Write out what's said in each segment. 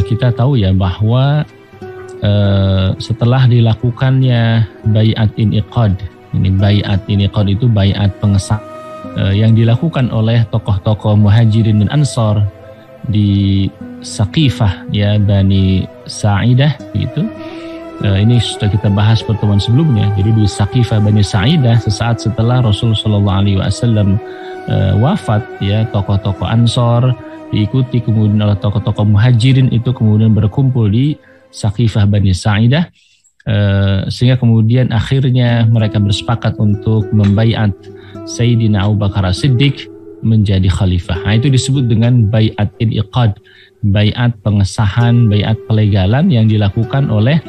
kita tahu ya bahwa setelah dilakukannya baiat iniqad, ini baiat iniqad itu baiat pengesahan yang dilakukan oleh tokoh-tokoh Muhajirin dan Ansor di Saqifah ya Bani Sa'idah gitu. Ini sudah kita bahas pertemuan sebelumnya. Jadi di Saqifah Bani Sa'idah sesaat setelah Rasul sallallahu alaihi wasallam wafat ya, tokoh-tokoh Ansor diikuti kemudian oleh tokoh-tokoh Muhajirin itu kemudian berkumpul di Saqifah Bani Sa'idah, sehingga kemudian akhirnya mereka bersepakat untuk membaiat Sayyidina Abu Bakar As-Siddiq menjadi khalifah. Nah, itu disebut dengan baiat iniqad, baiat pengesahan, baiat pelegalan yang dilakukan oleh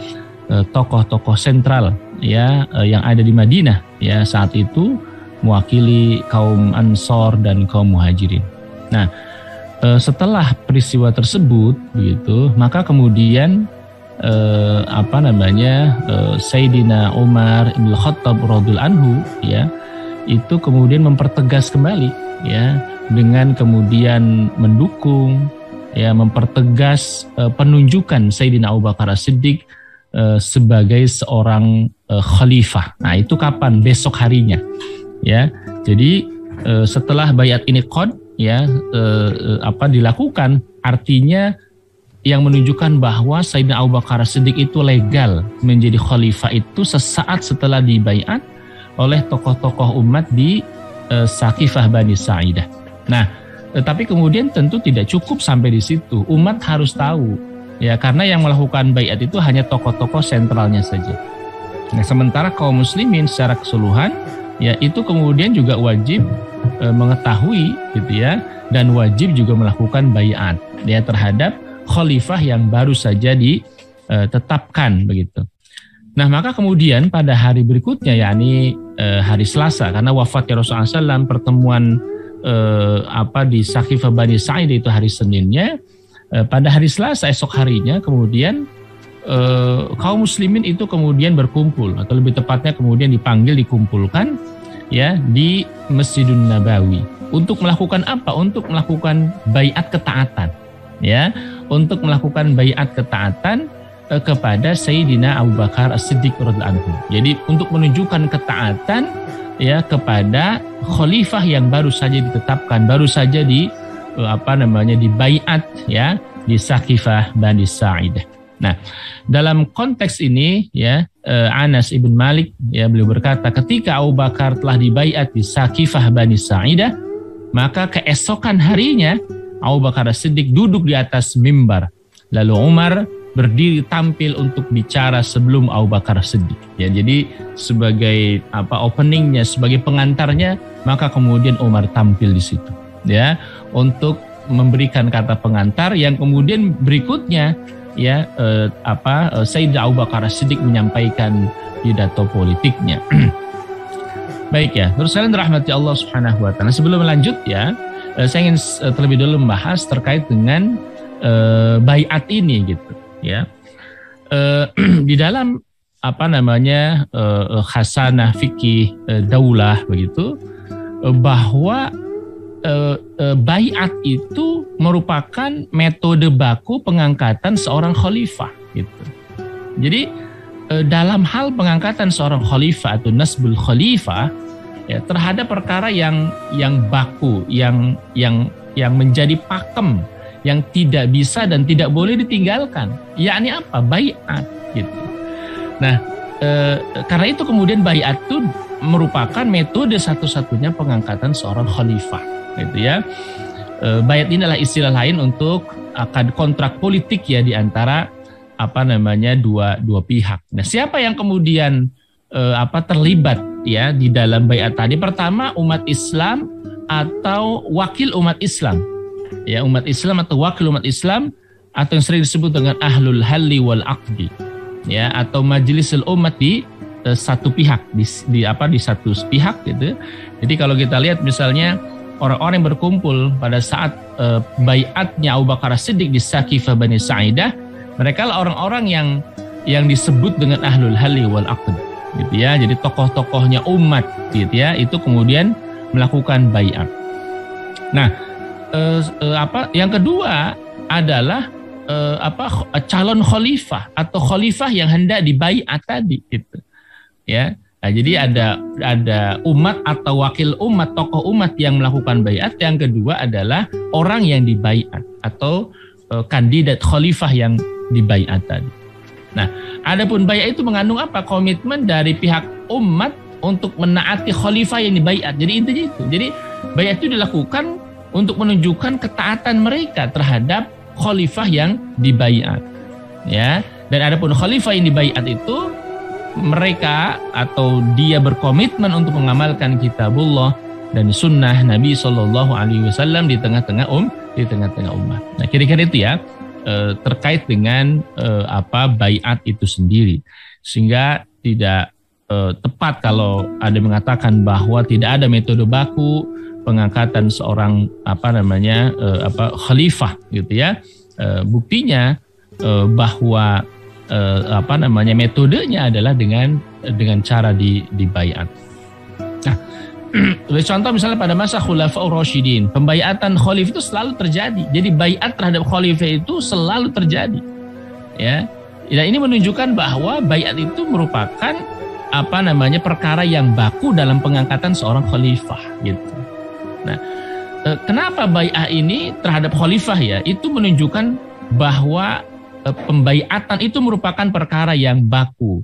tokoh-tokoh sentral ya yang ada di Madinah ya saat itu, mewakili kaum Ansor dan kaum Muhajirin. Nah, setelah peristiwa tersebut begitu, maka kemudian Sayyidina Umar bin Khattab radhiyallahu anhu ya itu kemudian mempertegas kembali ya dengan kemudian mendukung ya, mempertegas penunjukan Sayyidina Abu Bakar As-Siddiq sebagai seorang khalifah. Nah, itu kapan? Besok harinya ya. Jadi setelah baiat iniqad ya dilakukan, artinya yang menunjukkan bahwa Sayyidina Abu Bakar As-Siddiq itu legal menjadi khalifah itu sesaat setelah dibaiat oleh tokoh-tokoh umat di Saqifah Bani Sa'idah. Nah, tetapi kemudian tentu tidak cukup sampai di situ. Umat harus tahu ya, karena yang melakukan baiat itu hanya tokoh-tokoh sentralnya saja. Nah, sementara kaum muslimin secara keseluruhan ya itu kemudian juga wajib mengetahui gitu ya, dan wajib juga melakukan baiat ya terhadap khalifah yang baru saja ditetapkan begitu. Nah, maka kemudian pada hari berikutnya yakni hari Selasa, karena wafatnya Rasulullah SAW pertemuan di Saqifah Bani Sa'idah itu hari Seninnya, pada hari Selasa esok harinya kemudian kaum muslimin itu kemudian berkumpul, atau lebih tepatnya kemudian dikumpulkan ya di Masjidun Nabawi untuk melakukan apa? Untuk melakukan baiat ketaatan ya, untuk melakukan baiat ketaatan kepada Sayyidina Abu Bakar As-Siddiq radhiyallahu anhu. Jadi untuk menunjukkan ketaatan ya kepada khalifah yang baru saja ditetapkan, baru saja dibaiat ya di Saqifah Bani Sa'idah. Nah, dalam konteks ini ya Anas ibn Malik ya beliau berkata, ketika Abu Bakar telah dibaiat di Saqifah Bani Sa'idah, maka keesokan harinya Abu Bakar As-Siddiq duduk di atas mimbar, lalu Umar berdiri tampil untuk bicara sebelum Abu Bakar As-Siddiq. Ya, jadi sebagai openingnya, sebagai pengantarnya, maka kemudian Umar tampil di situ ya untuk memberikan kata pengantar yang kemudian berikutnya ya Sayyidina Abu Bakar As-Siddiq menyampaikan pidato politiknya. Baik ya, terus kalian dirahmati Allah Subhanahu wa taala. Sebelum lanjut ya, saya ingin terlebih dahulu membahas terkait dengan baiat ini gitu ya. Di dalam khasanah fikih daulah begitu, bahwa baiat itu merupakan metode baku pengangkatan seorang khalifah gitu. Jadi dalam hal pengangkatan seorang khalifah atau nasbul khalifah ya, terhadap perkara yang baku, yang menjadi pakem, yang tidak bisa dan tidak boleh ditinggalkan, yakni apa? Baiat gitu. Nah, karena itu kemudian baiat itu merupakan metode satu-satunya pengangkatan seorang khalifah gitu ya. Baiat ini adalah istilah lain untuk akad kontrak politik ya di antara dua pihak. Nah, siapa yang kemudian terlibat ya di dalam baiat tadi? Pertama, umat Islam atau wakil umat Islam. Ya, umat Islam atau wakil umat Islam, atau yang sering disebut dengan ahlul halli wal aqdi ya, atau majlisul umat di satu pihak di satu pihak gitu. Jadi kalau kita lihat misalnya orang-orang yang berkumpul pada saat baiatnya Abu Bakar As-Siddiq di Saqifah Bani Sa'idah, mereka lah orang-orang yang disebut dengan ahlul halli wal aqdi gitu ya. Jadi tokoh-tokohnya umat gitu ya, itu kemudian melakukan baiat. Nah, yang kedua adalah calon khalifah atau khalifah yang hendak dibaiat tadi gitu. Ya. Nah, jadi ada umat atau wakil umat, tokoh umat yang melakukan baiat. Yang kedua adalah orang yang dibaiat atau kandidat khalifah yang dibaiat tadi. Nah, adapun baiat itu mengandung apa? Komitmen dari pihak umat untuk menaati khalifah yang dibaiat. Jadi intinya itu. Jadi baiat itu dilakukan untuk menunjukkan ketaatan mereka terhadap khalifah yang dibaiat. Ya, dan adapun khalifah yang dibaiat itu mereka atau dia berkomitmen untuk mengamalkan kitabullah dan sunnah Nabi Shallallahu Alaihi Wasallam di tengah-tengah umat. Nah, kira-kira itu ya terkait dengan baiat itu sendiri, sehingga tidak tepat kalau ada mengatakan bahwa tidak ada metode baku pengangkatan seorang khalifah gitu ya. Buktinya bahwa metodenya adalah dengan cara dibaiat. Nah, contoh misalnya pada masa Khulafaur Rasyidin, pembaiatan khalifah itu selalu terjadi. Jadi baiat terhadap khalifah itu selalu terjadi. Ya. Dan ini menunjukkan bahwa baiat itu merupakan perkara yang baku dalam pengangkatan seorang khalifah gitu. Nah, kenapa baiat ini terhadap khalifah ya? Itu menunjukkan bahwa pembaiatan itu merupakan perkara yang baku,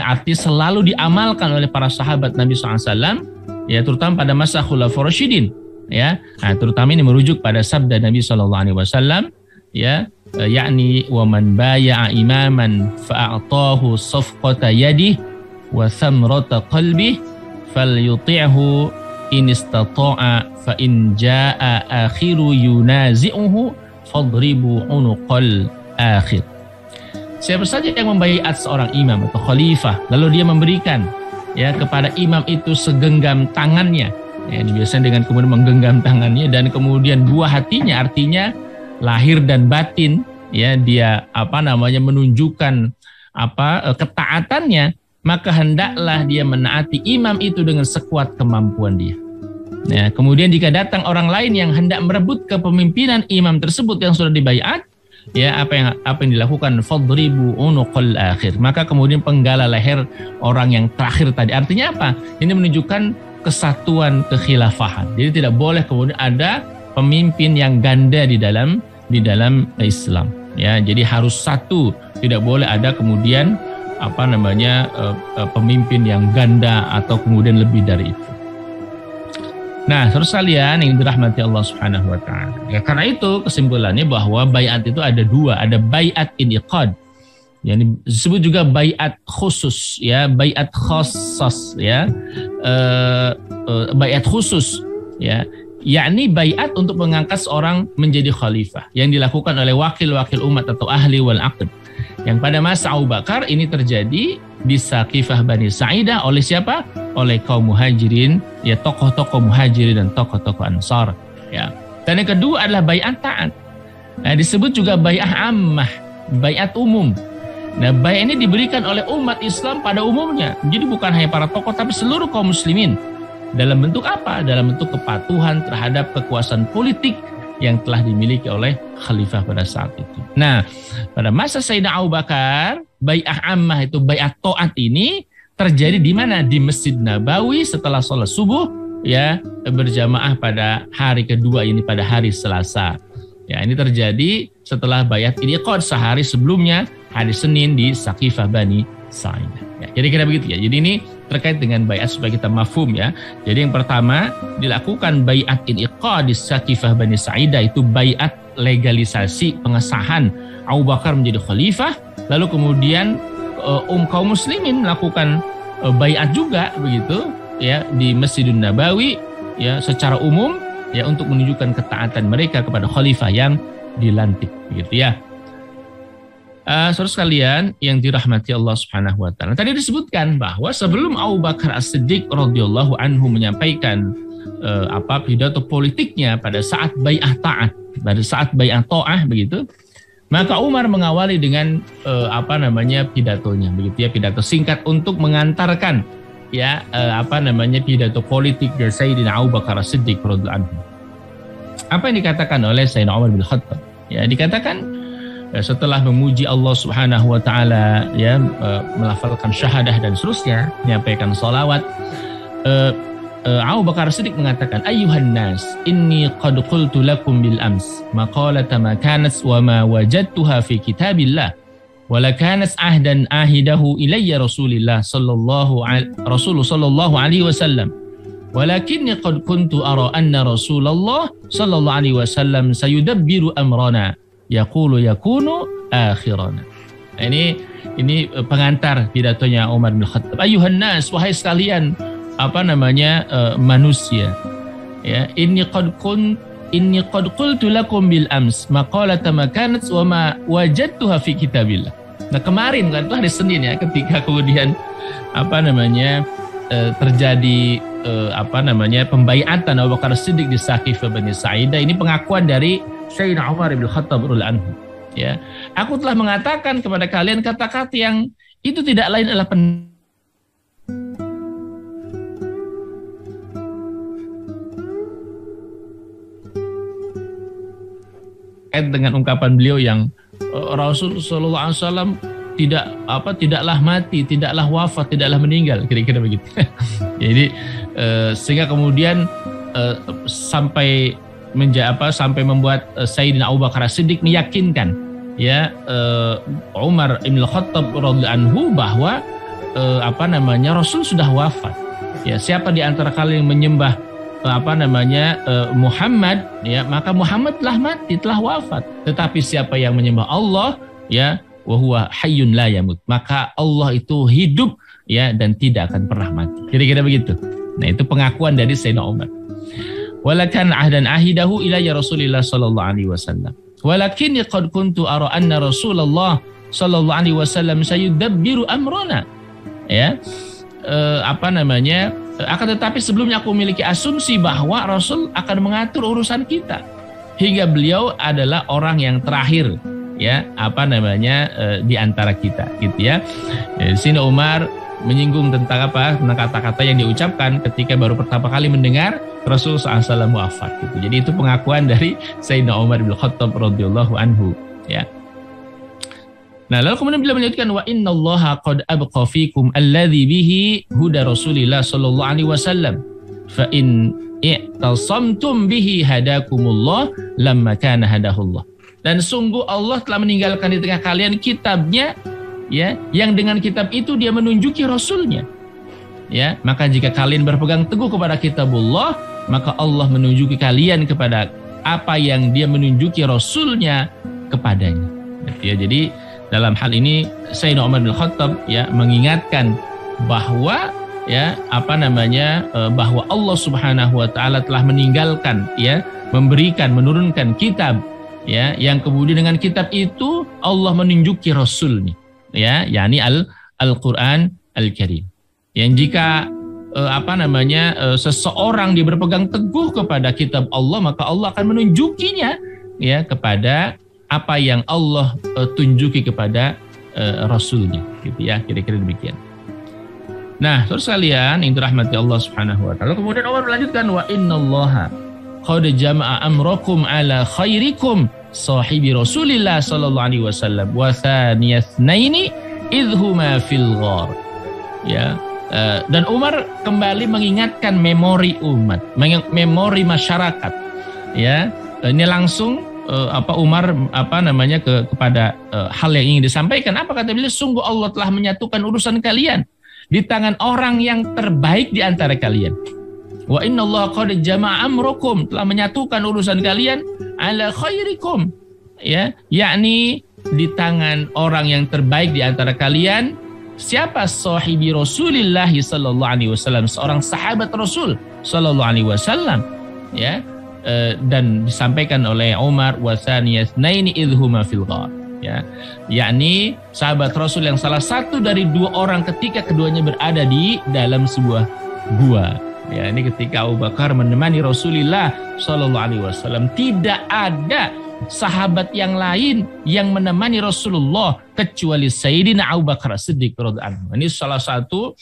arti selalu diamalkan oleh para sahabat Nabi SAW, ya terutama pada masa Khulafaur Rasyidin, ya. Nah, terutama ini merujuk pada sabda Nabi SAW, ya, yakni wa man baya'a imaman fa'atahu safqata yadihi wa thamrata qalbihi falyuti'hu in istata'a fa in jaa'a akhiru yunazi'uhu fadribu unuqal akhir. Siapa saja yang membaiat seorang imam atau khalifah lalu dia memberikan ya kepada imam itu segenggam tangannya, ya biasanya dengan kemudian menggenggam tangannya dan kemudian buah hatinya, artinya lahir dan batin, ya dia menunjukkan ketaatannya, maka hendaklah dia menaati imam itu dengan sekuat kemampuan dia. Nah, kemudian jika datang orang lain yang hendak merebut kepemimpinan imam tersebut yang sudah dibaiat, ya apa yang dilakukan, fadribu unuqal akhir, maka kemudian penggala leher orang yang terakhir tadi. Artinya apa? Ini menunjukkan kesatuan kekhilafahan. Jadi tidak boleh kemudian ada pemimpin yang ganda di dalam Islam. Ya, jadi harus satu, tidak boleh ada kemudian pemimpin yang ganda atau kemudian lebih dari itu. Nah, terus kalian yang dirahmati Allah Subhanahu wa taala. Ya, karena itu kesimpulannya bahwa baiat itu ada dua, ada baiat iniqad. Yang disebut juga baiat khusus, ya, baiat khassas, ya. Baiat khusus, ya. Yakni baiat untuk mengangkat seorang menjadi khalifah yang dilakukan oleh wakil-wakil umat atau ahli wal aqd. Yang pada masa Abu Bakar ini terjadi di Saqifah Bani Sa'idah oleh siapa? Oleh kaum muhajirin, ya tokoh-tokoh muhajirin dan tokoh-tokoh ansar, ya. Dan yang kedua adalah baiat ta'at. Nah, disebut juga baiat ammah, baiat umum. Nah, baiat ini diberikan oleh umat Islam pada umumnya. Jadi bukan hanya para tokoh tapi seluruh kaum muslimin. Dalam bentuk apa? Dalam bentuk kepatuhan terhadap kekuasaan politik yang telah dimiliki oleh khalifah pada saat itu. Nah, pada masa Sayyidina Abu Bakar, bai'ah ammah itu bai'at ta'at ini terjadi di mana? Di Masjid Nabawi setelah sholat subuh, ya, berjamaah pada hari kedua ini, pada hari Selasa. Ya, ini terjadi setelah bai'at iniqad sehari sebelumnya, hari Senin di Saqifah Bani Sa'idah. Ya, kira-kira begitu ya. Jadi ini terkait dengan bai'at supaya kita mafhum ya. Jadi yang pertama dilakukan bai'at iniqad di Saqifah Bani Sa'idah, itu bai'at legalisasi pengesahan Abu Bakar menjadi khalifah, lalu kemudian kaum muslimin melakukan bai'at juga begitu ya di Masjidun Nabawi ya secara umum ya untuk menunjukkan ketaatan mereka kepada khalifah yang dilantik begitu ya. Saudara sekalian yang dirahmati Allah Subhanahu wa taala. Tadi disebutkan bahwa sebelum Abu Bakar As-Siddiq radhiyallahu anhu menyampaikan pidato politiknya pada saat bai'ah ta'at, pada saat bai'ah ta'ah begitu, maka Umar mengawali dengan pidatonya begitu ya, pidato singkat untuk mengantarkan ya pidato politik dari Sayyidina Abu Bakar As-Siddiq radhiyallahu anhu. Apa yang dikatakan oleh Sayyidina Umar bin Khattab? Ya, dikatakan setelah memuji Allah Subhanahu wa taala, ya, melafalkan syahadah dan seterusnya, menyampaikan salawat, Abu Bakar Siddiq mengatakan, "Ayyuhan nas, inni qad qultu lakum bil ams maqalata ma kanat wa ma wajadtuha fi kitabillah wa la kanat ahdan ahidahu ilayya Rasulullah sallallahu alaihi wasallam. Walakinni qad kuntu ara anna Rasulullah sallallahu alaihi wasallam sayudabbiru amrana yaqulu yakunu akhirana." Ini pengantar pidatonya Umar bin Khattab. Ayuhan nas, wahai sekalian manusia. Ya, inni qad qultu lakum bil ams maqalata ma kanat wa ma wajadtuha fi kitabillah. Nah, kemarin kan itu hari Senin ya, ketika kemudian terjadi pembaiatan Abu Bakar Siddiq di Saqifah Bani Sa'idah. Ini pengakuan dari Sayyidina Umar bin Khattab radhiyallahu anhu. Ya, aku telah mengatakan kepada kalian kata-kata yang itu tidak lain adalah dengan ungkapan beliau yang Rasul sallallahu alaihi wasallam tidaklah mati, tidaklah wafat, tidaklah meninggal, kira-kira begitu. Jadi sehingga kemudian sampai membuat Sayyidina Abu Bakar Siddiq meyakinkan ya Umar bin Khattab radhiyallahu anhu bahwa Rasul sudah wafat. Ya, siapa di antara kalian yang menyembah Muhammad, ya, maka Muhammad telah mati, telah wafat. Tetapi siapa yang menyembah Allah, ya, wa huwa hayyun la yamut, maka Allah itu hidup, ya, dan tidak akan pernah mati. Kira-kira begitu. Nah, itu pengakuan dari Sayyidina Umar. Walakan ahdan ahidahu ilayya Rasulillah sallallahu alaihi wasallam. Walakin qad kuntu ara anna Rasulullah sallallahu alaihi wasallam sayudabbiru amrana. Ya. Akan tetapi sebelumnya aku memiliki asumsi bahwa Rasul akan mengatur urusan kita, hingga beliau adalah orang yang terakhir, ya, di antara kita, gitu ya. Di sini Umar menyinggung tentang kata-kata yang diucapkan ketika baru pertama kali mendengar Rasul SAW wafat, gitu. Jadi itu pengakuan dari Sayyidina Umar bin Khattab radhiyallahu anhu, ya. Nah, lalu kemudian beliau menyebutkan wa innallaha qad abqa fikum alladhi bihi huda Rasulillah sallallahu alaihi wasallam fa in i'tasamtum bihi hadakumullah lamma kana hadahullah. Dan sungguh Allah telah meninggalkan di tengah kalian kitabnya, ya, yang dengan kitab itu dia menunjuki Rasulnya. Ya, maka jika kalian berpegang teguh kepada kitabullah, maka Allah menunjuki kalian kepada apa yang dia menunjuki Rasulnya kepadanya. Ya, jadi dalam hal ini Sayyidina Umar bin Khattab, ya, mengingatkan bahwa, ya, bahwa Allah Subhanahu wa taala telah meninggalkan, ya, menurunkan kitab, ya, yang kemudian dengan kitab itu Allah menunjuki Rasulnya, ya, yakni Al-Qur'an Al-Karim. Yang jika seseorang dia berpegang teguh kepada kitab Allah, maka Allah akan menunjukinya, ya, kepada apa yang Allah tunjuki kepada Rasulnya, gitu ya, kira-kira demikian. Nah, terus kalian yang dirahmati Allah Subhanahu wa taala, kemudian Allah melanjutkan wa innallaha qad jama'a amrakum ala khairikum sahibi Rasulillah sallallahu alaihi wasallam wa thaniyasnaini idhuma fil ghar. Ya, dan Umar kembali mengingatkan memori umat, memori masyarakat. Ya, ini langsung Umar kepada hal yang ingin disampaikan. Apa kata beliau? Sungguh Allah telah menyatukan urusan kalian di tangan orang yang terbaik di antara kalian. Wa innallaha qad jama'a amrakum, telah menyatukan urusan kalian ala khairikum, ya, yakni di tangan orang yang terbaik di antara kalian. Siapa? Sahibi Rasulillah sallallahu alaihi wasallam, seorang sahabat Rasul sallallahu alaihi wasallam, ya. Dan disampaikan oleh Umar wa thaniyasnaini idhuma fil ghar, ya, yakni sahabat Rasul yang salah satu dari dua orang ketika keduanya berada di dalam sebuah gua. Ya, ini ketika Abu Bakar menemani Rasulullah sallallahu alaihi wasallam, tidak ada sahabat yang lain yang menemani Rasulullah kecuali Sayyidina Abu Bakar Siddiq radhiyallahu anhu. Ini salah satu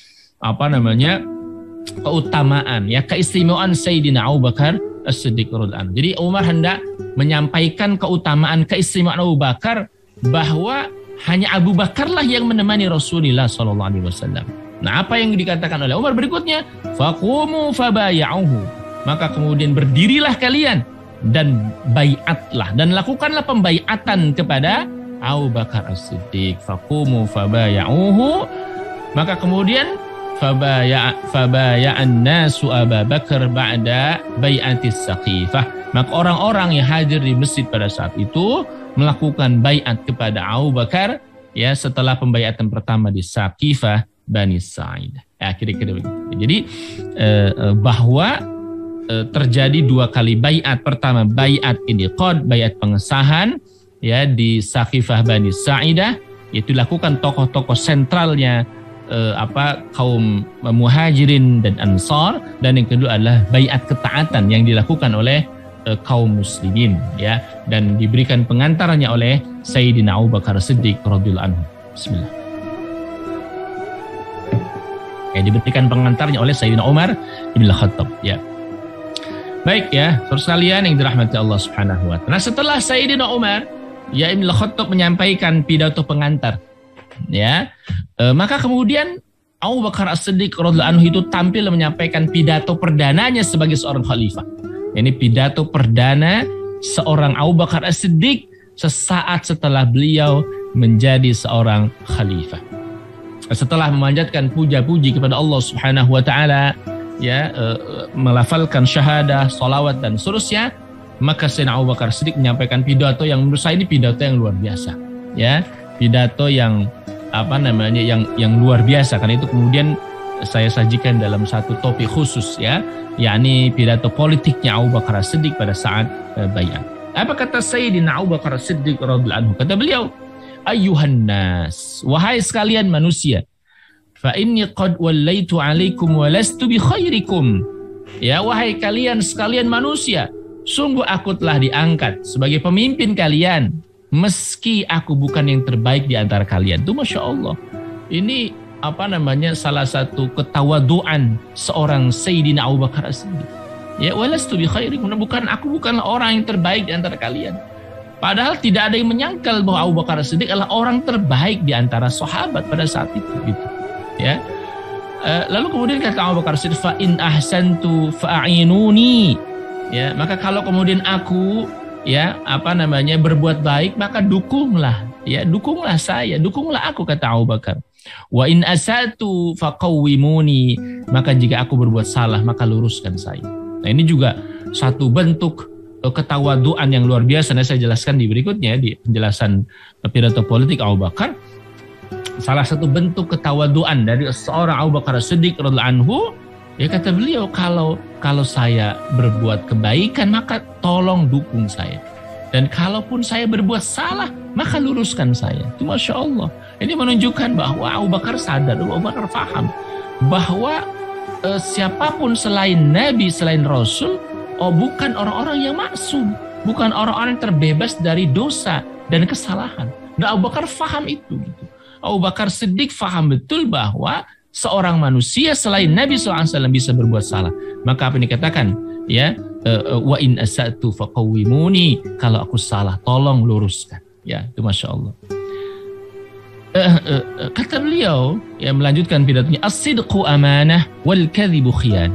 keutamaan, ya, keistimewaan Sayyidina Abu Bakar As-Siddiq radhiyallahu anhu. Jadi Umar hendak menyampaikan keutamaan keistimewaan Abu Bakar, bahwa hanya Abu Bakarlah yang menemani Rasulullah SAW. Nah, apa yang dikatakan oleh Umar berikutnya? Faqumu fabaya'uhu. Maka kemudian berdirilah kalian dan baiatlah dan lakukanlah pembaiatan kepada Abu Bakar As-Siddiq. Faqumu fabaya'uhu. Maka kemudian fabaya'an nasu Abu Bakar ba'da bai'atis Saqifah. Maka orang-orang yang hadir di masjid pada saat itu melakukan baiat kepada Abu Bakar ya setelah pembaiatan pertama di Saqifah Bani Sa'id. Ya, kira-kira begitu. Jadi bahwa terjadi dua kali baiat. Pertama baiat iniqad, baiat pengesahan ya di Saqifah Bani Sa'idah, yaitu dilakukan tokoh-tokoh sentralnya kaum Muhajirin dan Ansar, dan yang kedua adalah baiat ketaatan yang dilakukan oleh kaum muslimin ya, dan diberikan pengantarnya oleh Sayyidina Abu Bakar Siddiq radhiyallahu anhu. Bismillah. Ya, diberikan pengantarnya oleh Sayyidina Umar bin Khattab ya. Baik ya, saudara sekalian yang dirahmati Allah Subhanahu wa taala. Nah, setelah Sayyidina Umar ya bin Khattab menyampaikan pidato pengantar ya, maka kemudian Abu Bakar As-Siddiq radhiyallahu anhu itu tampil menyampaikan pidato perdananya sebagai seorang khalifah. Ini pidato perdana seorang Abu Bakar As-Siddiq sesaat setelah beliau menjadi seorang khalifah. Setelah memanjatkan puja-puji kepada Allah Subhanahu wa taala ya, melafalkan syahadah, salawat dan seterusnya, maka Sayyidina Abu Bakar As-Siddiq menyampaikan pidato yang menurut saya ini pidato yang luar biasa ya, pidato yang yang luar biasa. Karena itu kemudian saya sajikan dalam satu topik khusus ya, yakni pidato politiknya Abu Bakar As-Siddiq pada saat baiat. Apa kata Sayyidina Abu Bakar As-Siddiq radhiyallahu anhu? Kata beliau, "Ayyuhan nas, wahai sekalian manusia, fa inni qad wallaitu 'alaikum wa lastu bi khairikum." Ya, wahai kalian sekalian manusia, sungguh aku telah diangkat sebagai pemimpin kalian, meski aku bukan yang terbaik di antara kalian. Itu Masya Allah. Ini salah satu ketawaduan seorang Sayyidina Abu Bakar As-Siddiq. Ya, walastu bi khairikum, aku bukanlah orang yang terbaik di antara kalian. Padahal tidak ada yang menyangkal bahwa Abu Bakar As-Siddiq adalah orang terbaik di antara sahabat pada saat itu gitu. Ya. Lalu kemudian kata Abu Bakar As-Siddiq, fa in ahsantu fa'inuni. Ya, maka kalau kemudian aku berbuat baik, maka dukunglah saya, dukunglah aku, kata Abu Bakar. Wa in asatu faqawwimuni, maka jika aku berbuat salah maka luruskan saya. Nah, ini juga satu bentuk ketawaduan yang luar biasa. Nah, saya jelaskan di berikutnya di penjelasan pidato politik Abu Bakar. Salah satu bentuk ketawaduan dari seorang Abu Bakar As-Siddiq radhiyallahu anhu, ya kata beliau, kalau saya berbuat kebaikan maka tolong dukung saya. Dan kalaupun saya berbuat salah, maka luruskan saya. Itu Masya Allah. Ini menunjukkan bahwa Abu Bakar sadar, Abu Bakar faham bahwa siapapun selain Nabi, selain Rasul, bukan orang-orang yang maksum, bukan orang-orang yang terbebas dari dosa dan kesalahan. Dan Abu Bakar faham itu. Gitu. Abu Bakar Siddiq faham betul bahwa seorang manusia selain Nabi SAW bisa berbuat salah. Maka apa yang dikatakan? Ya, wa in asatu faqawwimuni, kalau aku salah tolong luruskan. Ya, itu Masya Allah. Kata beliau, ya, melanjutkan pidatonya, as-sidqu amanah wal kadhibu khiyan.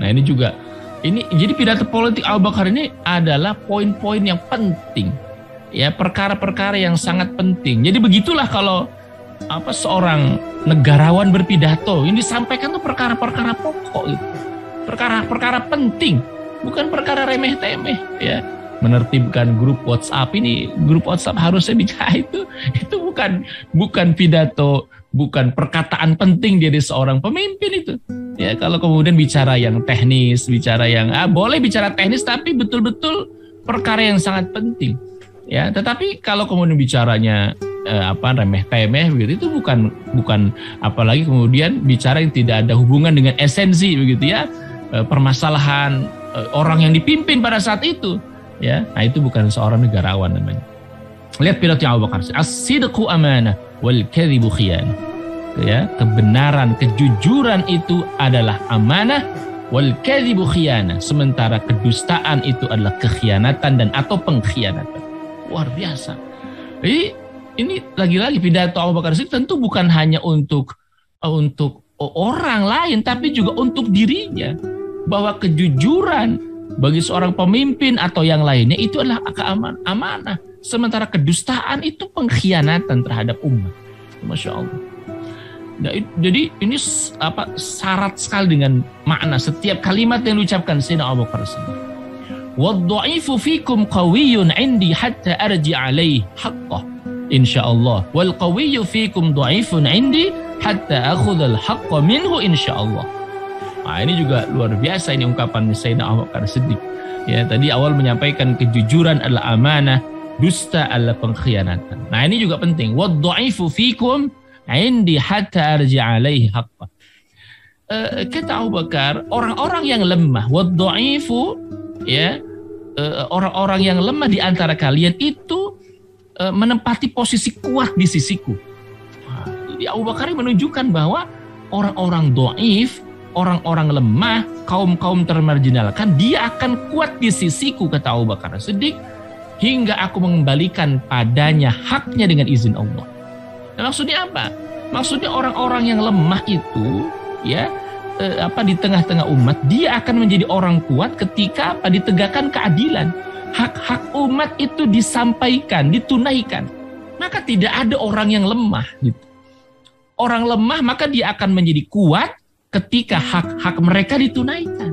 Nah, ini juga, ini jadi pidato politik Abu Bakar ini adalah poin-poin yang penting, ya, perkara-perkara yang sangat penting. Jadi begitulah kalau seorang negarawan berpidato, ini disampaikan tuh perkara-perkara pokok gitu. Perkara-perkara penting, bukan perkara remeh-temeh ya. Menertibkan grup WhatsApp, ini grup WhatsApp harusnya bicara itu bukan pidato, bukan perkataan penting dari seorang pemimpin itu. Ya, kalau kemudian bicara yang teknis, bicara yang boleh bicara teknis tapi betul-betul perkara yang sangat penting. Ya, tetapi kalau kemudian bicaranya remeh-temeh begitu, itu bukan apalagi kemudian bicara yang tidak ada hubungan dengan esensi begitu ya, permasalahan orang yang dipimpin pada saat itu ya. Nah, itu bukan seorang negarawan namanya. Lihat pidato Abu Bakar, as-sidqu amanah wal kadhibu khiyan. Ya, kebenaran, kejujuran itu adalah amanah wal kadhibu khiyana, sementara kedustaan itu adalah kekhianatan dan atau pengkhianatan. Luar biasa. Jadi ini lagi-lagi pidato Abu Bakar Siddiq tentu bukan hanya untuk orang lain, tapi juga untuk dirinya, bahwa kejujuran bagi seorang pemimpin atau yang lainnya itu adalah amanah, sementara kedustaan itu pengkhianatan terhadap umat. Masya Allah. Nah, jadi ini syarat sekali dengan makna setiap kalimat yang diucapkan Sayyidina Abu Bakar Siddiq. Wad-dha'ifu fikum qawiyyun 'indi hatta arji 'alaihi haqqah insyaallah wal qawiyyu fikum dha'ifun 'indi hatta akhudha al-haqqa minhu insyaallah. Nah, ini juga luar biasa ini ungkapan Sayyidina Abu Bakar Siddiq. Ya, tadi awal menyampaikan kejujuran adalah amanah, dusta adalah pengkhianatan. Nah, ini juga penting. Wad-dha'ifu fikum 'indi hatta arji 'alaihi haqqah. Kata Abu Bakar, orang-orang yang lemah, wad-dha'ifu, ya, orang-orang yang lemah di antara kalian itu menempati posisi kuat di sisiku. Jadi Abu Bakar menunjukkan bahwa orang-orang dhaif, orang-orang lemah, kaum-kaum termarginalkan, dia akan kuat di sisiku, kata Abu Bakar Siddiq, hingga aku mengembalikan padanya haknya dengan izin Allah. Nah, maksudnya apa? Maksudnya orang-orang yang lemah itu, ya, di tengah-tengah umat, dia akan menjadi orang kuat ketika ditegakkan keadilan. Hak-hak umat itu disampaikan, ditunaikan. Maka tidak ada orang yang lemah gitu. Orang lemah maka dia akan menjadi kuat ketika hak-hak mereka ditunaikan.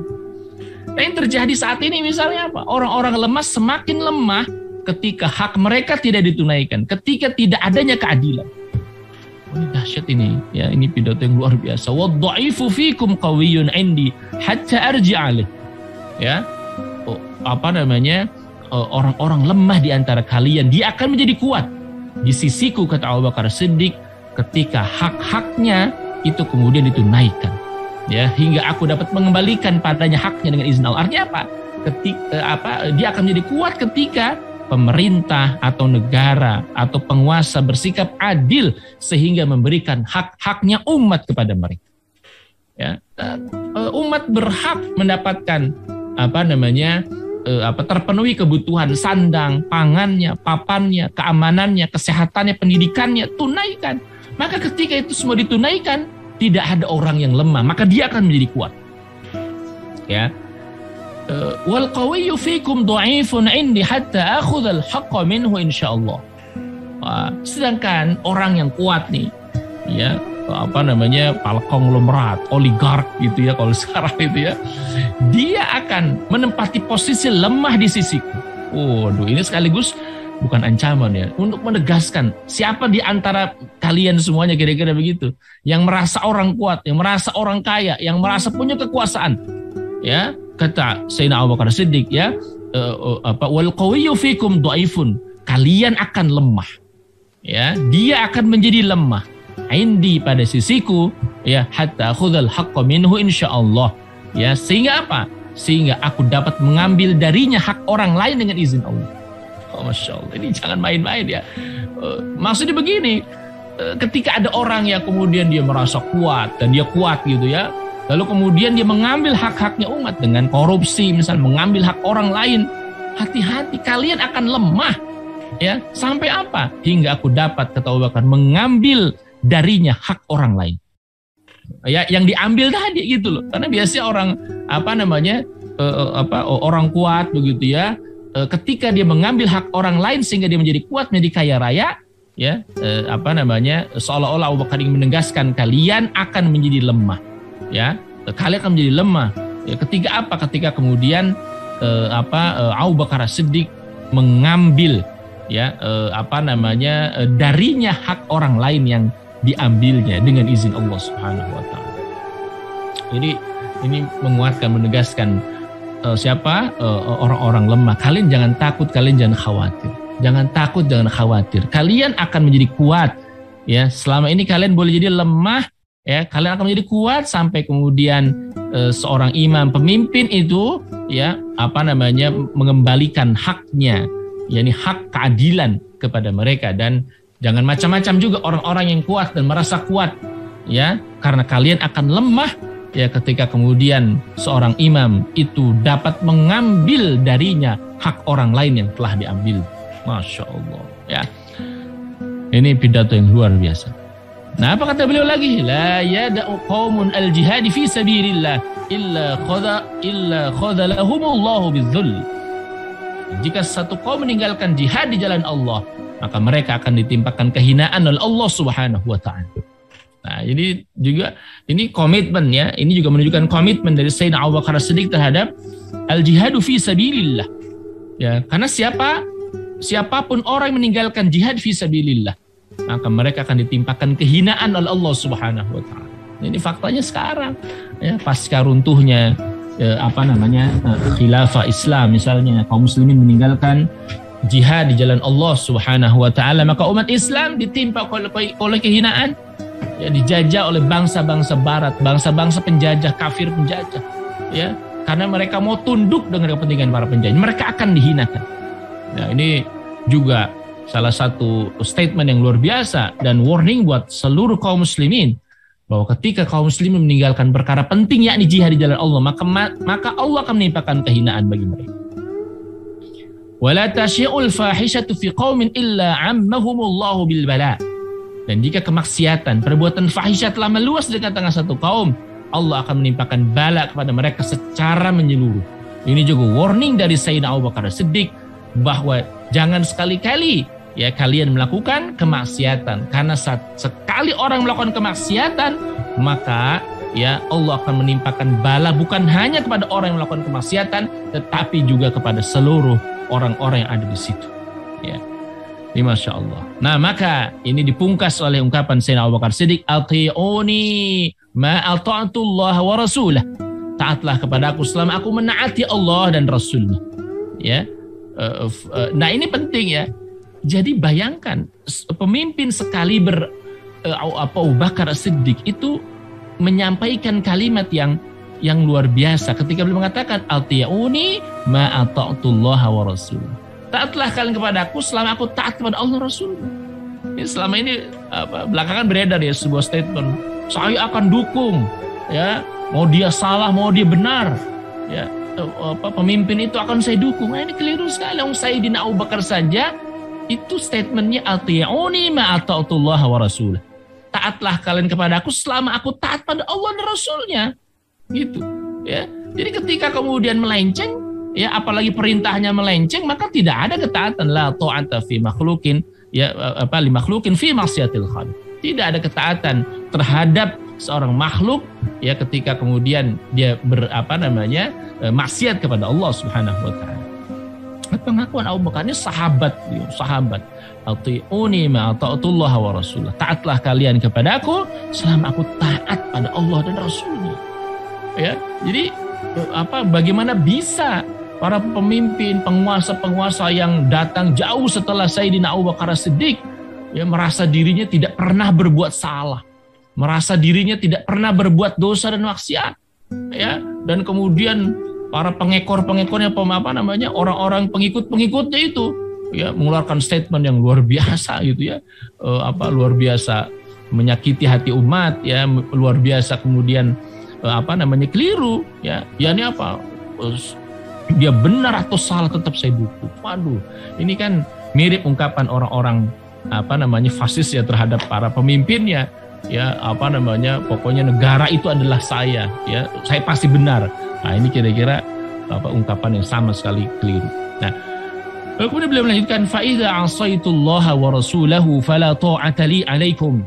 Nah, yang terjadi saat ini misalnya apa? Orang-orang lemah semakin lemah ketika hak mereka tidak ditunaikan, ketika tidak adanya keadilan. Ini dahsyat ini, ya, ini pidato yang luar biasa. Wad-dha'ifu fikum qawiyyun 'indi hatta arji 'alaihi. Ya. Orang-orang lemah di antara kalian dia akan menjadi kuat di sisiku, kata Abu Bakar Siddiq, ketika hak-haknya itu kemudian ditunaikan. Ya, hingga aku dapat mengembalikan padanya haknya dengan izin Allah. Artinya apa? Dia akan menjadi kuat ketika pemerintah atau negara atau penguasa bersikap adil sehingga memberikan hak-haknya umat kepada mereka. Ya, umat berhak mendapatkan terpenuhi kebutuhan sandang, pangannya, papannya, keamanannya, kesehatannya, pendidikannya, tunaikan. Maka ketika itu semua ditunaikan, tidak ada orang yang lemah, maka dia akan menjadi kuat. Ya. Wal qawiyyu fikum dha'ifun 'indi hatta akhudha al-haqqa minhu insyaallah. Sedangkan orang yang kuat nih, ya, konglomerat, oligark gitu ya kalau sekarang itu ya, dia akan menempati posisi lemah di sisiku. Waduh, ini sekaligus bukan ancaman ya, untuk menegaskan siapa di antara kalian semuanya kira-kira begitu, yang merasa orang kuat, yang merasa orang kaya, yang merasa punya kekuasaan, ya. Kata Sayyidina Abu Bakar Siddiq, ya, wal qawiyyu fikum dhaifun, kalian akan lemah, ya, dia akan menjadi lemah, indi pada sisiku, ya, hatta akhudhal haqqa minhu insyaallah, ya, sehingga apa? Sehingga aku dapat mengambil darinya hak orang lain dengan izin Allah. Oh, Masya Allah, ini jangan main-main ya. Maksudnya begini, ketika ada orang yang kemudian dia merasa kuat dan dia kuat gitu ya, lalu kemudian dia mengambil hak-haknya umat dengan korupsi, misalnya mengambil hak orang lain. Hati-hati, kalian akan lemah. Ya, sampai apa? Hingga aku dapat, kata Abu Bakar, mengambil darinya hak orang lain. Ya, yang diambil tadi gitu loh. Karena biasanya orang orang kuat begitu ya. Ketika dia mengambil hak orang lain sehingga dia menjadi kuat, menjadi kaya raya, ya, seolah-olah Abu Bakar ingin menegaskan kalian akan menjadi lemah. Ya, kalian akan menjadi lemah. Ya, ketika apa? Ketika kemudian Abu Bakar Siddiq mengambil, ya, darinya hak orang lain yang diambilnya dengan izin Allah Subhanahu wa taala. Jadi ini menguatkan, menegaskan orang-orang lemah. Kalian jangan takut, kalian jangan khawatir. Jangan takut, jangan khawatir. Kalian akan menjadi kuat. Ya, selama ini kalian boleh jadi lemah. Ya, kalian akan menjadi kuat sampai kemudian seorang imam pemimpin itu, ya, mengembalikan haknya, yakni hak keadilan kepada mereka. Dan jangan macam-macam juga orang-orang yang kuat dan merasa kuat, ya, karena kalian akan lemah, ya ketika kemudian seorang imam itu dapat mengambil darinya hak orang lain yang telah diambil. Masya Allah, ya. Ini pidato yang luar biasa. Nah, apa kata beliau lagi? La yada'u qaumun al-jihad fi sabilillah illa khadalahumullahu bidzul. Jika satu kaum meninggalkan jihad di jalan Allah, maka mereka akan ditimpakan kehinaan oleh Allah Subhanahu wa taala. Nah, ini komitmen ya. Ini juga menunjukkan komitmen dari Sayyidina Abu Bakar As-Siddiq terhadap al-jihadu fi sabilillah. Ya, karena siapapun orang yang meninggalkan jihad fi sabilillah, maka mereka akan ditimpakan kehinaan oleh Allah Subhanahu wa taala. Ini faktanya sekarang ya, pasca runtuhnya khilafah Islam misalnya, kaum muslimin meninggalkan jihad di jalan Allah Subhanahu wa taala, maka umat Islam ditimpa oleh kehinaan, ya, dijajah oleh bangsa-bangsa barat, bangsa-bangsa penjajah, kafir penjajah, ya, karena mereka mau tunduk dengan kepentingan para penjajah, mereka akan dihinakan. Nah, ini juga salah satu statement yang luar biasa dan warning buat seluruh kaum muslimin, bahwa ketika kaum muslimin meninggalkan perkara penting yakni jihad di jalan Allah, maka Allah akan menimpakan kehinaan bagi mereka. Wala tasyi'ul fahishatu fi qaumin illa 'ammahumullahu bil bala. Dan jika kemaksiatan, perbuatan fahisyah telah meluas di tengah satu kaum, Allah akan menimpakan bala kepada mereka secara menyeluruh. Ini juga warning dari Sayyidina Abu Bakar As-Siddiq bahwa jangan sekali-kali ya kalian melakukan kemaksiatan, karena sekali orang melakukan kemaksiatan, maka ya Allah akan menimpakan bala bukan hanya kepada orang yang melakukan kemaksiatan, tetapi juga kepada seluruh orang-orang yang ada di situ. Ya, ini Masya Allah. Nah, maka ini dipungkas oleh ungkapan Sayyidina Abu Bakar Siddiq, ati'uni ma ata'atullah wa rasulah. Taatlah kepada aku selama aku menaati Allah dan Rasulnya. Ya, nah ini penting ya. Jadi bayangkan pemimpin sekaliber Abu Bakar Siddiq itu menyampaikan kalimat yang luar biasa ketika beliau mengatakan ati'uni ma ata'tullah wa rasul. Taatlah kalian kepada aku selama aku taat kepada Allah Rasul. Ini selama ini belakangan beredar ya sebuah statement, saya akan dukung ya, mau dia salah mau dia benar ya, pemimpin itu akan saya dukung. Nah, ini keliru sekali. Sayyidina Abu Bakar saja itu statementnya ati'uni ma ata'tullah wa rasul. Taatlah kalian kepada aku selama aku taat pada Allah dan Rasulnya. Gitu ya. Jadi ketika kemudian melenceng ya, apalagi perintahnya melenceng, maka tidak ada ketaatan. La ta'ata fi makhluqin ya li makhluqin fi maksiatil khaliq. Tidak ada ketaatan terhadap seorang makhluk ya ketika kemudian dia maksiat kepada Allah Subhanahu wa taala. Pengakuan Abu Bakar ini sahabat. Ati'uni ma ata'tullah wa rasulullah. Taatlah kalian kepada aku selama aku taat pada Allah dan Rasulnya. Ya, jadi bagaimana bisa para pemimpin, penguasa-penguasa yang datang jauh setelah Sayyidina Abu Bakar Siddiq ya merasa dirinya tidak pernah berbuat salah, merasa dirinya tidak pernah berbuat dosa dan maksiat, ya, dan kemudian para pengekor-pengekornya orang-orang pengikut-pengikutnya itu ya mengeluarkan statement yang luar biasa gitu ya, luar biasa menyakiti hati umat ya, luar biasa kemudian keliru ya, ini dia benar atau salah tetap saya dukung. Waduh, ini kan mirip ungkapan orang-orang fasis ya terhadap para pemimpinnya ya, pokoknya negara itu adalah saya ya, saya pasti benar. Nah, ini kira-kira ungkapan yang sama sekali keliru. Nah, kemudian beliau melanjutkan fa idza asaitullaha wa rasulahu fala ta'ata li alaikum.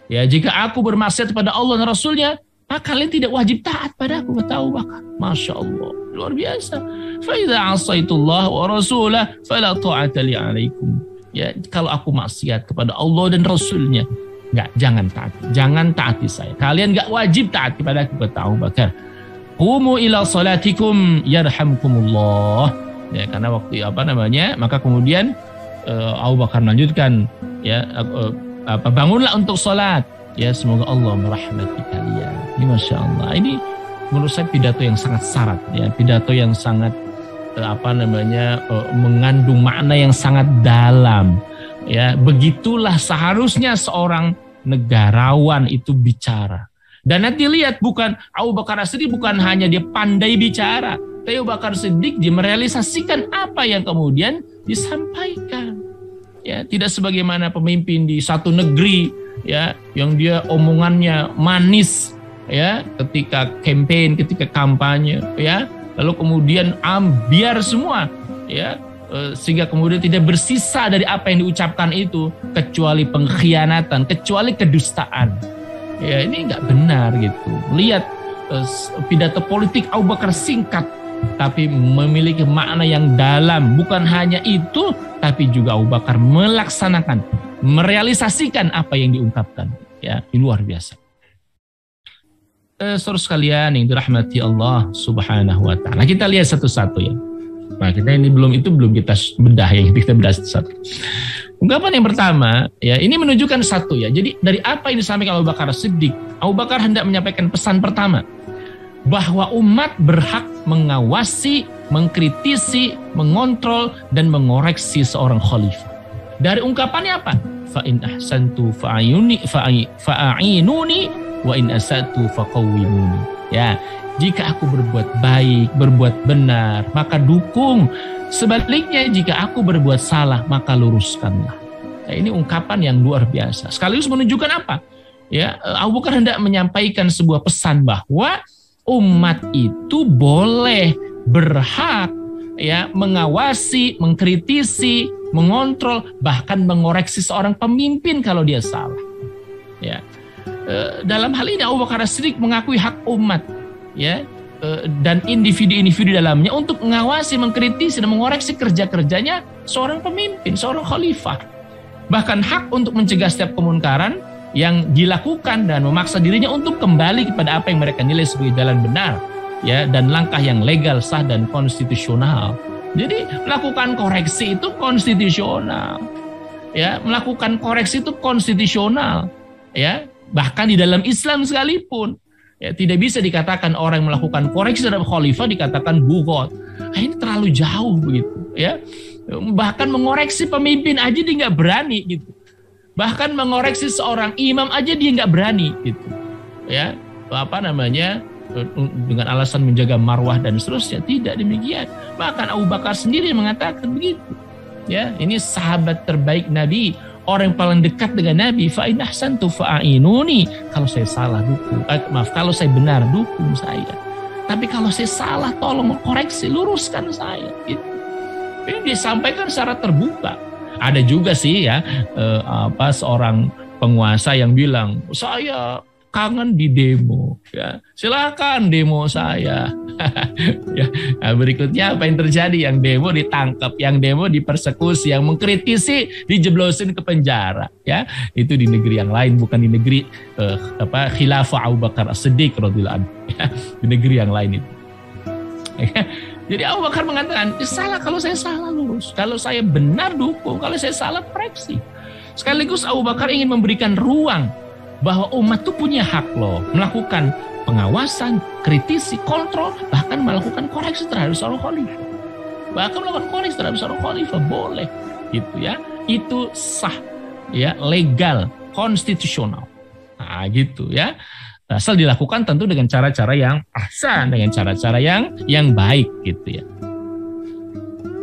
Ya, jika aku bermaksiat kepada Allah dan Rasulnya, maka kalian tidak wajib taat padaku, kata Abu Bakar. Masya Allah, luar biasa. Fa idza asaitullaha wa rasulahu fala ta'ata li alaikum. Ya, kalau aku maksiat kepada Allah dan Rasulnya, jangan taati saya. Kalian enggak wajib taat kepada aku, kata Abu Bakar. Qumu ila salatikum yarhamkumullah. Ya, karena waktu maka kemudian Abu Bakar melanjutkan ya, bangunlah untuk salat ya, semoga Allah merahmati kalian. Ini Masya Allah, ini menurut saya pidato yang sangat syarat ya, pidato yang sangat mengandung makna yang sangat dalam ya. Begitulah seharusnya seorang negarawan itu bicara Dan nanti lihat, bukan Abu Bakar As-Siddiq bukan hanya dia pandai bicara, tapi Abu Bakar As-Siddiq dia merealisasikan apa yang kemudian disampaikan. Ya, tidak sebagaimana pemimpin di satu negeri ya yang dia omongannya manis ya ketika campaign, ketika kampanye ya, lalu kemudian ambiar semua ya, sehingga kemudian tidak bersisa dari apa yang diucapkan itu kecuali pengkhianatan, kecuali kedustaan. Ya, ini nggak benar gitu. Lihat pidato politik Abu Bakar singkat tapi memiliki makna yang dalam. Bukan hanya itu, tapi juga Abu Bakar melaksanakan, merealisasikan apa yang diungkapkan. Ya, ini luar biasa. Saudara sekalian yang dirahmati Allah Subhanahu wa taala. Kita lihat satu-satu ya. Nah, kita ini belum kita bedah ya, kita bedah satu-satu. Ungkapan yang pertama ya, ini menunjukkan satu ya. Jadi dari apa yang disampaikan Abu Bakar Siddiq, Abu Bakar hendak menyampaikan pesan pertama, bahwa umat berhak mengawasi, mengkritisi, mengontrol, dan mengoreksi seorang khalifah. Dari ungkapannya apa? Fa in ahsantu fa'inuni wa in asatu faqawwimuni. Ya, jika aku berbuat baik, berbuat benar, maka dukung. Sebaliknya jika aku berbuat salah, maka luruskanlah. Nah, ini ungkapan yang luar biasa. Sekaligus menunjukkan apa? Ya, Abu Bakar hendak menyampaikan sebuah pesan bahwa umat itu boleh, berhak ya mengawasi, mengkritisi, mengontrol, bahkan mengoreksi seorang pemimpin kalau dia salah. Ya. Dalam hal ini Abu Bakar As-Siddiq mengakui hak umat ya dan individu-individu dalamnya untuk mengawasi, mengkritisi dan mengoreksi kerja-kerjanya seorang pemimpin, seorang khalifah. Bahkan hak untuk mencegah setiap kemungkaran yang dilakukan dan memaksa dirinya untuk kembali kepada apa yang mereka nilai sebagai jalan benar ya, dan langkah yang legal, sah dan konstitusional. Jadi melakukan koreksi itu konstitusional ya, melakukan koreksi itu konstitusional ya, bahkan di dalam Islam sekalipun ya, tidak bisa dikatakan orang yang melakukan koreksi terhadap khalifah dikatakan bughot. Nah, ini terlalu jauh begitu ya, bahkan mengoreksi pemimpin aja dia nggak berani gitu. Bahkan mengoreksi seorang imam aja dia nggak berani gitu ya, dengan alasan menjaga marwah dan seterusnya. Tidak demikian. Bahkan Abu Bakar sendiri mengatakan begitu ya. Ini sahabat terbaik Nabi, orang yang paling dekat dengan Nabi. Fa in ahsantu fa'inuni, kalau saya salah dukung, kalau saya benar dukung saya, tapi kalau saya salah tolong koreksi, luruskan saya gitu. Ini disampaikan secara terbuka. Ada juga sih ya seorang penguasa yang bilang, saya kangen di demo ya, silakan demo saya. Ya, nah, berikutnya apa yang terjadi? Yang demo ditangkap, yang demo dipersekusi, yang mengkritisi dijeblosin ke penjara ya. Itu di negeri yang lain, bukan di negeri khilafah Abu Bakar As-Siddiq radhiyallahu anhu ya, di negeri yang lain itu. Ya. Jadi Abu Bakar mengatakan, salah kalau saya salah lurus, kalau saya benar dukung, kalau saya salah koreksi. Sekaligus Abu Bakar ingin memberikan ruang bahwa umat itu punya hak loh melakukan pengawasan, kritisi, kontrol, bahkan melakukan koreksi terhadap seorang khalifah. Bahkan melakukan koreksi terhadap seorang khalifah boleh gitu ya. Itu sah ya, legal, konstitusional. Nah, gitu ya. Asal dilakukan tentu dengan cara-cara yang ahsan, dengan cara-cara yang baik gitu ya.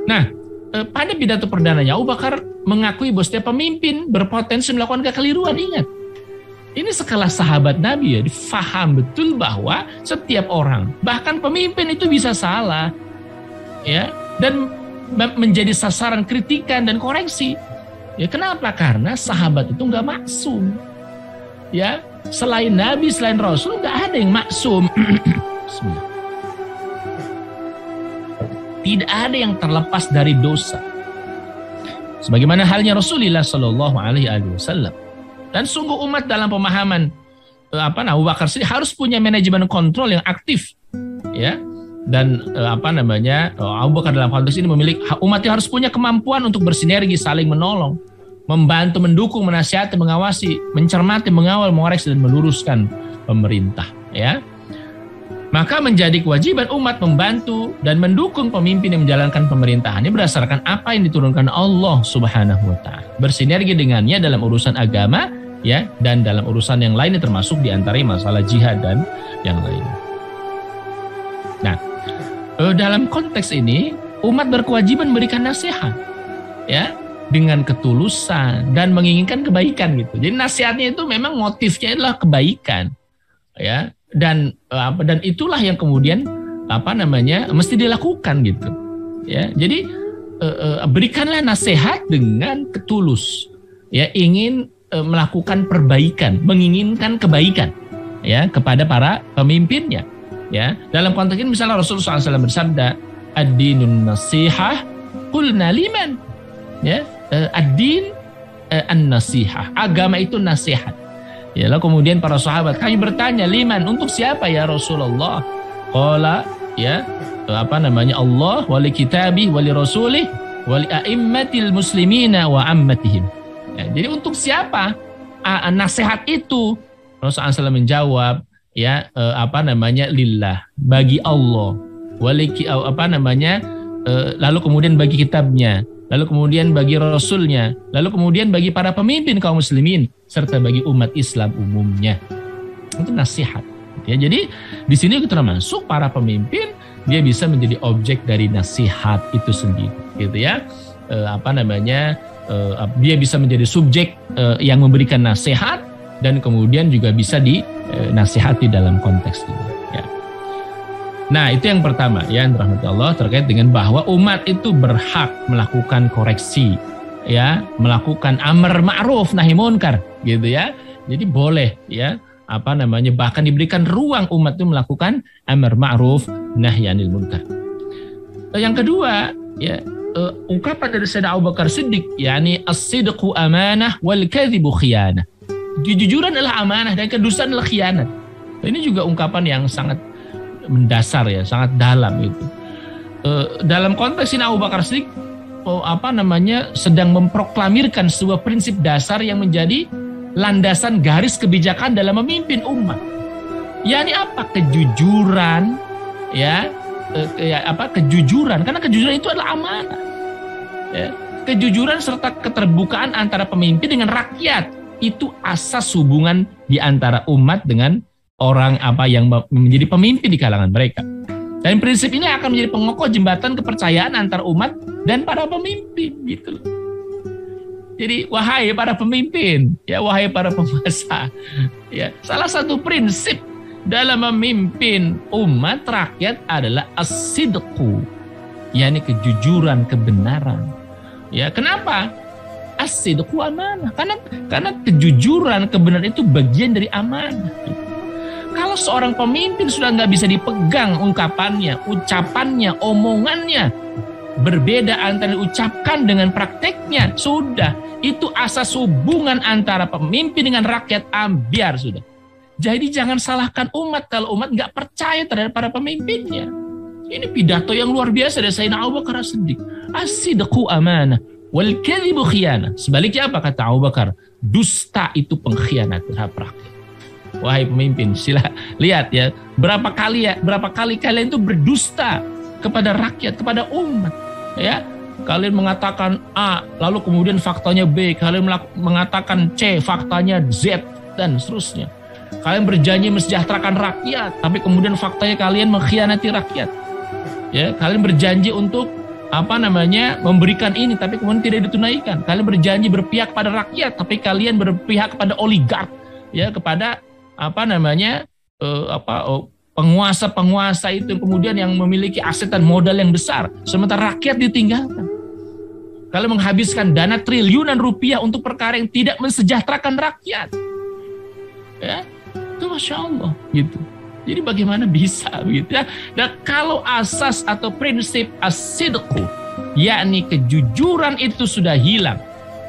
Nah, pada pidato perdananya Abu Bakar mengakui bahwa setiap pemimpin berpotensi melakukan kekeliruan. Ingat, ini sekelas sahabat Nabi ya, difaham betul bahwa setiap orang, bahkan pemimpin itu bisa salah ya, dan menjadi sasaran kritikan dan koreksi. Ya, kenapa? Karena sahabat itu nggak maksum. Ya, selain Nabi, selain Rasul, nggak ada yang maksum. Tidak ada yang terlepas dari dosa. Sebagaimana halnya Rasulullah Shallallahu Alaihi Wasallam. Dan sungguh umat dalam pemahaman Abu Bakar sendiri harus punya manajemen kontrol yang aktif, ya. Dan Abu Bakar dalam konteks ini memiliki umatnya harus punya kemampuan untuk bersinergi, saling menolong, membantu, mendukung, menasihati, mengawasi, mencermati, mengawal, mengoreksi dan meluruskan pemerintah, ya. Maka menjadi kewajiban umat membantu dan mendukung pemimpin yang menjalankan pemerintahannya berdasarkan apa yang diturunkan Allah Subhanahu wa taala. Bersinergi dengannya dalam urusan agama ya, dan dalam urusan yang lainnya termasuk diantaranya masalah jihad dan yang lainnya. Nah, dalam konteks ini umat berkewajiban memberikan nasihat, ya, dengan ketulusan dan menginginkan kebaikan gitu. Jadi nasihatnya itu memang motifnya adalah kebaikan, ya, dan itulah yang kemudian mesti dilakukan gitu, ya. Jadi berikanlah nasihat dengan ketulus, ya, ingin melakukan perbaikan, menginginkan kebaikan, ya, kepada para pemimpinnya, ya. Dalam konteks ini misalnya Rasulullah SAW bersabda, ad-dinun nasihah, qulna liman, ya, ad-din an-nasihah, agama itu nasihat. Ya, lalu kemudian para sahabat kami bertanya, liman, untuk siapa ya Rasulullah? Qala, ya, Allah wali kitabih wali rasulih wali a'immatil muslimina wa ammatihim. Ya, jadi untuk siapa nasihat itu? Rasulullah SAW menjawab, ya, lillah, bagi Allah, lalu kemudian bagi kitabnya, lalu kemudian bagi rasulnya, lalu kemudian bagi para pemimpin kaum muslimin, serta bagi umat Islam umumnya. Itu nasihat. Ya, jadi di sini termasuk para pemimpin, dia bisa menjadi objek dari nasihat itu sendiri, gitu ya. Dia bisa menjadi subjek yang memberikan nasihat dan kemudian juga bisa dinasihati dalam konteks ini. Ya. Nah, itu yang pertama, ya, rahmat Allah, terkait dengan bahwa umat itu berhak melakukan koreksi, ya, melakukan amar ma'ruf nahi munkar, gitu ya. Jadi boleh, ya, bahkan diberikan ruang umat itu melakukan amar ma'ruf nahi anil munkar. Yang kedua, ya, ungkapan dari Sayyidina Abu Bakar Siddiq, yakni as-sidqu amanah wal kadhibu khiyanah. Kejujuran adalah amanah dan kedustaan adalah khianat. Ini juga ungkapan yang sangat mendasar, ya, sangat dalam itu. Dalam konteks ini Abu Bakar Siddiq sedang memproklamirkan sebuah prinsip dasar yang menjadi landasan garis kebijakan dalam memimpin umat. yakni apa? Kejujuran, ya, kejujuran, karena kejujuran itu adalah amanah. Ya. Kejujuran serta keterbukaan antara pemimpin dengan rakyat itu asas hubungan di antara umat dengan orang yang menjadi pemimpin di kalangan mereka. Dan prinsip ini akan menjadi pengokoh jembatan kepercayaan antara umat dan para pemimpin, gitu loh. Jadi wahai para pemimpin, ya, wahai para penguasa, ya, salah satu prinsip dalam memimpin umat rakyat adalah as-sidqu, yakni kejujuran, kebenaran. Ya, kenapa? As-sidqu amanah. Karena kejujuran, kebenaran itu bagian dari amanah. Gitu. Kalau seorang pemimpin sudah nggak bisa dipegang ungkapannya, ucapannya, omongannya, berbeda antara diucapkan dengan prakteknya, sudah. Itu asas hubungan antara pemimpin dengan rakyat ambiar sudah. Jadi jangan salahkan umat kalau umat nggak percaya terhadap para pemimpinnya. Ini pidato yang luar biasa dari Sayyidina Abu Bakar As-Siddiq. As-sidqu amanah wal kadhibu khiyanah. Sebaliknya apa kata Abu Bakar? Dusta itu pengkhianat terhadap rakyat. Wahai pemimpin, sila lihat ya, berapa kali kalian itu berdusta kepada rakyat, kepada umat, ya. Kalian mengatakan A, lalu kemudian faktanya B, kalian mengatakan C, faktanya Z, dan seterusnya. Kalian berjanji mensejahterakan rakyat, tapi kemudian faktanya kalian mengkhianati rakyat. Ya, kalian berjanji untuk memberikan ini, tapi kemudian tidak ditunaikan. Kalian berjanji berpihak pada rakyat, tapi kalian berpihak kepada oligark, ya, kepada penguasa itu kemudian yang memiliki aset dan modal yang besar, sementara rakyat ditinggalkan. Kalian menghabiskan dana triliunan rupiah untuk perkara yang tidak mensejahterakan rakyat. Ya, itu Masya Allah, gitu. Jadi bagaimana bisa begitu ya? Dan kalau asas atau prinsip as-sidqu, yakni kejujuran itu sudah hilang,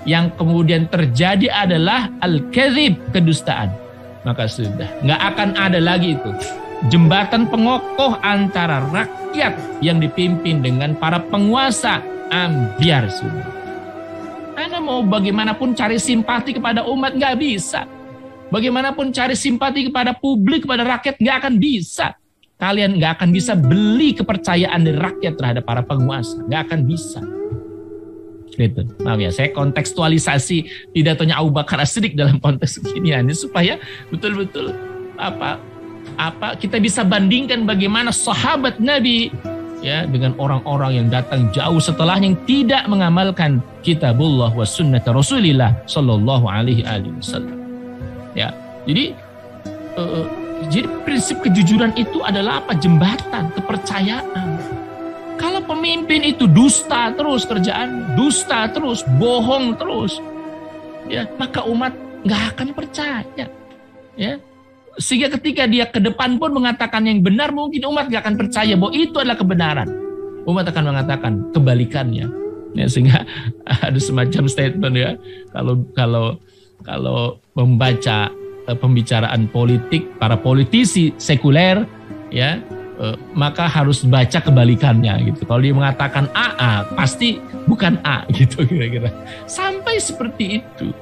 yang kemudian terjadi adalah al-kadhib, kedustaan, maka sudah nggak akan ada lagi itu jembatan pengokoh antara rakyat yang dipimpin dengan para penguasa ambiar sudah. Karena mau bagaimanapun cari simpati kepada umat nggak bisa. Bagaimanapun cari simpati kepada publik, kepada rakyat, nggak akan bisa. Kalian nggak akan bisa beli kepercayaan dari rakyat terhadap para penguasa. Nggak akan bisa. Gitu. Maaf ya, saya kontekstualisasi pidatonya Abu Bakar As-Siddiq dalam konteks kekinian supaya betul-betul apa kita bisa bandingkan bagaimana sahabat Nabi ya dengan orang-orang yang datang jauh setelah yang tidak mengamalkan kitabullah wa sunnah Rasulillah sallallahu alaihi wasallam. Ya. Jadi prinsip kejujuran itu adalah apa? Jembatan kepercayaan. Kalau pemimpin itu dusta terus kerjaan, dusta terus, bohong terus, ya maka umat nggak akan percaya, ya. Sehingga ketika dia ke depan pun mengatakan yang benar, mungkin umat nggak akan percaya bahwa itu adalah kebenaran. Umat akan mengatakan kebalikannya, ya, sehingga ada semacam statement ya. Kalau membaca pembicaraan politik para politisi sekuler, ya. Maka harus baca kebalikannya gitu. Kalau dia mengatakan A, pasti bukan A gitu kira-kira. Sampai seperti itu.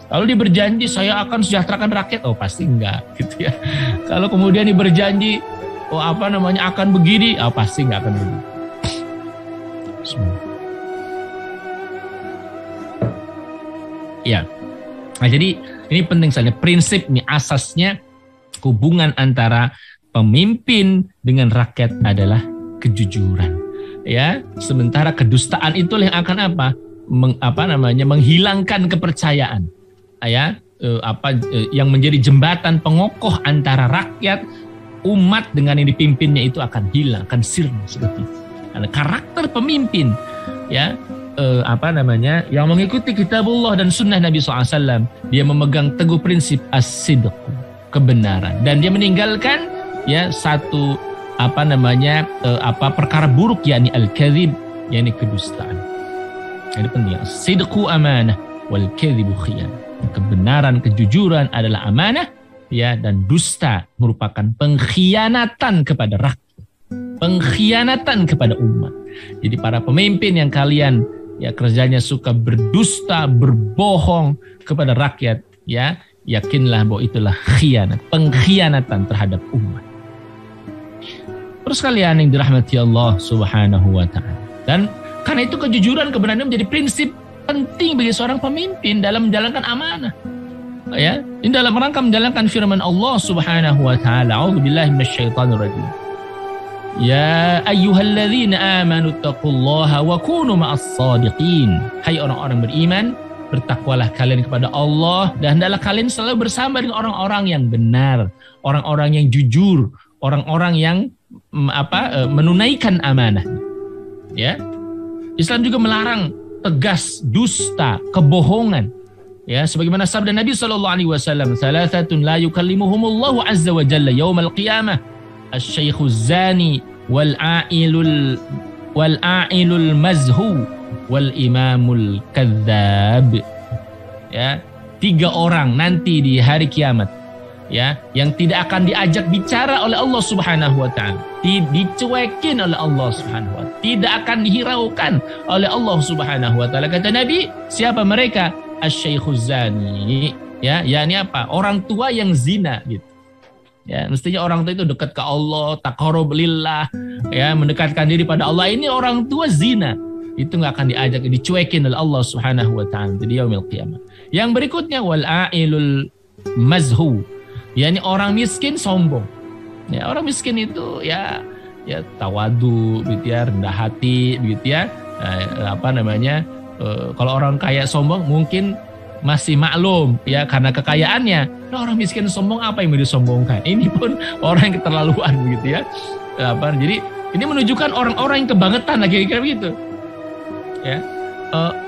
Kalau dia berjanji saya akan sejahterakan rakyat, pasti enggak gitu ya. Kalau kemudian dia berjanji akan begini, pasti enggak akan begini. Ya. Nah, jadi ini penting sekali prinsip nih, asasnya hubungan antara pemimpin dengan rakyat adalah kejujuran, ya. Sementara kedustaan itu yang akan menghilangkan kepercayaan, ya. Yang menjadi jembatan pengokoh antara rakyat, umat dengan yang dipimpinnya itu akan hilang, akan sirna seperti itu. Karena karakter pemimpin, ya, yang mengikuti kitabullah dan sunnah Nabi SAW, dia memegang teguh prinsip as-sidq, kebenaran, dan dia meninggalkan ya satu perkara buruk, yakni al-kadzib, yakni kedustaan. Ini penting. Sidqu amanah wal kadzibu khiyanah. Kebenaran, kejujuran adalah amanah, ya, dan dusta merupakan pengkhianatan kepada rakyat, pengkhianatan kepada umat. Jadi para pemimpin yang kalian ya kerjanya suka berdusta, berbohong kepada rakyat, ya, yakinlah bahwa itulah khianat, pengkhianatan terhadap umat. Terus kalian yang dirahmati Allah Subhanahu wa ta'ala. Dan karena itu kejujuran, kebenaran menjadi prinsip penting bagi seorang pemimpin dalam menjalankan amanah. Ya, ini dalam rangka menjalankan firman Allah Subhanahu wa ta'ala. A'udzubillahi minasyaitonir rajim. Ya ayyuhalladzina amanu taqullaha wa kunu ma'as shadiqin. Hai orang-orang beriman, bertakwalah kalian kepada Allah dan hendaklah kalian selalu bersama dengan orang-orang yang benar, orang-orang yang jujur, orang-orang yang menunaikan amanah. Ya. Islam juga melarang tegas dusta, kebohongan. Ya, sebagaimana sabda Nabi sallallahu alaihi wasallam, "Salasatun la yukallimuhumullahu azza wa jalla yaumal qiyamah, asy-syaikhuz zani wal a'ilul mazhu wal imamul kadzdzab." Ya, 3 orang nanti di hari kiamat, ya, yang tidak akan diajak bicara oleh Allah Subhanahu wa ta'ala, dicuekin oleh Allah Subhanahu wa ta'ala, tidak akan dihiraukan oleh Allah Subhanahu wa ta'ala. Kata Nabi, siapa mereka? Asy-syaikhuz zani, ya, yakni apa? Orang tua yang zina gitu. Ya, mestinya orang tua itu dekat ke Allah, taqarrub lillah, ya, mendekatkan diri pada Allah. Ini orang tua zina, itu nggak akan diajak, dicuekin oleh Allah Subhanahu wa ta'ala di yaumil qiyamah. Yang berikutnya wal a'ilul mazhu, yakni orang miskin sombong. Ya, orang miskin itu ya tawadu, gitu ya, rendah hati, begitu ya. Kalau orang kaya sombong mungkin masih maklum, ya, karena kekayaannya. Nah, orang miskin sombong, apa yang mau disombongkan? Ini pun orang yang keterlaluan, begitu ya. Jadi ini menunjukkan orang-orang yang kebangetan, lagi kira begitu. Ya,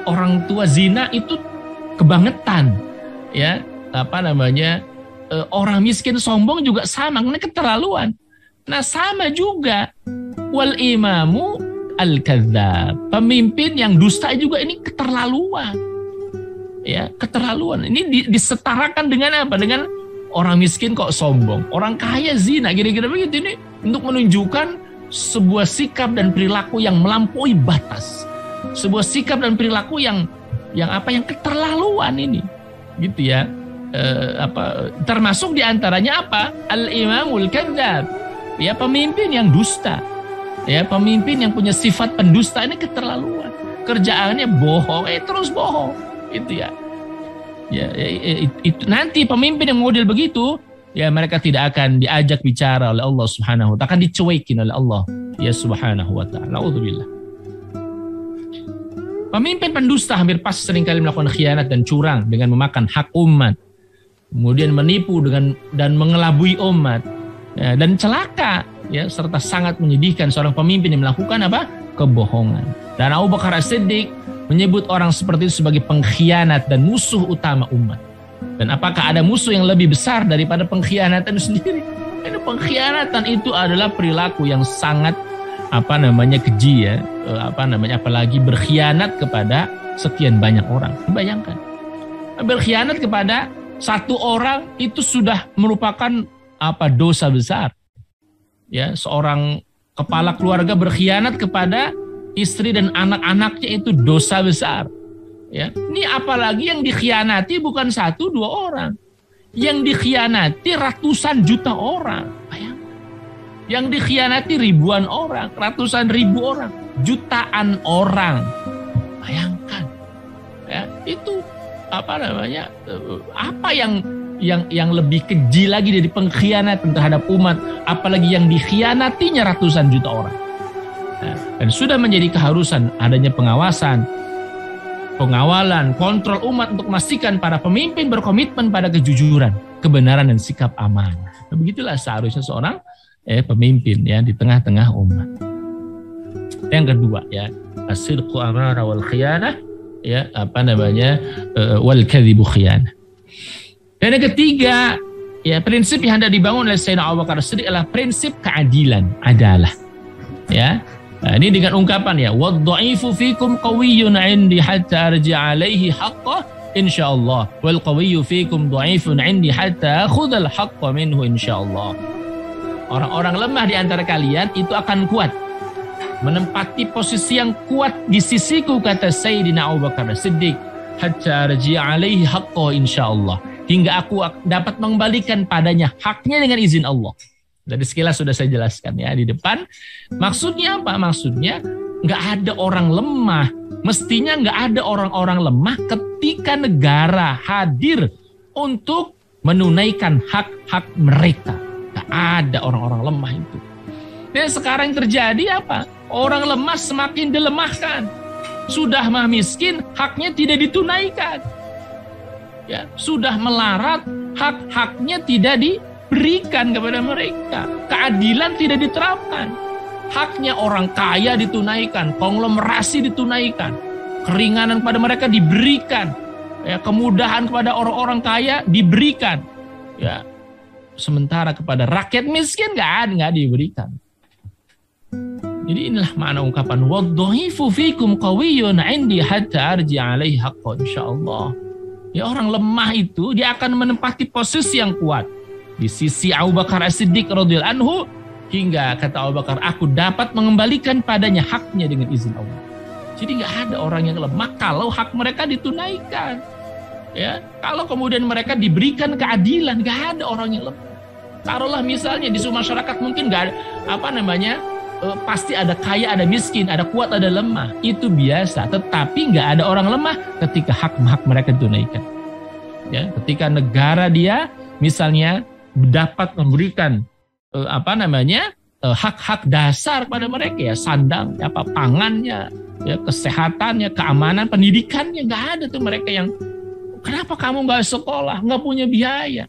orang tua zina itu kebangetan, ya. Orang miskin sombong juga sama, karena keterlaluan. Nah, sama juga wal imamu al-kadzdzab, pemimpin yang dusta juga ini keterlaluan. Ya, keterlaluan. Ini disetarakan dengan apa? Dengan orang miskin kok sombong, orang kaya zina, kira-kira begitu. Ini untuk menunjukkan sebuah sikap dan perilaku yang melampaui batas. Sebuah sikap dan perilaku yang keterlaluan ini. Gitu ya. Termasuk diantaranya apa? Al-imamul kadzdzab, ya, pemimpin yang dusta, ya, pemimpin yang punya sifat pendusta, ini keterlaluan. kerjaannya bohong, terus bohong, itu ya. Itu nanti pemimpin yang model begitu, ya mereka tidak akan diajak bicara oleh Allah Subhanahu wa taala, akan dicuekin oleh Allah ya Subhanahu wa taala. Nauzubillah. Pemimpin pendusta hampir pasti seringkali melakukan khianat dan curang dengan memakan hak umat, kemudian menipu dan mengelabui umat, ya, dan celaka, ya, serta sangat menyedihkan seorang pemimpin yang melakukan apa? Kebohongan. Dan Abu Bakar As-Siddiq menyebut orang seperti itu sebagai pengkhianat dan musuh utama umat. Dan apakah ada musuh yang lebih besar daripada pengkhianatan itu sendiri? Karena pengkhianatan itu adalah perilaku yang sangat keji, ya, apalagi berkhianat kepada sekian banyak orang. Bayangkan, berkhianat kepada satu orang itu sudah merupakan dosa besar. Ya, seorang kepala keluarga berkhianat kepada istri dan anak-anaknya itu dosa besar. Ya, ini apalagi yang dikhianati bukan 1-2 orang, yang dikhianati ratusan juta orang. Bayangkan. Yang dikhianati ribuan orang, ratusan ribu orang, jutaan orang. Bayangkan, ya, itu apa yang lebih keji lagi dari pengkhianatan terhadap umat, apalagi yang dikhianatinya ratusan juta orang. Nah, dan sudah menjadi keharusan adanya pengawasan, pengawalan, kontrol umat untuk memastikan para pemimpin berkomitmen pada kejujuran, kebenaran dan sikap amanah. Nah, begitulah seharusnya seorang pemimpin, ya, di tengah-tengah umat. Yang kedua, ya, as-sidqu amanah wal khiyanah, ya, wal kadhibu khiyanah. Dan yang ketiga, ya, prinsip yang hendak dibangun oleh Sayyidina Abu Bakar As-Siddiq adalah prinsip keadilan, adalah. Ya. Nah, ini dengan ungkapan, ya, wad-dha'ifu fikum qawiyyun 'indi hatta arji'a 'alaihi haqqah insyaallah wal qawiyyu fikum dha'ifun 'indi hatta akhudhal haqqa minhu insyaallah. Orang-orang lemah di antara kalian itu akan kuat, menempati posisi yang kuat di sisiku, kata Sayyidina Abu Bakar As-Siddiq, hatta arji'a 'alaihi haqqah insyaallah, hingga aku dapat mengembalikan padanya haknya dengan izin Allah. Dari sekilas sudah saya jelaskan, ya, di depan. Maksudnya apa? Maksudnya nggak ada orang lemah. Mestinya nggak ada orang-orang lemah ketika negara hadir untuk menunaikan hak-hak mereka. Nggak ada orang-orang lemah itu. Dan sekarang yang terjadi apa? Orang lemah semakin dilemahkan. Sudah mah miskin, haknya tidak ditunaikan. Ya, sudah melarat, hak-haknya tidak diberikan kepada mereka. Keadilan tidak diterapkan. Haknya orang kaya ditunaikan, konglomerasi ditunaikan, keringanan kepada mereka diberikan, ya, kemudahan kepada orang-orang kaya diberikan, ya. Sementara kepada rakyat miskin nggak diberikan. Jadi inilah makna ungkapan wadha'ifu fikum qawiyyun 'indi hatta arji'a 'alaihi haqqan insyaallah. Ya, orang lemah itu dia akan menempati posisi yang kuat di sisi Abu Bakar As-Siddiq radhiyallahu anhu, hingga kata Abu Bakar, aku dapat mengembalikan padanya haknya dengan izin Allah. Jadi nggak ada orang yang lemah kalau hak mereka ditunaikan. Ya, kalau kemudian mereka diberikan keadilan, nggak ada orang yang lemah. Taruhlah misalnya di sebuah masyarakat mungkin nggak ada pasti ada kaya, ada miskin, ada kuat, ada lemah. Itu biasa. Tetapi nggak ada orang lemah ketika hak mereka ditunaikan. Ya, ketika negara dia misalnya dapat memberikan hak-hak dasar pada mereka, ya, sandang, pangannya, ya, kesehatannya, keamanan, pendidikannya, nggak ada tuh mereka yang kenapa kamu nggak sekolah, nggak punya biaya,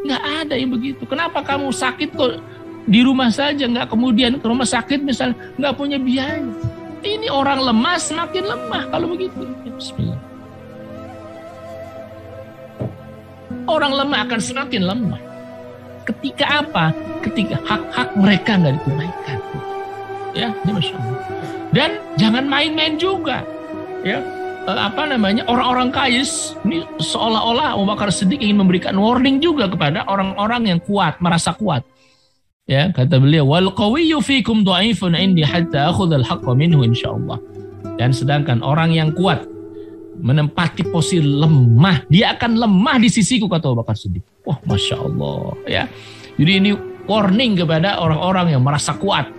nggak ada yang begitu. Kenapa kamu sakit kok di rumah saja, nggak kemudian ke rumah sakit misalnya, nggak punya biaya. Ini orang lemah semakin lemah kalau begitu. Bismillah. Orang lemah akan semakin lemah. Ketika apa? Ketika hak-hak mereka nggak ditunaikan. Ya, ini Masya Allah. Dan jangan main-main juga. Ya, orang-orang kaya ini seolah-olah Abu Bakar Siddiq ingin memberikan warning juga kepada orang-orang yang kuat, merasa kuat. Ya, kata beliau, wal qawiyyu fikum dha'ifun 'indi hatta akhudhal haqqa minhu insyaallah. Dan sedangkan orang yang kuat menempati posisi lemah, dia akan lemah di sisiku, kata Abu Bakar Siddiq. Wah, Masya Allah, ya. Jadi ini warning kepada orang-orang yang merasa kuat.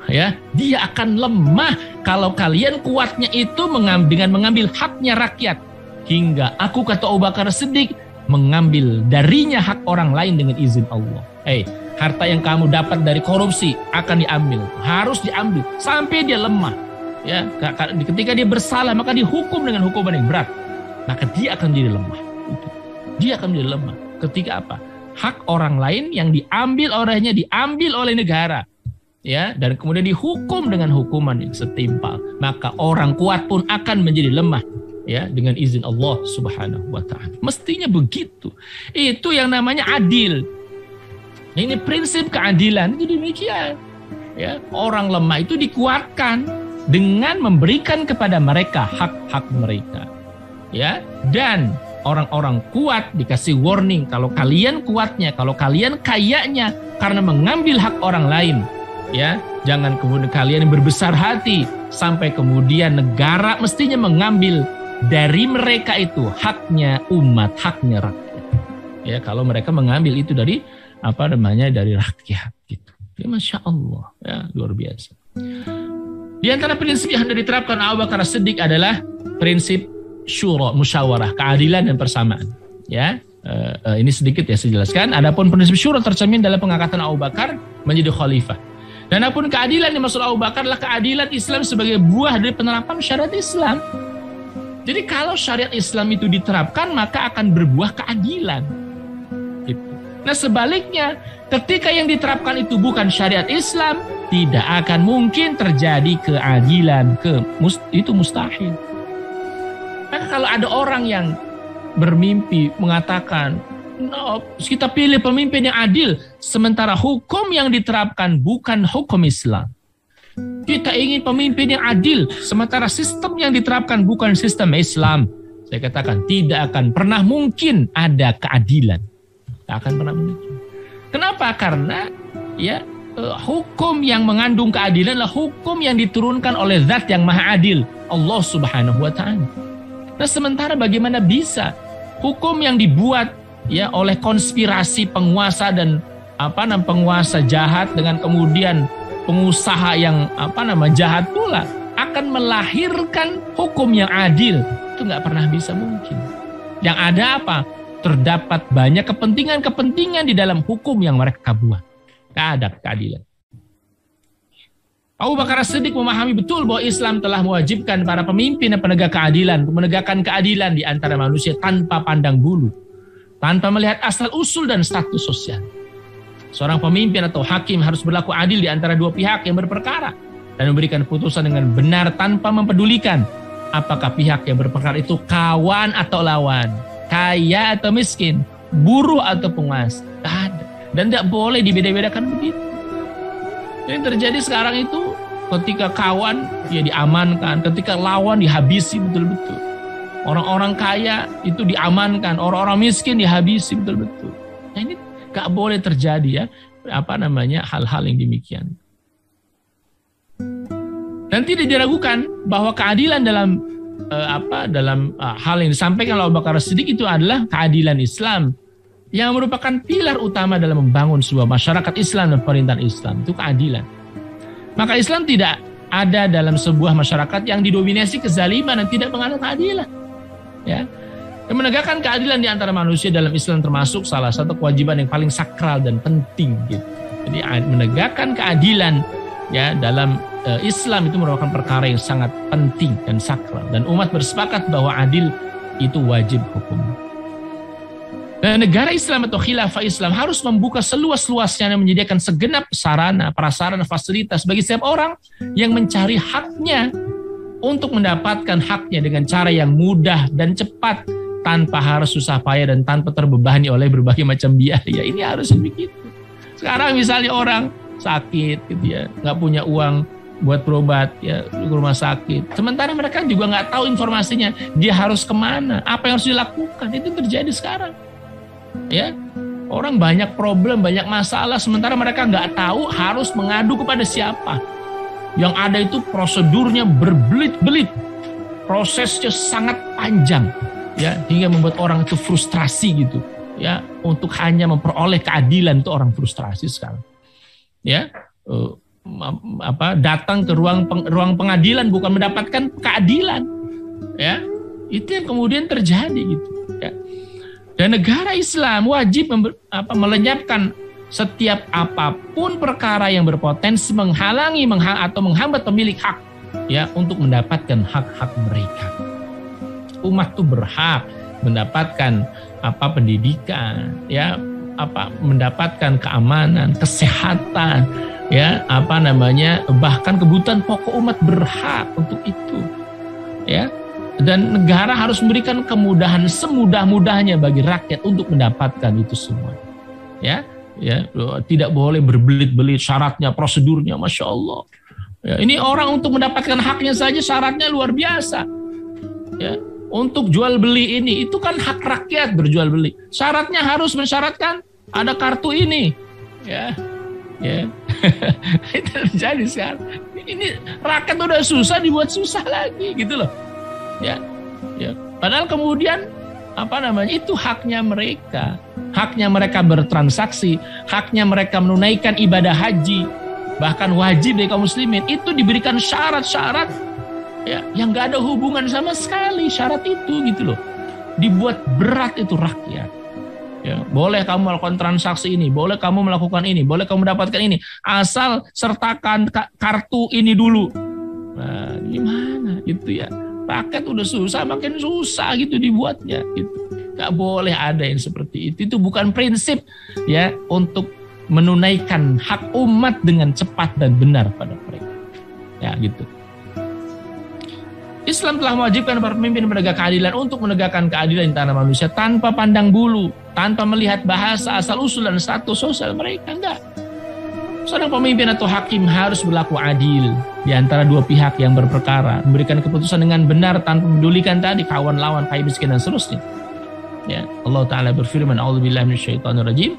ya, dia akan lemah kalau kalian kuatnya itu dengan mengambil haknya rakyat. Hingga aku, kata Abu Bakar Siddiq, mengambil darinya hak orang lain dengan izin Allah. Harta yang kamu dapat dari korupsi akan diambil, harus diambil sampai dia lemah. Ya, ketika dia bersalah maka dihukum dengan hukuman yang berat, maka dia akan jadi lemah. Dia akan menjadi lemah. Ketika apa? Hak orang lain yang diambil olehnya diambil oleh negara, ya, dan kemudian dihukum dengan hukuman yang setimpal, maka orang kuat pun akan menjadi lemah, ya, dengan izin Allah Subhanahu wa taala. Mestinya begitu. Itu yang namanya adil. Ini prinsip keadilan itu demikian. Ya, orang lemah itu dikuatkan dengan memberikan kepada mereka hak-hak mereka. Ya, dan orang-orang kuat dikasih warning, kalau kalian kuatnya, kalau kalian kayanya karena mengambil hak orang lain, ya, jangan kemudian kalian berbesar hati sampai kemudian negara mestinya mengambil dari mereka itu haknya umat, haknya rakyat. Ya, kalau mereka mengambil itu dari dari rakyat gitu. Ya, Masya Allah, ya, luar biasa. Di antara prinsip yang hendak diterapkan Abu Bakar Siddiq adalah prinsip syura, musyawarah, keadilan dan persamaan. Ya, ini sedikit ya saya jelaskan. Adapun prinsip syura tercermin dalam pengangkatan Abu Bakar menjadi khalifah. Dan adapun keadilan yang maksud Abu Bakar adalah keadilan Islam sebagai buah dari penerapan syariat Islam. Jadi kalau syariat Islam itu diterapkan maka akan berbuah keadilan. Gitu. Nah sebaliknya, ketika yang diterapkan itu bukan syariat Islam, tidak akan mungkin terjadi keadilan. Itu mustahil. Maka kalau ada orang yang bermimpi mengatakan, no, kita pilih pemimpin yang adil, sementara hukum yang diterapkan bukan hukum Islam. Kita ingin pemimpin yang adil, sementara sistem yang diterapkan bukan sistem Islam. Saya katakan tidak akan pernah mungkin ada keadilan. Tak akan pernah mungkin. Kenapa? Karena ya, hukum yang mengandung keadilan adalah hukum yang diturunkan oleh Zat yang Maha Adil, Allah Subhanahu wa taala. Nah, sementara bagaimana bisa hukum yang dibuat ya oleh konspirasi penguasa dan penguasa jahat dengan kemudian pengusaha yang jahat pula akan melahirkan hukum yang adil? Itu nggak pernah bisa mungkin. Yang ada apa? Terdapat banyak kepentingan-kepentingan di dalam hukum yang mereka buat. Nggak ada keadilan. Abu Bakar Siddiq memahami betul bahwa Islam telah mewajibkan para pemimpin dan penegak keadilan untuk menegakkan keadilan di antara manusia tanpa pandang bulu, tanpa melihat asal-usul dan status sosial. Seorang pemimpin atau hakim harus berlaku adil di antara dua pihak yang berperkara dan memberikan putusan dengan benar tanpa mempedulikan apakah pihak yang berperkara itu kawan atau lawan, kaya atau miskin, buruh atau penguasa. Tidak ada. Dan tidak boleh dibeda-bedakan begitu. Yang terjadi sekarang itu ketika kawan ya diamankan, ketika lawan dihabisi betul-betul. Orang-orang kaya itu diamankan, orang-orang miskin dihabisi betul-betul. Nah, ini gak boleh terjadi ya, hal-hal yang demikian. Dan tidak diragukan bahwa keadilan dalam hal yang disampaikan oleh Abu Bakar Siddiq itu adalah keadilan Islam yang merupakan pilar utama dalam membangun sebuah masyarakat Islam dan pemerintahan Islam. Itu keadilan. Maka Islam tidak ada dalam sebuah masyarakat yang didominasi kezaliman dan tidak menganut keadilan. Ya. Dan menegakkan keadilan di antara manusia dalam Islam termasuk salah satu kewajiban yang paling sakral dan penting. Gitu. Jadi menegakkan keadilan ya dalam Islam itu merupakan perkara yang sangat penting dan sakral. Dan umat bersepakat bahwa adil itu wajib hukum. Dan negara Islam atau khilafah Islam harus membuka seluas-luasnya dan menyediakan segenap sarana, prasarana, fasilitas bagi setiap orang yang mencari haknya untuk mendapatkan haknya dengan cara yang mudah dan cepat tanpa harus susah payah dan tanpa terbebani oleh berbagai macam biaya. Ini harus begitu. Sekarang misalnya orang sakit gitu ya, nggak punya uang buat berobat ya ke rumah sakit. Sementara mereka juga nggak tahu informasinya, dia harus kemana, apa yang harus dilakukan. Itu terjadi sekarang. Ya, orang banyak problem, banyak masalah, sementara mereka nggak tahu harus mengadu kepada siapa. Yang ada itu prosedurnya berbelit-belit, prosesnya sangat panjang, ya hingga membuat orang itu frustrasi gitu, ya untuk hanya memperoleh keadilan itu orang frustrasi sekarang. Ya, datang ke ruang pengadilan bukan mendapatkan keadilan, ya itu yang kemudian terjadi gitu. Ya. Dan negara Islam wajib melenyapkan setiap apapun perkara yang berpotensi menghalangi atau menghambat pemilik hak, ya, untuk mendapatkan hak-hak mereka. Umat itu berhak mendapatkan pendidikan, ya, mendapatkan keamanan, kesehatan, ya, bahkan kebutuhan pokok umat berhak untuk itu, ya. Dan negara harus memberikan kemudahan semudah-mudahnya bagi rakyat untuk mendapatkan itu semua, ya. Ya, tidak boleh berbelit-belit syaratnya, prosedurnya, masya Allah. Ya, ini orang untuk mendapatkan haknya saja syaratnya luar biasa. Ya, untuk jual beli ini itu kan hak rakyat berjual beli. Syaratnya harus mensyaratkan ada kartu ini, ya. Itu terjadi sekarang. Ini rakyat udah susah dibuat susah lagi, gitu loh. Ya. Padahal kemudian itu haknya mereka bertransaksi, haknya mereka menunaikan ibadah haji, bahkan wajib bagi kaum muslimin itu diberikan syarat-syarat, ya, yang gak ada hubungan sama sekali syarat itu, gitu loh. Dibuat berat itu rakyat. Ya, boleh kamu melakukan transaksi ini, boleh kamu melakukan ini, boleh kamu mendapatkan ini, asal sertakan kartu ini dulu. Nah, gimana gitu ya? Rakyat udah susah, makin susah gitu dibuatnya. Gitu. Gak boleh ada yang seperti itu. Itu bukan prinsip, ya, untuk menunaikan hak umat dengan cepat dan benar pada mereka. Ya, gitu. Islam telah mewajibkan para pemimpin menegak keadilan untuk menegakkan keadilan di tanah manusia tanpa pandang bulu, tanpa melihat bahasa, asal usul dan status sosial mereka. Enggak. Seorang pemimpin atau hakim harus berlaku adil di antara dua pihak yang berperkara, memberikan keputusan dengan benar tanpa medulikan tadi kawan lawan, kaya miskin dan seterusnya. Ya, Allah Ta'ala berfirman, A'udzubillahi minasyaitonirrajim.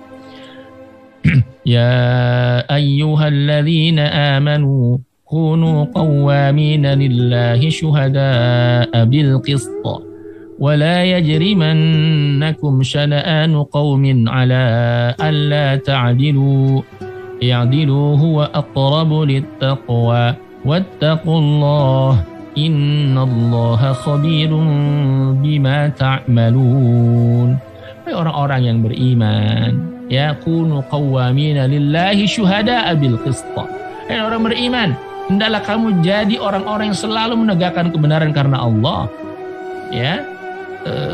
Ya ayyuhalladzina amanu kunu qawwamina lillahi syuhada'a bil qist wa la yajrimannakum syana'anu qaumin ala alla ta'dilu i'dilu huwa aqrabu littaqwa wattaqullah innallaha khabirun bima ta'malun. Hai orang-orang yang beriman, ya, kunu qawwamina lillahi syuhada'a bil qist. Hai orang beriman, hendaklah kamu jadi orang-orang yang selalu menegakkan kebenaran karena Allah, ya,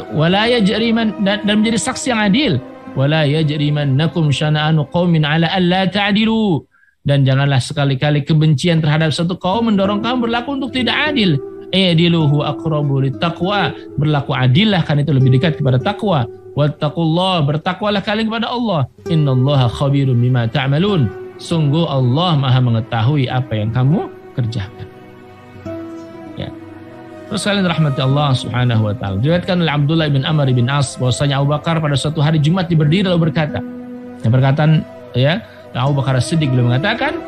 wala yajriman, dan menjadi saksi yang adil. Wala yajrimannakum syana'anu qaumin ala alla ta'dilu, dan janganlah sekali-kali kebencian terhadap satu kaum mendorong kamu berlaku untuk tidak adil. I'diluhu aqrabu littaqwa, berlaku adillah kan itu lebih dekat kepada takwa. Wattaqullah, bertakwalah kalian kepada Allah. Innallaha khabirun bima ta'malun, sungguh Allah Maha mengetahui apa yang kamu kerjakan. Ya. Terus kalian rahmati Allah Subhanahu wa taala. Diriwayatkan oleh Abdullah bin Amr bin As bahwasanya Abu Bakar pada suatu hari Jumat berdiri lalu berkata. Yang perkataan, ya, Abu Bakar As-Siddiq beliau mengatakan,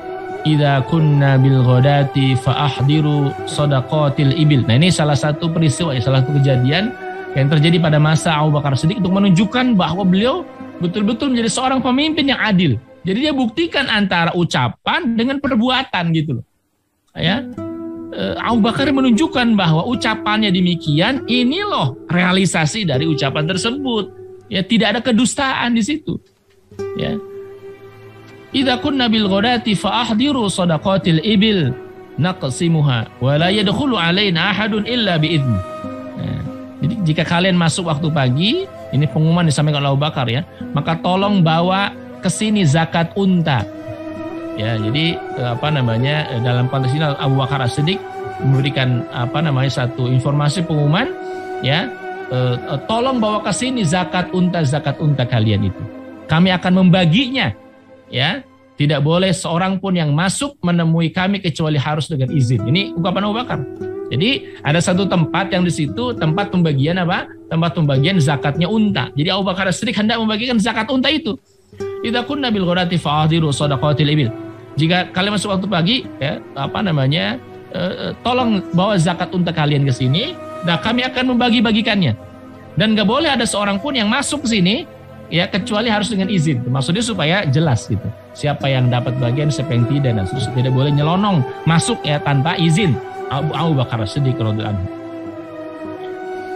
"Idza kunna bil ghadati fa ahdiru shadaqatil ibil." Nah, ini salah satu peristiwa, salah satu kejadian yang terjadi pada masa Abu Bakar As-Siddiq untuk menunjukkan bahwa beliau betul-betul menjadi seorang pemimpin yang adil. Jadi dia buktikan antara ucapan dengan perbuatan, gitu loh. Ya. Abu Bakar menunjukkan bahwa ucapannya demikian, ini loh realisasi dari ucapan tersebut. Ya, tidak ada kedustaan di situ. Ya. Idza kunna bil ghadati fa ahdiru shadaqatil ibil naqsimuha wa la yadkhulu alaina ahadun illa bi idzni. Nah, jadi jika kalian masuk waktu pagi, ini pengumuman disampaikan oleh Abu Bakar, ya, maka tolong bawa ke sini zakat unta. Ya, jadi dalam konteks ini Abu Bakar As-Siddiq memberikan satu informasi pengumuman, ya, tolong bawa ke sini zakat unta kalian itu. Kami akan membaginya, ya. Tidak boleh seorang pun yang masuk menemui kami kecuali harus dengan izin. Ini ungkapan Abu Bakar. Jadi ada satu tempat yang di situ tempat pembagian Tempat pembagian zakatnya unta. Jadi Abu Bakar As-Siddiq hendak membagikan zakat unta itu. Idza kunna bil ghadati fa ahdiru shadaqatil ibil. Jika kalian masuk waktu pagi, ya, tolong bawa zakat unta kalian ke sini, dan kami akan membagi-bagikannya. Dan gak boleh ada seorang pun yang masuk ke sini, ya kecuali harus dengan izin. Maksudnya supaya jelas gitu. Siapa yang dapat bagian, siapa yang tidak, dan seterusnya. Tidak boleh nyelonong masuk ya tanpa izin. Abu Bakar As-Siddiq radhiyallahu anhu.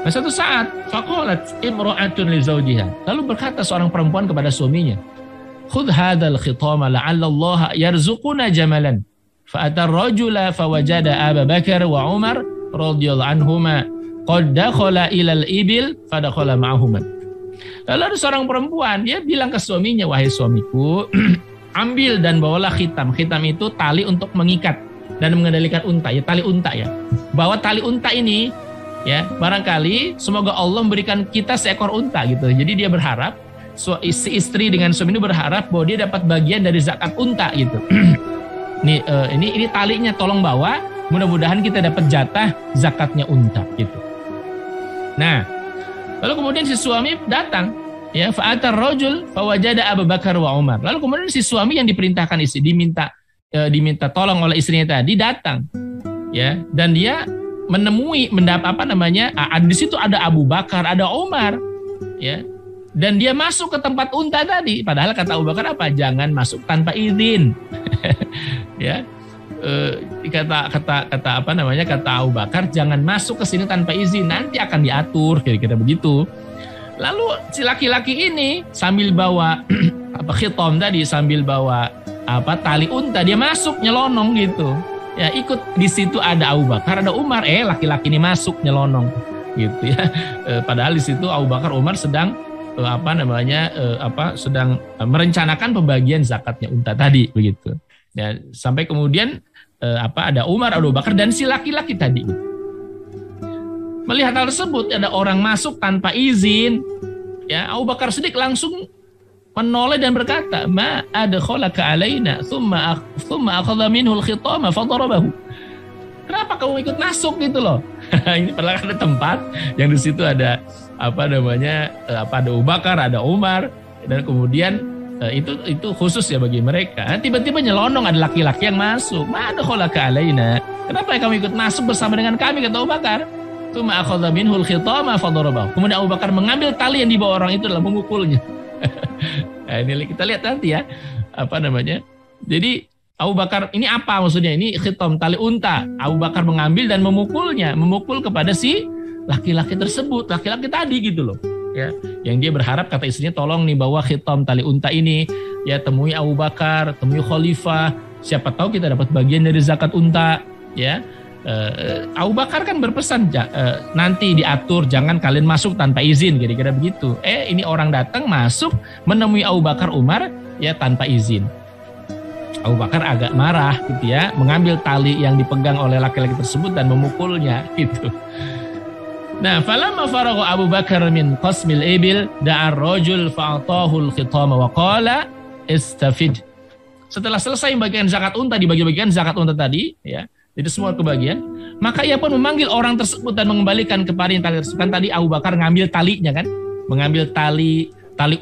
Nah, satu saat faqalat imra'atun li zawjiha. Lalu berkata seorang perempuan kepada suaminya, "Khudh hadzal khitama la'alla Allah yarzuquna jamalan." Fa atar rajula fawajada Abu Bakar wa Umar radhiyallahu anhuma qad dakhala ila al-ibil fa dakhala ma'ahuma. Lalu ada seorang perempuan, dia bilang ke suaminya, "Wahai suamiku, ambil dan bawalah khitam." Khitam itu tali untuk mengikat dan mengendalikan unta, ya tali unta ya. Bawa tali unta ini, ya barangkali semoga Allah memberikan kita seekor unta gitu. Jadi dia berharap, si istri dengan suami ini berharap bahwa dia dapat bagian dari zakat unta gitu. Ini talinya tolong bawa, mudah-mudahan kita dapat jatah zakatnya unta gitu. Nah, lalu kemudian si suami datang, ya fa'atar rajul fawajada Abu Bakar wa Umar. Lalu kemudian si suami yang diperintahkan istri diminta tolong oleh istrinya tadi datang, ya, dan dia menemui di situ ada Abu Bakar, ada Umar, ya, dan dia masuk ke tempat unta tadi. Padahal kata Abu Bakar apa? Jangan masuk tanpa izin, ya. Kata Abu Bakar, jangan masuk ke sini tanpa izin, nanti akan diatur, kira-kira begitu. Lalu si laki-laki ini sambil bawa khitam tadi, sambil bawa tali unta, dia masuk nyelonong gitu. Ya, ikut di situ ada Abu Bakar, ada Umar, laki-laki ini masuk nyelonong gitu ya. Padahal di situ Abu Bakar, Umar sedang sedang merencanakan pembagian zakatnya unta tadi begitu. Ya, sampai kemudian ada Umar, Abu Bakar dan si laki-laki tadi. Melihat hal tersebut, ada orang masuk tanpa izin, ya Abu Bakar Siddiq langsung menoleh dan berkata, "Ma adkhalaka alaina thumma akhadha minhu al-khitama fadarabahu." Kenapa kamu ikut masuk gitu loh? Ini padahal ada tempat yang di situ ada ada Abu Bakar, ada Umar, dan kemudian itu khusus ya bagi mereka. Tiba-tiba nyelonong ada laki-laki yang masuk. "Ma adkhalaka alaina." Kenapa kamu ikut masuk bersama dengan kami, kata Abu Bakar. Thumma akhadha minhu al-khitama fadarabahu. Kemudian Abu Bakar mengambil tali yang dibawa orang itu lalu memukulnya. Nah, ini kita lihat nanti ya, Jadi Abu Bakar ini apa maksudnya? Ini khitam tali unta. Abu Bakar mengambil dan memukul kepada si laki-laki tersebut, laki-laki tadi gitu loh. Ya, yang dia berharap kata istrinya, tolong nih bawa khitam tali unta ini, ya temui Abu Bakar, temui khalifah, siapa tahu kita dapat bagian dari zakat unta, ya. Abu Bakar kan berpesan nanti diatur, jangan kalian masuk tanpa izin, kira-kira begitu. Ini orang datang masuk menemui Abu Bakar, Umar ya tanpa izin. Abu Bakar agak marah gitu ya, mengambil tali yang dipegang oleh laki-laki tersebut dan memukulnya gitu. Nah, falamma faragha Abu Bakar min qasmil ibil da'a ar-rajul fa'atahu al-khitama wa qala istafid. Setelah selesai bagian zakat unta, dibagi-bagikan zakat unta tadi ya. Jadi semua kebagian, maka ia pun memanggil orang tersebut dan mengembalikan kepada yang tali tersebut. Kan tadi Abu Bakar ngambil talinya kan, mengambil tali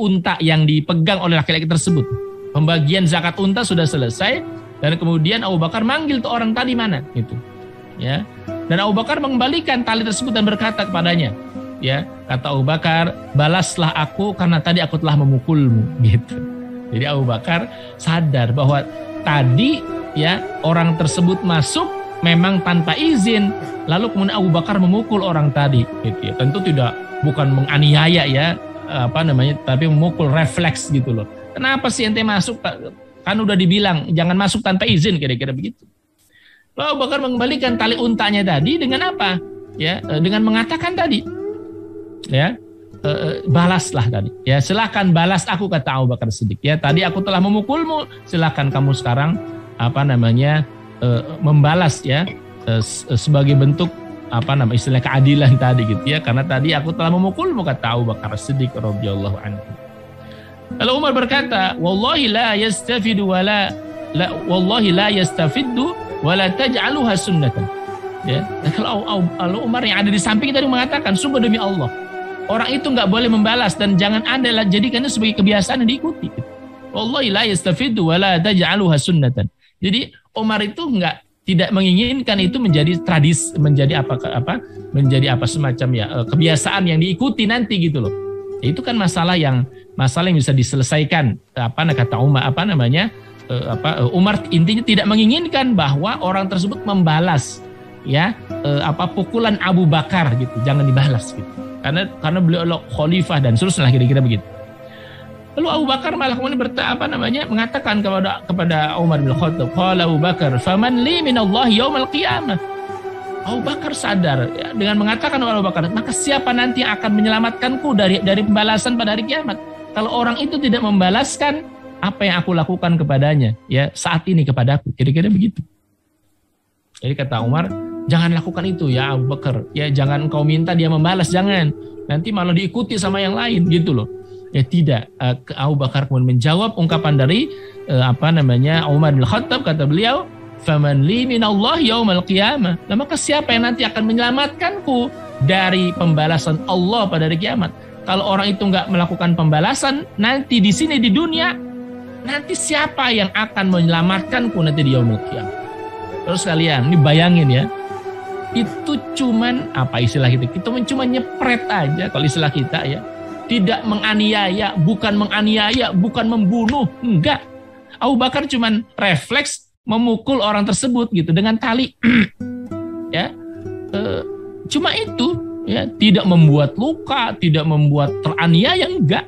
unta yang dipegang oleh laki-laki tersebut. Pembagian zakat unta sudah selesai dan kemudian Abu Bakar manggil tuh orang tadi mana itu, ya. Dan Abu Bakar mengembalikan tali tersebut dan berkata kepadanya, ya kata Abu Bakar, balaslah aku karena tadi aku telah memukulmu, gitu. Jadi Abu Bakar sadar bahwa tadi ya orang tersebut masuk memang tanpa izin, lalu kemudian Abu Bakar memukul orang tadi, gitu ya. Tentu bukan menganiaya ya, tapi memukul refleks gitu loh. Kenapa sih ente masuk? Kan udah dibilang jangan masuk tanpa izin, kira-kira begitu. Lalu Abu Bakar mengembalikan tali untanya tadi dengan apa? Ya, dengan mengatakan tadi, ya, balaslah tadi. Ya, silakan balas aku, kata Abu Bakar Siddiq. Ya, tadi aku telah memukulmu, silakan kamu sekarang membalas ya, sebagai bentuk istilahnya keadilan tadi gitu ya, karena tadi aku telah memukulmu, kata Abu Bakar Siddiq radhiyallahu anhu. Lalu Umar berkata, wallahi la yastafiddu wala taj'aluha sunnatan. Ya, kalau Umar yang ada di samping tadi mengatakan, sungguh demi Allah, orang itu nggak boleh membalas dan jangan Anda jadikannya sebagai kebiasaan yang diikuti. Wallahi la yastafiddu wala taj'aluha sunnatan. Jadi Umar itu tidak menginginkan itu menjadi tradisi, menjadi semacam ya kebiasaan yang diikuti nanti gitu loh. Itu kan masalah yang masalah yang bisa diselesaikan. Kata Umar, Umar intinya tidak menginginkan bahwa orang tersebut membalas pukulan Abu Bakar gitu, jangan dibalas gitu. Karena beliau adalah khalifah dan seterusnya kira-kira begitu. Lalu Abu Bakar malah kemudian mengatakan kepada Umar bin Khattab, qala Abu Bakar, faman li minallahi yaumal qiyamah. Abu Bakar sadar dengan mengatakan Abu Bakar, maka siapa nanti yang akan menyelamatkanku dari pembalasan pada hari kiamat? Kalau orang itu tidak membalaskan apa yang aku lakukan kepadanya saat ini kepadaku, kira-kira begitu. Jadi kata Umar, jangan lakukan itu ya Abu Bakar, jangan engkau minta dia membalas, jangan, nanti malah diikuti sama yang lain gitu loh. Tidak, Abu Bakar kemudian menjawab ungkapan dari Umar bin Khattab, kata beliau, faman li minallahi yaumal qiyamah. Nah, maka siapa yang nanti akan menyelamatkanku dari pembalasan Allah pada hari kiamat? Kalau orang itu nggak melakukan pembalasan nanti di sini di dunia, nanti siapa yang akan menyelamatkanku nanti di yaumul qiyamah? Terus kalian, ini bayangin ya, itu cuman istilah kita? Itu cuma nyepret aja kalau istilah kita ya. Tidak menganiaya, bukan membunuh, enggak. Abu Bakar cuman refleks memukul orang tersebut gitu dengan tali. Cuma itu tidak membuat luka, tidak membuat teraniaya, enggak.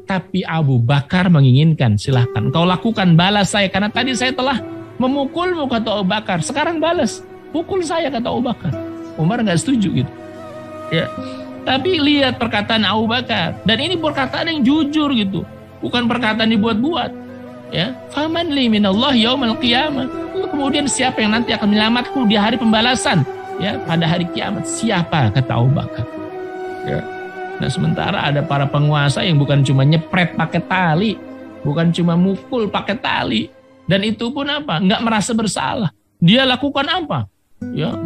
Tapi Abu Bakar menginginkan, silahkan kau lakukan, balas saya karena tadi saya telah memukulmu, kata Abu Bakar. Sekarang balas, pukul saya, kata Abu Bakar. Umar enggak setuju gitu. Tapi lihat perkataan Abu Bakar, dan ini perkataan yang jujur gitu, bukan perkataan dibuat-buat. Faman li minallahi yaumal qiyamah. Lalu kemudian siapa yang nanti akan menyelamatku di hari pembalasan pada hari kiamat? Siapa, kata Abu Bakar. Nah, sementara ada para penguasa yang bukan cuma nyepret pakai tali, bukan cuma mukul pakai tali, dan itu pun nggak merasa bersalah. Dia lakukan apa?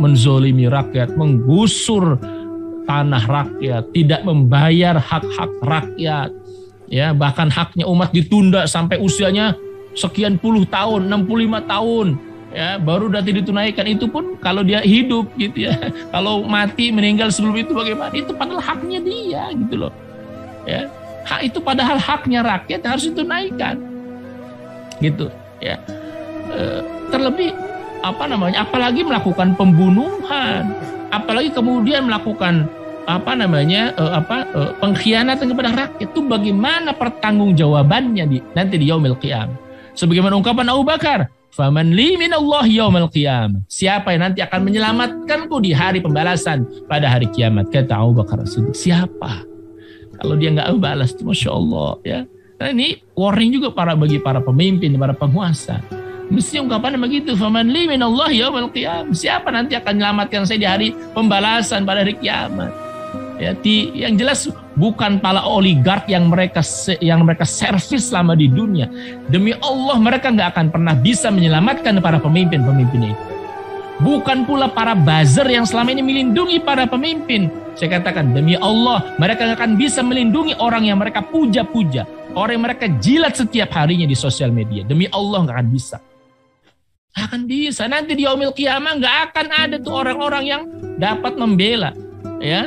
Menzolimi rakyat, menggusur tanah rakyat, tidak membayar hak-hak rakyat. Bahkan haknya umat ditunda sampai usianya sekian puluh tahun, 65 tahun. Baru nanti ditunaikan. Itu pun kalau dia hidup gitu ya. Kalau mati, meninggal sebelum itu bagaimana? Itu padahal haknya dia gitu loh. Hak itu padahal haknya rakyat harus ditunaikan. Gitu ya. Terlebih apalagi melakukan pembunuhan, apalagi kemudian melakukan pengkhianatan kepada rakyat. Itu bagaimana pertanggungjawabannya nanti di yaumil qiyamah? Sebagaimana ungkapan Abu Bakar, faman li minallahi yaumal qiyamah. Siapa yang nanti akan menyelamatkanku di hari pembalasan pada hari kiamat? Kata Abu Bakar Siddiq. Siapa? Kalau dia nggak balas, masya Allah ya. Nah, ini warning juga bagi para pemimpin, para penguasa. Mesti ungkapan begitu, faman li minallahi yaumal qiyamah. Siapa nanti akan menyelamatkan saya di hari pembalasan pada hari kiamat? Yang jelas bukan para oligark yang mereka servis selama di dunia. Demi Allah mereka nggak akan pernah bisa menyelamatkan para pemimpin-pemimpin itu. Bukan pula para buzzer yang selama ini melindungi para pemimpin. Saya katakan demi Allah mereka nggak akan bisa melindungi orang yang mereka puja-puja, orang yang mereka jilat setiap harinya di sosial media. Demi Allah nggak akan bisa. Akan bisa. Nanti di yaumil qiyamah nggak akan ada tuh orang-orang yang dapat membela.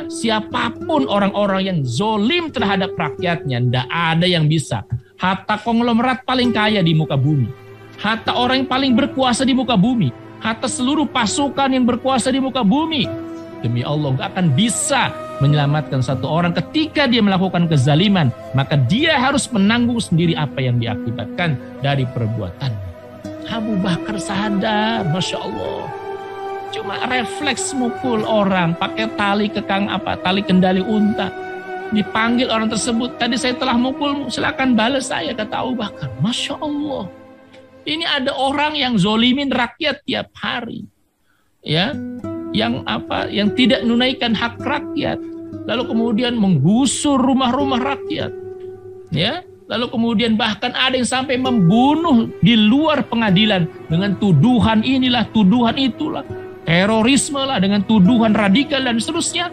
Siapapun orang-orang yang zolim terhadap rakyatnya, ndak ada yang bisa. Hatta konglomerat paling kaya di muka bumi, hatta orang yang paling berkuasa di muka bumi, hatta seluruh pasukan yang berkuasa di muka bumi, demi Allah nggak akan bisa menyelamatkan satu orang ketika dia melakukan kezaliman. Maka dia harus menanggung sendiri apa yang diakibatkan dari perbuatannya. Abu Bakar sadar, masya Allah. Cuma refleks mukul orang pakai tali tali kendali unta. Dipanggil orang tersebut, tadi saya telah mukulmu, silakan balas saya, kata Abu Bakar. Masya Allah. Ini ada orang yang zolimin rakyat tiap hari. Yang tidak menunaikan hak rakyat. Lalu kemudian menggusur rumah-rumah rakyat. Lalu kemudian bahkan ada yang sampai membunuh di luar pengadilan dengan tuduhan inilah, tuduhan itulah. Terorisme lah, dengan tuduhan radikal dan seterusnya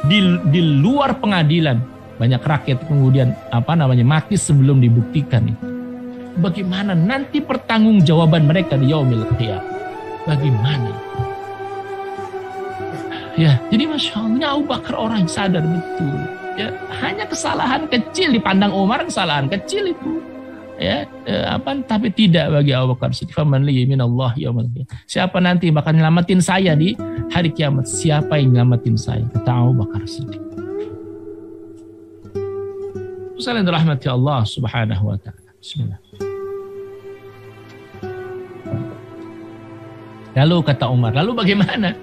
di luar pengadilan. Banyak rakyat kemudian mati sebelum dibuktikan itu. Bagaimana nanti pertanggungjawaban mereka di yaumil qiyamah? Bagaimana? Jadi masya Allah, Abu Bakar orang yang sadar betul. Ya, hanya kesalahan kecil dipandang Umar, kesalahan kecil itu. Ya, tapi tidak bagi Abu Bakar Siddiq. Faman li minallah yaumil qiyamah. Siapa nanti bakal nyelamatin saya di hari kiamat? Siapa yang nyelamatin saya? Kata Abu Bakar Siddiq. Salam dirahmati Allah Subhanahu wa taala. Bismillah. Lalu kata Umar, lalu bagaimana?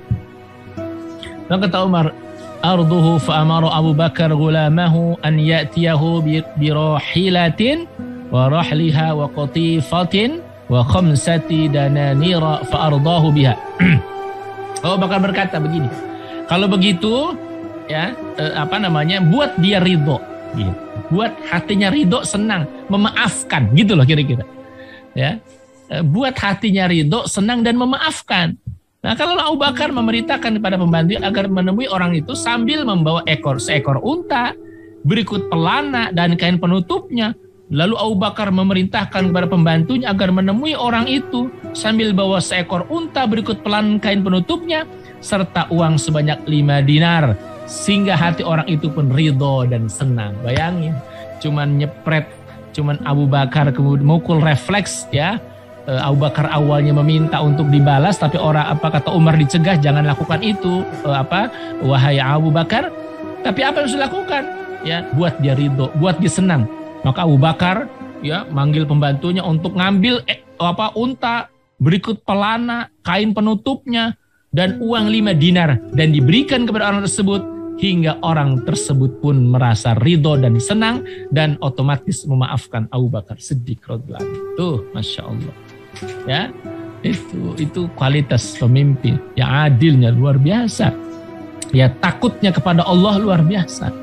Lalu kata Umar, arduhu fa amara Abu Bakar gulamahu an ya'tiyahu bi rahilatin wa rahliha wa qatifatin wa khamsati dananira fa ardahu biha. Abu Bakar berkata begini, kalau begitu ya buat dia ridho, gitu. Buat hatinya ridho, senang, memaafkan, gitu loh kira-kira. Ya, buat hatinya ridho, senang dan memaafkan. Nah, kalau Abu Bakar memerintahkan kepada pembantu agar menemui orang itu sambil membawa seekor unta, berikut pelana dan kain penutupnya. Lalu Abu Bakar memerintahkan kepada pembantunya agar menemui orang itu sambil bawa seekor unta, berikut pelana kain penutupnya, serta uang sebanyak 5 dinar. Sehingga hati orang itu pun ridho dan senang. Bayangin, cuman nyepret, cuman Abu Bakar kemudian mukul refleks ya. Abu Bakar awalnya meminta untuk dibalas, tapi kata Umar dicegah, jangan lakukan itu, wahai Abu Bakar. Tapi apa yang harus dilakukan? Ya, buat dia ridho, buat dia senang. Maka Abu Bakar ya manggil pembantunya untuk ngambil unta, berikut pelana, kain penutupnya, dan uang 5 dinar, dan diberikan kepada orang tersebut. Hingga orang tersebut pun merasa ridho dan senang dan otomatis memaafkan Abu Bakar Siddiq radhiyallahu anhu. Tuh, masya Allah. Ya, itu kualitas pemimpin yang adilnya luar biasa. Ya, takutnya kepada Allah luar biasa.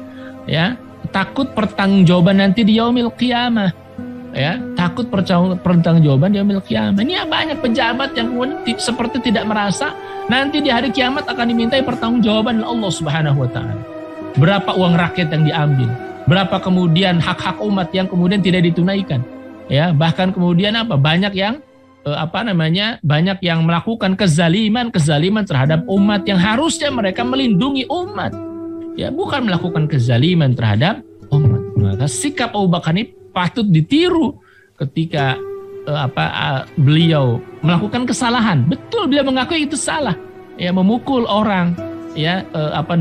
Ya, takut pertanggungjawaban nanti di yaumil qiyamah. Ya, takut pertanggungjawaban di yaumil qiyamah. Ini banyak pejabat yang kemudian seperti tidak merasa nanti di hari kiamat akan dimintai pertanggungjawaban oleh Allah Subhanahu wa taala. Berapa uang rakyat yang diambil? Berapa kemudian hak-hak umat yang kemudian tidak ditunaikan? Ya, bahkan kemudian banyak yang banyak yang melakukan kezaliman terhadap umat yang harusnya mereka melindungi umat. Ya, bukan melakukan kezaliman terhadap umat. Maka sikap Abu Bakar ini patut ditiru ketika beliau melakukan kesalahan. Betul, beliau mengakui itu salah. Ya, memukul orang ya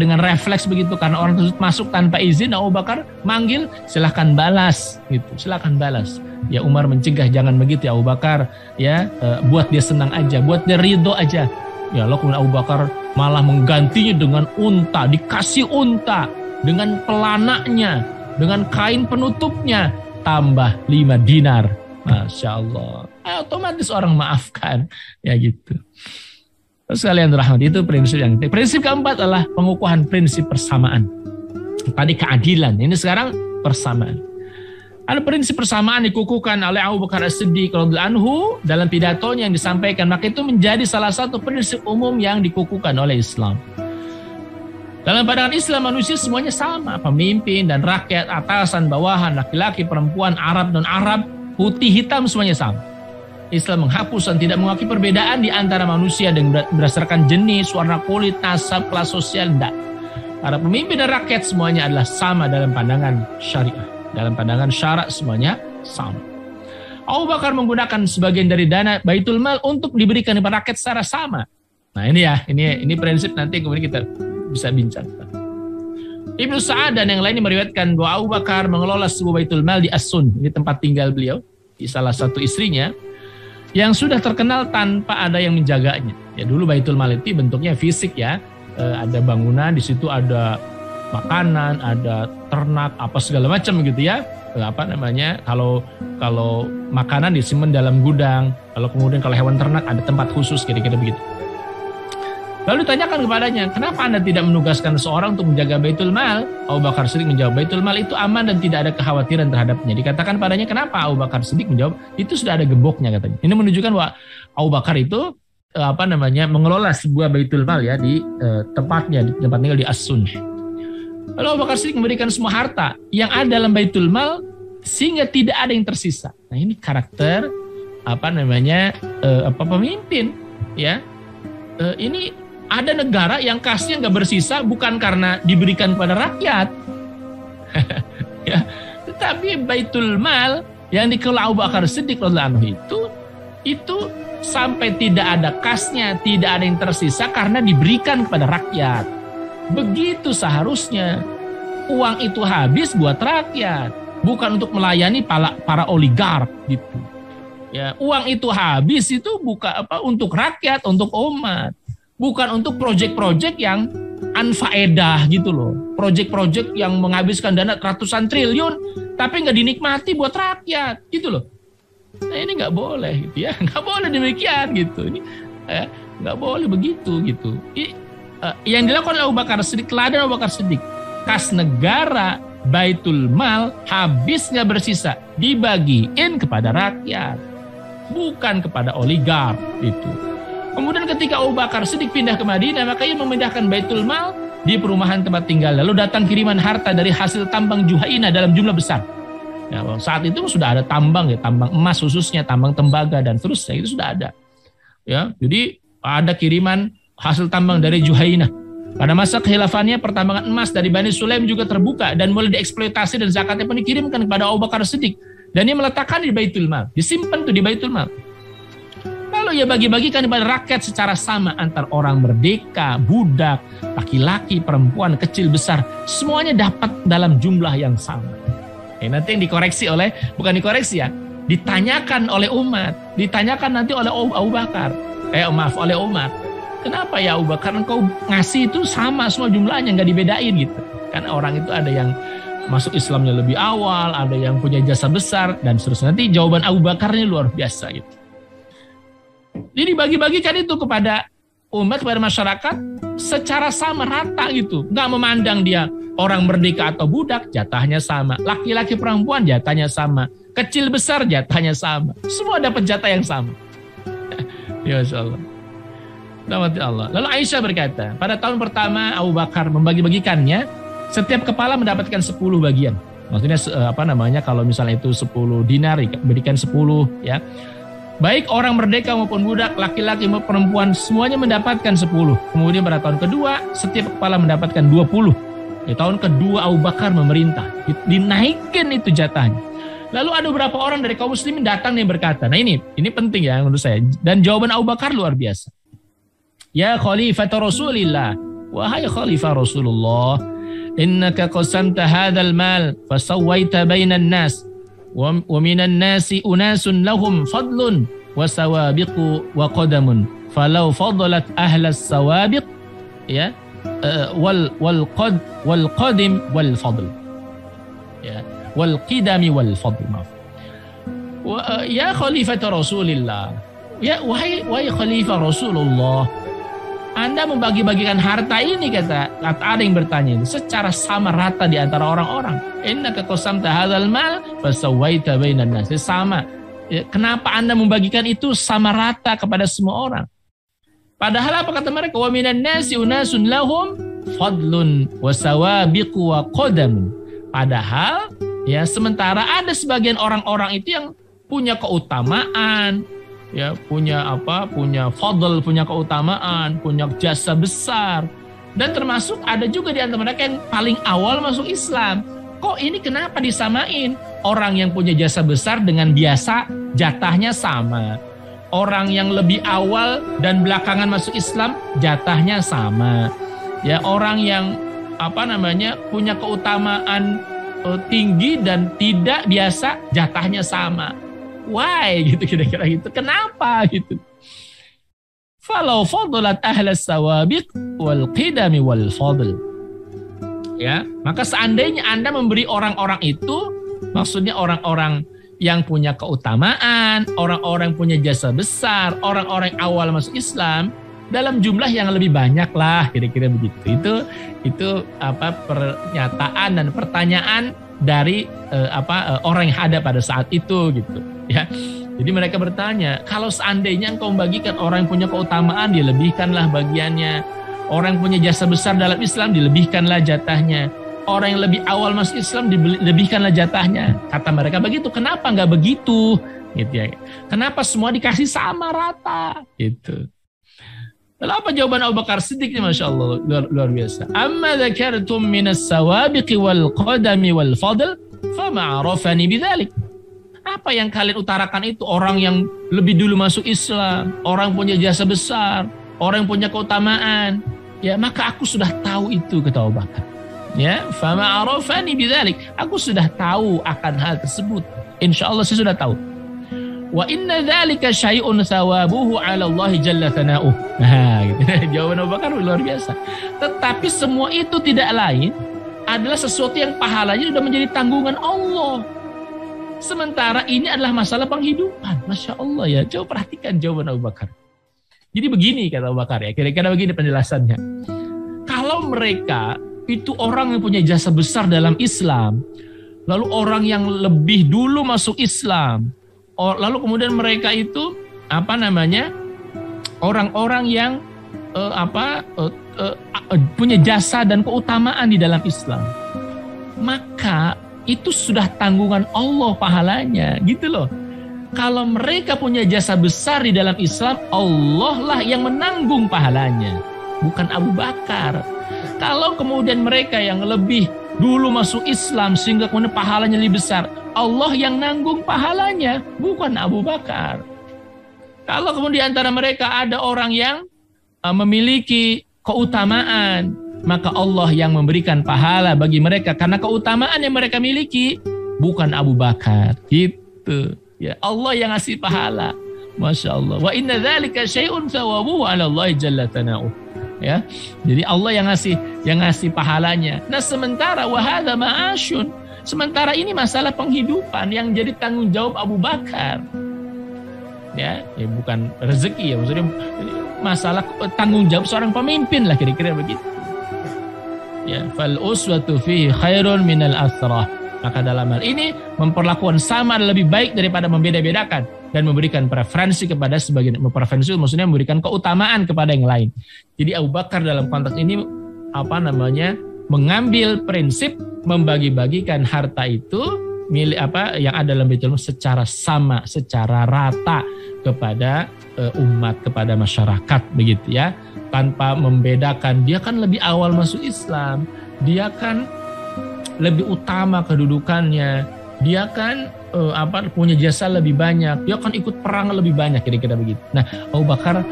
dengan refleks begitu karena orang tersebut masuk tanpa izin. Abu Bakar manggil, silahkan balas gitu. Silahkan balas. Ya, Umar mencegah, jangan begitu ya Abu Bakar, ya buat dia senang aja, buat dia ridho aja. Ya, lalu kemudian Abu Bakar malah menggantinya dengan unta, dikasih unta dengan pelananya, dengan kain penutupnya, tambah 5 dinar. Masya Allah. Otomatis orang maafkan. Ya gitu. Terus kalian rahmat, itu prinsip yang penting. Prinsip keempat adalah pengukuhan prinsip persamaan. Tadi keadilan, ini sekarang persamaan. Ada prinsip persamaan dikukuhkan oleh Abu Bakar As-Siddiq radhiyallahu anhu dalam pidatonya yang disampaikan. Maka itu menjadi salah satu prinsip umum yang dikukuhkan oleh Islam. Dalam pandangan Islam, manusia semuanya sama. Pemimpin dan rakyat, atasan, bawahan, laki-laki, perempuan, Arab, non-Arab, putih, hitam, semuanya sama. Islam menghapus dan tidak mengakui perbedaan di antara manusia dengan berdasarkan jenis, warna kulit, nasab, kelas sosial. Tidak. Para pemimpin dan rakyat semuanya adalah sama dalam pandangan syariah. Dalam pandangan syarak semuanya sama. Abu Bakar menggunakan sebagian dari dana Baitul Mal untuk diberikan kepada rakyat secara sama. Nah ini ya, ini prinsip nanti kemudian kita bisa bincang. Ibnu Sa'ad dan yang lain meriwayatkan bahwa Abu Bakar mengelola sebuah Baitul Mal di As-Sun, di tempat tinggal beliau, di salah satu istrinya, yang sudah terkenal tanpa ada yang menjaganya. Ya, dulu Baitul Mal itu bentuknya fisik ya, ada bangunan, di situ ada makanan, ada ternak, apa segala macam gitu ya. Kalau makanan disimpan dalam gudang, kalau hewan ternak ada tempat khusus, kira-kira begitu. Lalu ditanyakan kepadanya, kenapa Anda tidak menugaskan seorang untuk menjaga Baitul Mal? Abu Bakar Siddiq menjawab, Baitul Mal itu aman dan tidak ada kekhawatiran terhadapnya. Dikatakan padanya, kenapa? Abu Bakar Siddiq menjawab, itu sudah ada gemboknya katanya. Ini menunjukkan bahwa Abu Bakar itu mengelola sebuah Baitul Mal ya di tempatnya, di tempat tinggal di As-Sun. Lalu Abu Bakar Siddiq memberikan semua harta yang ada dalam Baitul Mal sehingga tidak ada yang tersisa. Nah, ini karakter pemimpin ya. Ini ada negara yang kasnya nggak bersisa bukan karena diberikan kepada rakyat, Ya, tetapi Baitul Mal yang dikelola Abu Bakar Siddiq radhiyallahu anhu itu sampai tidak ada kasnya, tidak ada yang tersisa karena diberikan kepada rakyat. Begitu seharusnya. Uang itu habis buat rakyat, bukan untuk melayani para oligark gitu. Ya, uang itu habis itu bukan untuk rakyat, untuk umat, bukan untuk proyek-proyek yang anfaedah gitu loh. Proyek-proyek yang menghabiskan dana ratusan triliun tapi nggak dinikmati buat rakyat gitu loh. Nah, ini nggak boleh gitu ya, nggak boleh demikian gitu. Ini nggak boleh begitu gitu. Yang dilakukan oleh Abu Bakar Siddiq, teladan Abu Bakar Siddiq, kas negara Baitul Mal habisnya bersisa dibagiin kepada rakyat, bukan kepada oligark itu. Kemudian ketika Abu Bakar Siddiq pindah ke Madinah, maka ia memindahkan Baitul Mal di perumahan tempat tinggal. Lalu datang kiriman harta dari hasil tambang Juhainah dalam jumlah besar. Ya, saat itu sudah ada tambang ya, tambang emas khususnya, tambang tembaga dan seterusnya itu sudah ada. Ya, jadi ada kiriman hasil tambang dari Juhainah. Pada masa kekhilafannya, pertambangan emas dari Bani Sulaim juga terbuka dan mulai dieksploitasi dan zakatnya pun dikirimkan kepada Abu Bakar Siddiq. Dan ia meletakkan di Baitul Mal, disimpan tuh di Baitul Mal. Lalu ia bagi-bagikan kepada rakyat secara sama antar orang merdeka, budak, laki-laki, perempuan, kecil, besar. Semuanya dapat dalam jumlah yang sama. Nanti yang dikoreksi bukan dikoreksi ya, ditanyakan oleh umat, ditanyakan nanti oleh Abu Bakar. Oleh Umar. Kenapa ya Abu Bakar engkau ngasih itu sama semua jumlahnya, nggak dibedain gitu. Kan orang itu ada yang masuk Islamnya lebih awal, ada yang punya jasa besar dan seterusnya. Nanti jawaban Abu Bakar ini luar biasa gitu. Jadi bagi-bagikan itu kepada umat, kepada masyarakat secara sama rata gitu. Nggak memandang dia orang merdeka atau budak, jatahnya sama. Laki-laki perempuan jatahnya sama. Kecil besar jatahnya sama. Semua dapat jatah yang sama. Ya Allah. Rahmati Allah. Lalu Aisyah berkata, pada tahun pertama Abu Bakar membagi-bagikannya, setiap kepala mendapatkan 10 bagian. Maksudnya kalau misalnya itu 10 dinar, berikan 10 ya. Baik orang merdeka maupun budak, laki-laki maupun perempuan, semuanya mendapatkan 10. Kemudian pada tahun kedua, setiap kepala mendapatkan 20. Di tahun kedua Abu Bakar memerintah, dinaikkan itu jatahnya. Lalu ada beberapa orang dari kaum muslimin datang nih berkata, nah ini penting ya menurut saya. Dan jawaban Abu Bakar luar biasa. Ya Khalifah Rasulillah, wahai Khalifah Rasulullah, innaka qasamta hadzal mal fasawwaita bainan nas wa minan nasi unasun lahum fadlun wa sawabiqu wa qadamun falau fadlat ahlas sawabiq ya wal qadim wal fadl ya wal qidami wal fadl ya Khalifah Rasulillah, ya wahai Khalifah Rasulullah, Anda membagi-bagikan harta ini, kata ada yang bertanya itu secara sama rata di antara orang-orang. Innaka qasamta hadzal mal fasawaita bainan nas. Sama. Ya, kenapa Anda membagikan itu sama rata kepada semua orang? Padahal apa kata mereka? Wa minan nasi unasun lahum fadlun wa sawabiqu wa qadam. Padahal ya sementara ada sebagian orang-orang itu yang punya keutamaan, ya punya fadl, punya keutamaan, punya jasa besar, dan termasuk ada juga di antara mereka yang paling awal masuk Islam. Kok ini kenapa disamain? Orang yang punya jasa besar dengan biasa jatahnya sama. Orang yang lebih awal dan belakangan masuk Islam jatahnya sama. Ya, orang yang punya keutamaan tinggi dan tidak biasa jatahnya sama. Why gitu kira-kira gitu. Kenapa gitu? Falau fadlat ahlas sawabiq wal qidami wal fadl. Ya, maka seandainya Anda memberi orang-orang itu, maksudnya orang-orang yang punya keutamaan, orang-orang punya jasa besar, orang-orang awal masuk Islam dalam jumlah yang lebih banyak lah, kira-kira begitu. Itu pernyataan dan pertanyaan dari orang yang ada pada saat itu gitu ya. Jadi mereka bertanya, kalau seandainya engkau membagikan orang yang punya keutamaan, dilebihkanlah bagiannya. Orang yang punya jasa besar dalam Islam, dilebihkanlah jatahnya. Orang yang lebih awal masuk Islam, dilebihkanlah jatahnya. Kata mereka begitu. Kenapa nggak begitu? Gitu ya. Kenapa semua dikasih sama rata? Gitu. Lalu apa jawaban Abu Bakar Siddiq ini? Masya Allah, luar biasa. Amma dzakartum minas sawabiqi wal qadami wal fadl fama arafani bidzalik. Apa yang kalian utarakan itu orang yang lebih dulu masuk Islam, orang punya jasa besar, orang yang punya keutamaan. Ya, maka aku sudah tahu itu, kata Abu Bakar. Ya, fama arafani bidzalik. Aku sudah tahu akan hal tersebut. Insyaallah saya sudah tahu. Wa inna dzalika syai'un thawabuhu 'ala Allah jalla thana'uh. Nah, gitu. Jawaban Abu Bakar luar biasa. Tetapi semua itu tidak lain adalah sesuatu yang pahalanya sudah menjadi tanggungan Allah. Sementara ini adalah masalah penghidupan. Masya Allah ya. Coba perhatikan jawaban Abu Bakar. Jadi begini kata Abu Bakar ya. Kira-kira begini penjelasannya. Kalau mereka itu orang yang punya jasa besar dalam Islam, lalu orang yang lebih dulu masuk Islam, lalu kemudian mereka itu orang-orang yang punya jasa dan keutamaan di dalam Islam, maka itu sudah tanggungan Allah pahalanya, gitu loh. Kalau mereka punya jasa besar di dalam Islam, Allah lah yang menanggung pahalanya, bukan Abu Bakar. Kalau kemudian mereka yang lebih dulu masuk Islam sehingga kemudian pahalanya lebih besar, Allah yang nanggung pahalanya, bukan Abu Bakar. Kalau kemudian antara mereka ada orang yang memiliki keutamaan, maka Allah yang memberikan pahala bagi mereka karena keutamaan yang mereka miliki, bukan Abu Bakar. Gitu. Ya, Allah yang ngasih pahala. Masya Allah. Wa inna dzalika syai'un thawabuhu 'ala Allah jalla thana'uh. Ya. Jadi Allah yang ngasih pahalanya. Nah, sementara wa hadza ma'asyun. Sementara ini masalah penghidupan yang jadi tanggung jawab Abu Bakar. Ya bukan rezeki ya, maksudnya masalah tanggung jawab seorang pemimpin lah, kira-kira begitu. Ya, fal uswatu fihi khairun minal asrah. Maka dalam hal ini memperlakukan sama lebih baik daripada membeda-bedakan dan memberikan preferensi kepada sebagian. Preferensi maksudnya memberikan keutamaan kepada yang lain. Jadi Abu Bakar dalam konteks ini mengambil prinsip membagi-bagikan harta itu milik yang ada dalam Baitul Mal secara sama, secara rata kepada umat, kepada masyarakat, begitu ya, tanpa membedakan. Dia kan lebih awal masuk Islam, dia kan lebih utama kedudukannya, dia kan punya jasa lebih banyak, dia kan ikut perang lebih banyak, kira-kira begitu. Nah, Abu Bakar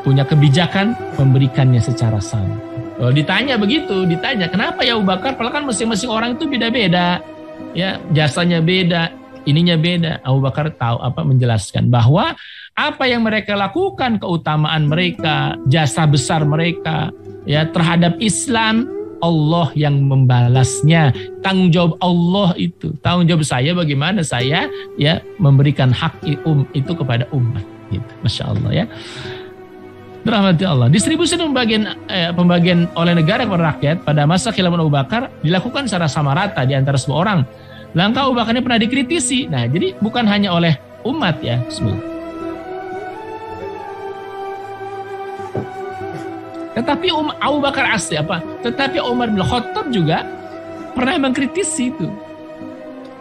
punya kebijakan memberikannya secara sama. Kalau ditanya begitu, kenapa ya Abu Bakar? Padahal kan masing-masing orang itu beda-beda, ya jasanya beda, ininya beda. Abu Bakar menjelaskan bahwa apa yang mereka lakukan, keutamaan mereka, jasa besar mereka, ya terhadap Islam, Allah yang membalasnya. Tanggung jawab Allah itu. Tanggung jawab saya bagaimana saya ya memberikan hak itu kepada umat. Gitu. Masya Allah ya. Rahmati Allah. Distribusi dan pembagian oleh negara kepada rakyat pada masa khilafah Abu Bakar dilakukan secara sama rata di antara semua orang. Langkah Abu Bakar ini pernah dikritisi. Nah, jadi bukan hanya oleh umat ya. Bismillah. Tetapi Abu Bakar asli Tetapi Umar bin Khattab juga pernah mengkritisi itu.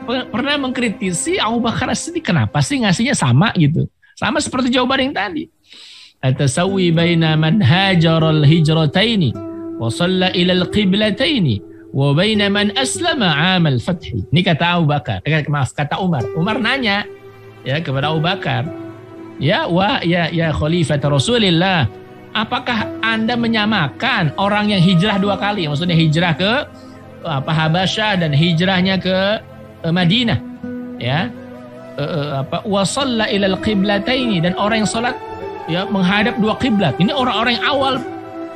Pernah mengkritisi Abu Bakar asli, kenapa sih ngasihnya sama gitu? Sama seperti jawaban yang tadi. At-tasawwi baina man hajara al-hijrataini wa shalla ila al-qiblataini wa baina man aslama 'am al-fath. Ini kata Abu Bakar. Kata Umar. Umar nanya ya kepada Abu Bakar. Ya khalifah Rasulullah, apakah Anda menyamakan orang yang hijrah dua kali? Maksudnya hijrah ke Habasyah dan hijrahnya ke Madinah. Ya. Wa shalla ila al-qiblataini, dan orang yang salat ya menghadap dua kiblat. Ini orang-orang yang awal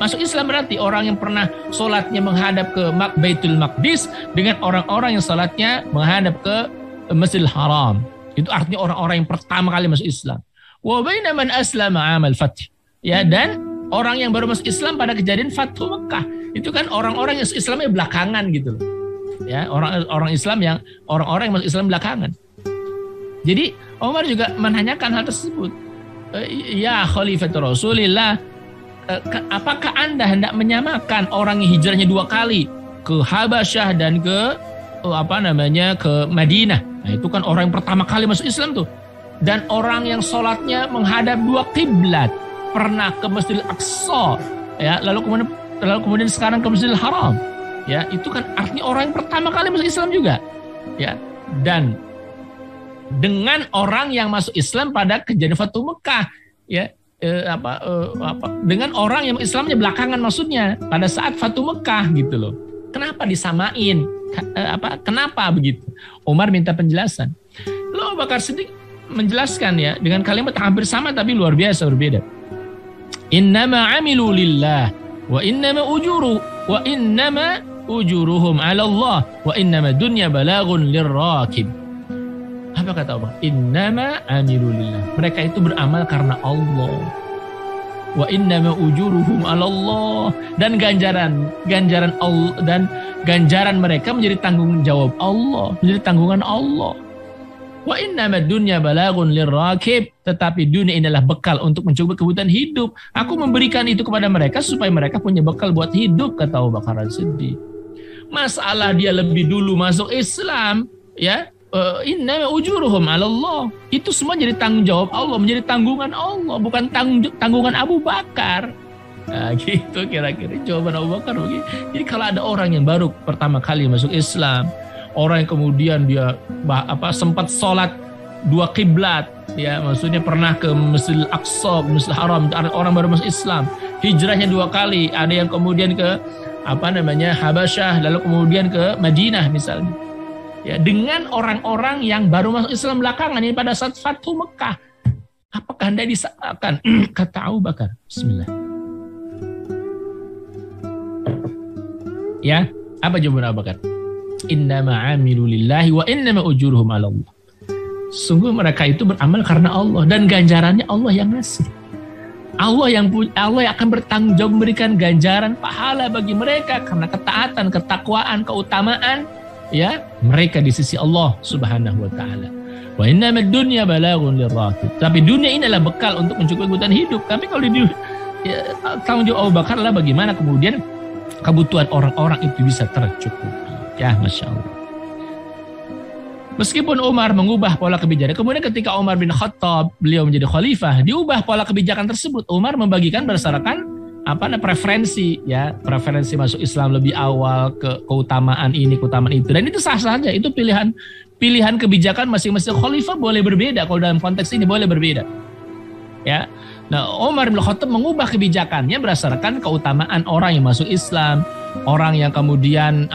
masuk Islam, berarti orang yang pernah sholatnya menghadap ke Baitul Maqdis dengan orang-orang yang sholatnya menghadap ke Masjidil Haram. Itu artinya orang-orang yang pertama kali masuk Islam. Wa baina man aslama 'amal fath. Ya, dan orang yang baru masuk Islam pada kejadian Fathu Mekah. Itu kan orang-orang yang Islamnya belakangan gitu loh. Ya, orang yang masuk Islam belakangan. Jadi Umar juga menanyakan hal tersebut. Ya khalifah Rasulullah, apakah Anda hendak menyamakan orang yang hijrahnya dua kali ke Habasyah dan ke ke Madinah? Nah, itu kan orang yang pertama kali masuk Islam tuh. dan orang yang sholatnya menghadap 2 kiblat, pernah ke Masjidil Aqsa, ya, lalu kemudian sekarang ke Masjidil Haram, ya, itu kan artinya orang yang pertama kali masuk Islam juga, ya. Dan dengan orang yang masuk Islam pada kejadian Fatu Mekah, ya, dengan orang yang Islamnya belakangan, maksudnya pada saat Fatu Mekah gitu loh. Kenapa disamain? Kenapa begitu? Umar minta penjelasan. Lalu Abu Bakar Siddiq menjelaskan, ya, dengan kalimat hampir sama tapi luar biasa berbeda. Innama amilu lillah wa innama ujuruhum 'ala Allah wa innama dunya balagun lirrakib. Apa kata Allah? Innama amilu lillah. Mereka itu beramal karena Allah. Wa innama ujuruhum 'ala Allah, dan ganjaran Allah, dan ganjaran mereka menjadi tanggung jawab Allah, menjadi tanggungan Allah. Wa innama dunya balagun lirrakib, tetapi dunia inilah bekal untuk mencoba kebutuhan hidup. Aku memberikan itu kepada mereka supaya mereka punya bekal buat hidup, kata Abu Bakar As-Siddiq. Masalah dia lebih dulu masuk Islam, ya, innama ujuruhum 'ala Allah. Itu semua jadi tanggung jawab Allah, menjadi tanggungan Allah, bukan tanggungan Abu Bakar. Nah, gitu kira-kira jawaban Abu Bakar begitu. Jadi kalau ada orang yang baru pertama kali masuk Islam, orang yang kemudian dia sempat sholat 2 kiblat, ya, maksudnya pernah ke Masjidil Aqsa, Masjidil Haram, orang baru masuk Islam, hijrahnya 2 kali, ada yang kemudian ke Habasyah, lalu kemudian ke Madinah misalnya. Ya, dengan orang-orang yang baru masuk Islam belakangan ini pada saat Fatu Mekah, apakah Anda disamakan? Kata Abu Bakar, Bismillah. Ya, apa jawaban Abu Bakar? Innama amilu lillahi wa innama ujuruhum 'ala Allah. Sungguh mereka itu beramal karena Allah, dan ganjarannya Allah yang ngasih. Allah yang akan bertanggung jawab memberikan ganjaran pahala bagi mereka karena ketaatan, ketakwaan, keutamaan, ya, mereka di sisi Allah Subhanahu wa taala. Wa innamad dunya balagun lirrakib. Tapi dunia ini adalah bekal untuk mencukupi kebutuhan hidup. Tapi kalau tanggung jawab Abu Bakar adalah bagaimana kemudian kebutuhan orang-orang itu bisa tercukupi. Ya, Masya Allah. Meskipun Umar mengubah pola kebijakan, kemudian ketika Umar bin Khattab beliau menjadi khalifah, diubah pola kebijakan tersebut. Umar membagikan berdasarkan preferensi, ya, preferensi masuk Islam lebih awal, keutamaan ini, keutamaan itu, dan itu sah saja. Itu pilihan kebijakan masing-masing khalifah boleh berbeda. Kalau dalam konteks ini boleh berbeda, ya. Nah, Umar bin Khattab mengubah kebijakannya berdasarkan keutamaan orang yang masuk Islam, orang yang kemudian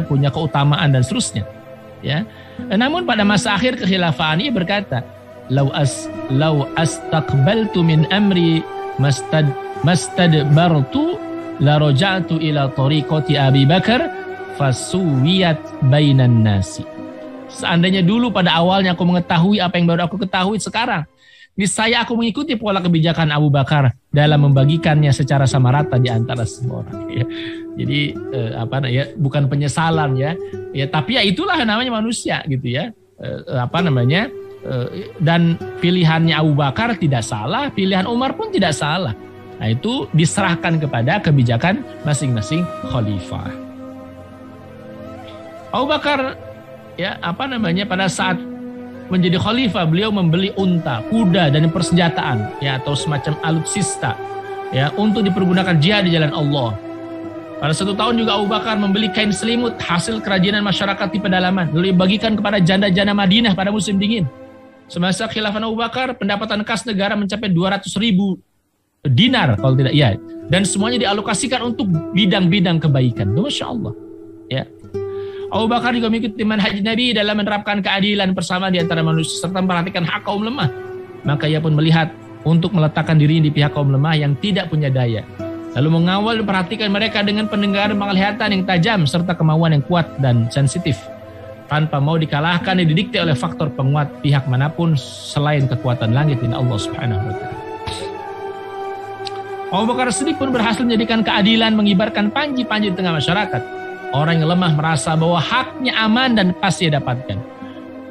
punya keutamaan dan seterusnya, ya. Namun pada masa akhir kekhilafahan ia berkata, lau astaqbaltu min amri mastadbartu la raja'tu ila tariqati Abi Bakar fasuwiyat bainan nasi. Seandainya dulu pada awalnya aku mengetahui apa yang baru aku ketahui sekarang, niscaya aku mengikuti pola kebijakan Abu Bakar dalam membagikannya secara sama rata di antara semua orang, ya. Jadi bukan penyesalan, ya, tapi ya itulah namanya manusia gitu, ya. Dan pilihannya Abu Bakar tidak salah, pilihan Umar pun tidak salah. Nah, itu diserahkan kepada kebijakan masing-masing khalifah. Abu Bakar, ya, pada saat menjadi khalifah beliau membeli unta, kuda, dan persenjataan, ya, atau semacam alutsista, ya, untuk dipergunakan jihad di jalan Allah. Pada 1 tahun juga Abu Bakar membeli kain selimut hasil kerajinan masyarakat di pedalaman, lalu dibagikan kepada janda-janda Madinah pada musim dingin. Semasa khilafah Abu Bakar, pendapatan kas negara mencapai 200.000 dinar kalau tidak, ya, dan semuanya dialokasikan untuk bidang-bidang kebaikan. Masya Allah, ya. Abu Bakar juga mengikuti manhaj Nabi dalam menerapkan keadilan bersama di antara manusia serta memperhatikan hak kaum lemah. Maka ia pun melihat untuk meletakkan diri di pihak kaum lemah yang tidak punya daya, lalu mengawal dan perhatikan mereka dengan pendengaran penglihatan yang tajam serta kemauan yang kuat dan sensitif, tanpa mau dikalahkan dan didikte oleh faktor penguat pihak manapun selain kekuatan langit dan Allah Subhanahu wa taala. Abu Bakar Siddiq pun berhasil menjadikan keadilan mengibarkan panji-panji di tengah masyarakat. Orang yang lemah merasa bahwa haknya aman dan pasti dapatkan.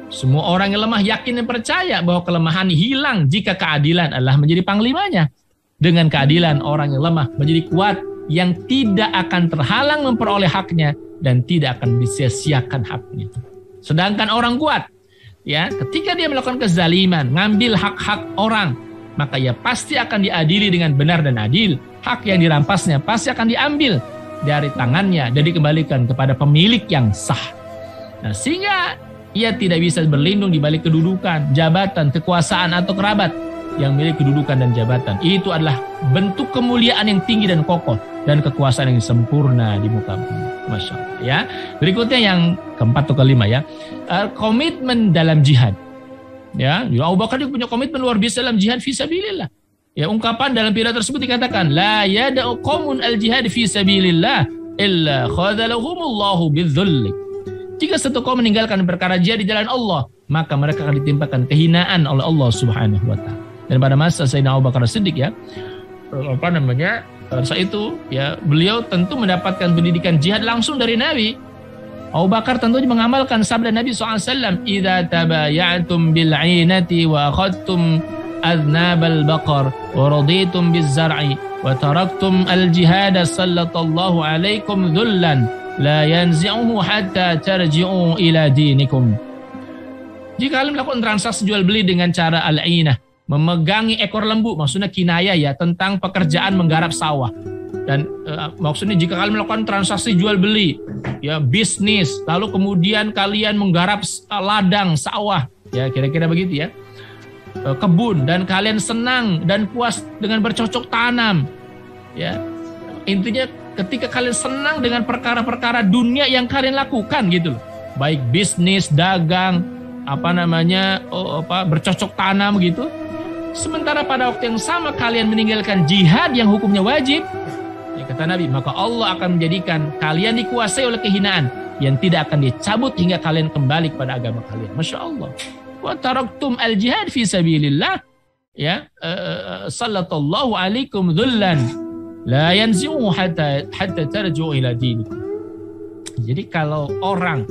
Semua orang yang lemah yakin dan percaya bahwa kelemahan hilang jika keadilan adalah menjadi panglimanya. Dengan keadilan, orang yang lemah menjadi kuat yang tidak akan terhalang memperoleh haknya dan tidak akan disia-siakan haknya. Sedangkan orang kuat ya, ketika dia melakukan kezaliman, ngambil hak-hak orang, maka ia pasti akan diadili dengan benar dan adil. Hak yang dirampasnya pasti akan diambil dari tangannya dan dikembalikan kepada pemilik yang sah. Nah, sehingga ia tidak bisa berlindung di balik kedudukan, jabatan, kekuasaan atau kerabat yang milik kedudukan dan jabatan. Itu adalah bentuk kemuliaan yang tinggi dan kokoh dan kekuasaan yang sempurna di muka bumi. Masya Allah, ya. Berikutnya yang keempat atau kelima, ya, komitmen dalam jihad. Ya, Abu Bakar juga punya komitmen luar biasa dalam jihad fisabilillah. Ya, ungkapan dalam pidato tersebut dikatakan, la yada'u qaumun al-jihad fisabilillah illa khadalahumullahu bidzulli. Jika satu kaum meninggalkan perkara jihad di jalan Allah, maka mereka akan ditimpakan kehinaan oleh Allah Subhanahu wa taala. Dan pada masa Sayyidina Abu Bakar Siddiq, ya, saat itu, ya, beliau tentu mendapatkan pendidikan jihad langsung dari Nabi. Abu Bakar tentunya mengamalkan sabda Nabi SAW, "Idza tabayatum bil 'ainati wa akhadtum adnabal baqar wa raditum biz zar'i wa taraktum al jihad sallallahu alaikum dhullan la yanzi'uhu hatta tarji'u ila dinikum." Jika kalian melakukan transaksi jual beli dengan cara al-'ainah, memegangi ekor lembu, maksudnya kinayah, ya, tentang pekerjaan menggarap sawah. Dan maksudnya jika kalian melakukan transaksi jual beli, ya, bisnis, lalu kemudian kalian menggarap ladang sawah, ya, kira-kira begitu, ya, kebun, dan kalian senang dan puas dengan bercocok tanam, ya, intinya ketika kalian senang dengan perkara-perkara dunia yang kalian lakukan, gitu loh, baik bisnis, dagang, bercocok tanam, gitu. Sementara pada waktu yang sama kalian meninggalkan jihad yang hukumnya wajib, ya, kata Nabi, maka Allah akan menjadikan kalian dikuasai oleh kehinaan yang tidak akan dicabut hingga kalian kembali kepada agama kalian. Masya Allah. Wa taraktum al-jihad fi sabilillah, ya, sallallahu alaikum dhullan la yanzi'u hatta tarji'u ila dinikum. Jadi kalau orang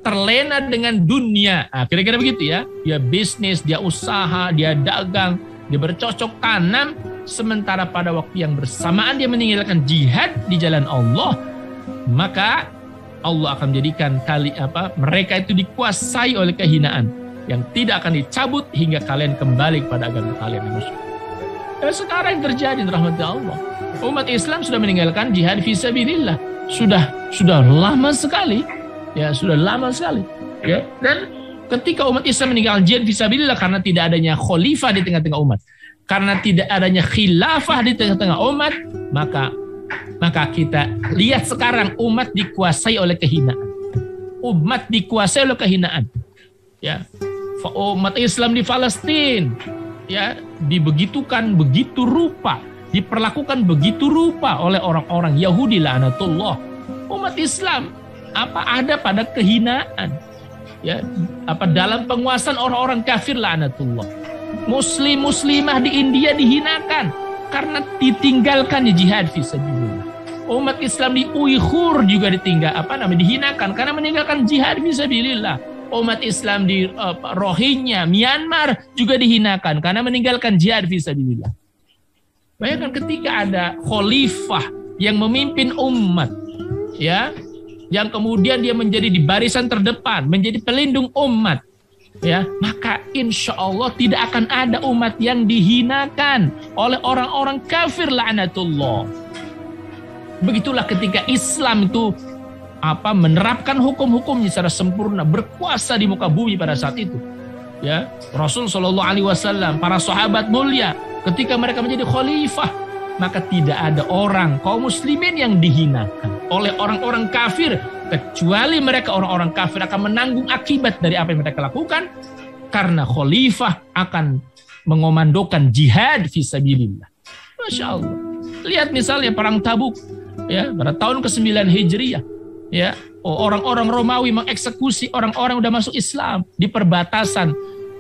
terlena dengan dunia, kira-kira begitu, ya, dia bisnis, dia usaha, dia dagang, dia bercocok tanam, sementara pada waktu yang bersamaan dia meninggalkan jihad di jalan Allah, maka Allah akan menjadikan mereka itu dikuasai oleh kehinaan yang tidak akan dicabut hingga kalian kembali kepada agama kalian. Dan sekarang yang terjadi, rahmat Allah, umat Islam sudah meninggalkan jihad fisabilillah sudah lama sekali. Ya, sudah lama sekali. Ya. Dan ketika umat Islam meninggalkan jihad fisabilillah karena tidak adanya khalifah di tengah-tengah umat, karena tidak adanya khilafah di tengah-tengah umat, maka kita lihat sekarang umat dikuasai oleh kehinaan. Umat dikuasai oleh kehinaan. Ya. Umat Islam di Palestina, ya, dibegitukan begitu rupa, diperlakukan begitu rupa oleh orang-orang Yahudi laknatullah. Umat Islam ada pada kehinaan, ya, dalam penguasaan orang-orang kafir laknatullah. Muslimah di India dihinakan karena ditinggalkan jihad fisabilillah. Umat Islam di Uighur juga dihinakan karena meninggalkan jihad fisabilillah. Umat Islam di Rohingya, Myanmar juga dihinakan karena meninggalkan jihad fisabilillah. Bayangkan ketika ada khalifah yang memimpin umat, ya, yang kemudian dia menjadi di barisan terdepan, menjadi pelindung umat, ya, maka insya Allah tidak akan ada umat yang dihinakan oleh orang-orang kafir laknatullah. Begitulah ketika Islam itu menerapkan hukum-hukumnya secara sempurna, berkuasa di muka bumi pada saat itu. Ya, Rasul Shallallahu Alaihi Wasallam, para sahabat mulia, ketika mereka menjadi khalifah, maka tidak ada orang kaum muslimin yang dihinakan oleh orang-orang kafir, kecuali mereka orang-orang kafir akan menanggung akibat dari apa yang mereka lakukan, karena khalifah akan mengomandokan jihad fisabilillah. Masya Allah. Lihat misalnya perang Tabuk, ya, pada tahun ke-9 Hijriah, ya, orang-orang Romawi mengeksekusi orang-orang yang sudah masuk Islam di perbatasan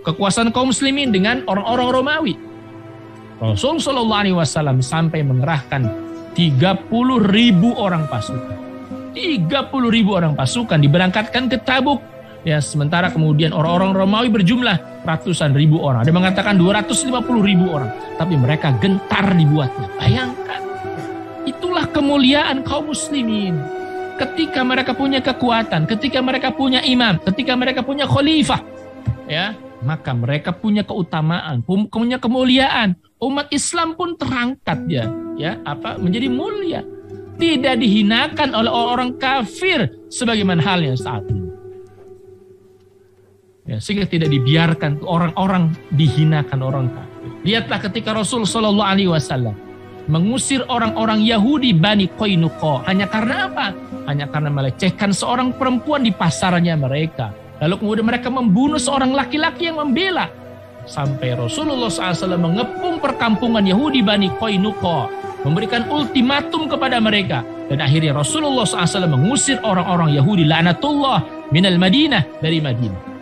kekuasaan kaum muslimin dengan orang-orang Romawi. Rasul Shallallahu Alaihi Wasallam sampai mengerahkan 30.000 orang pasukan. 30.000 orang pasukan diberangkatkan ke Tabuk. Ya, sementara kemudian orang-orang Romawi berjumlah ratusan ribu orang. Ada mengatakan 250.000 orang. Tapi mereka gentar dibuatnya. Bayangkan. Itulah kemuliaan kaum muslimin. ketika mereka punya kekuatan, ketika mereka punya imam, ketika mereka punya khalifah, ya, maka mereka punya keutamaan, punya kemuliaan. Umat Islam pun terangkat menjadi mulia, tidak dihinakan oleh orang kafir sebagaimana halnya saat ini. Ya, sehingga tidak dibiarkan orang-orang dihinakan orang kafir. Lihatlah ketika Rasul Shallallahu Alaihi Wasallam mengusir orang-orang Yahudi Bani Qainuqa. Hanya karena apa? Hanya karena melecehkan seorang perempuan di pasarnya mereka. Lalu kemudian mereka membunuh seorang laki-laki yang membela. Sampai Rasulullah SAW mengepung perkampungan Yahudi Bani Qainuqa, memberikan ultimatum kepada mereka. Dan akhirnya Rasulullah SAW mengusir orang-orang Yahudi la'natullah minal Madinah, dari Madinah.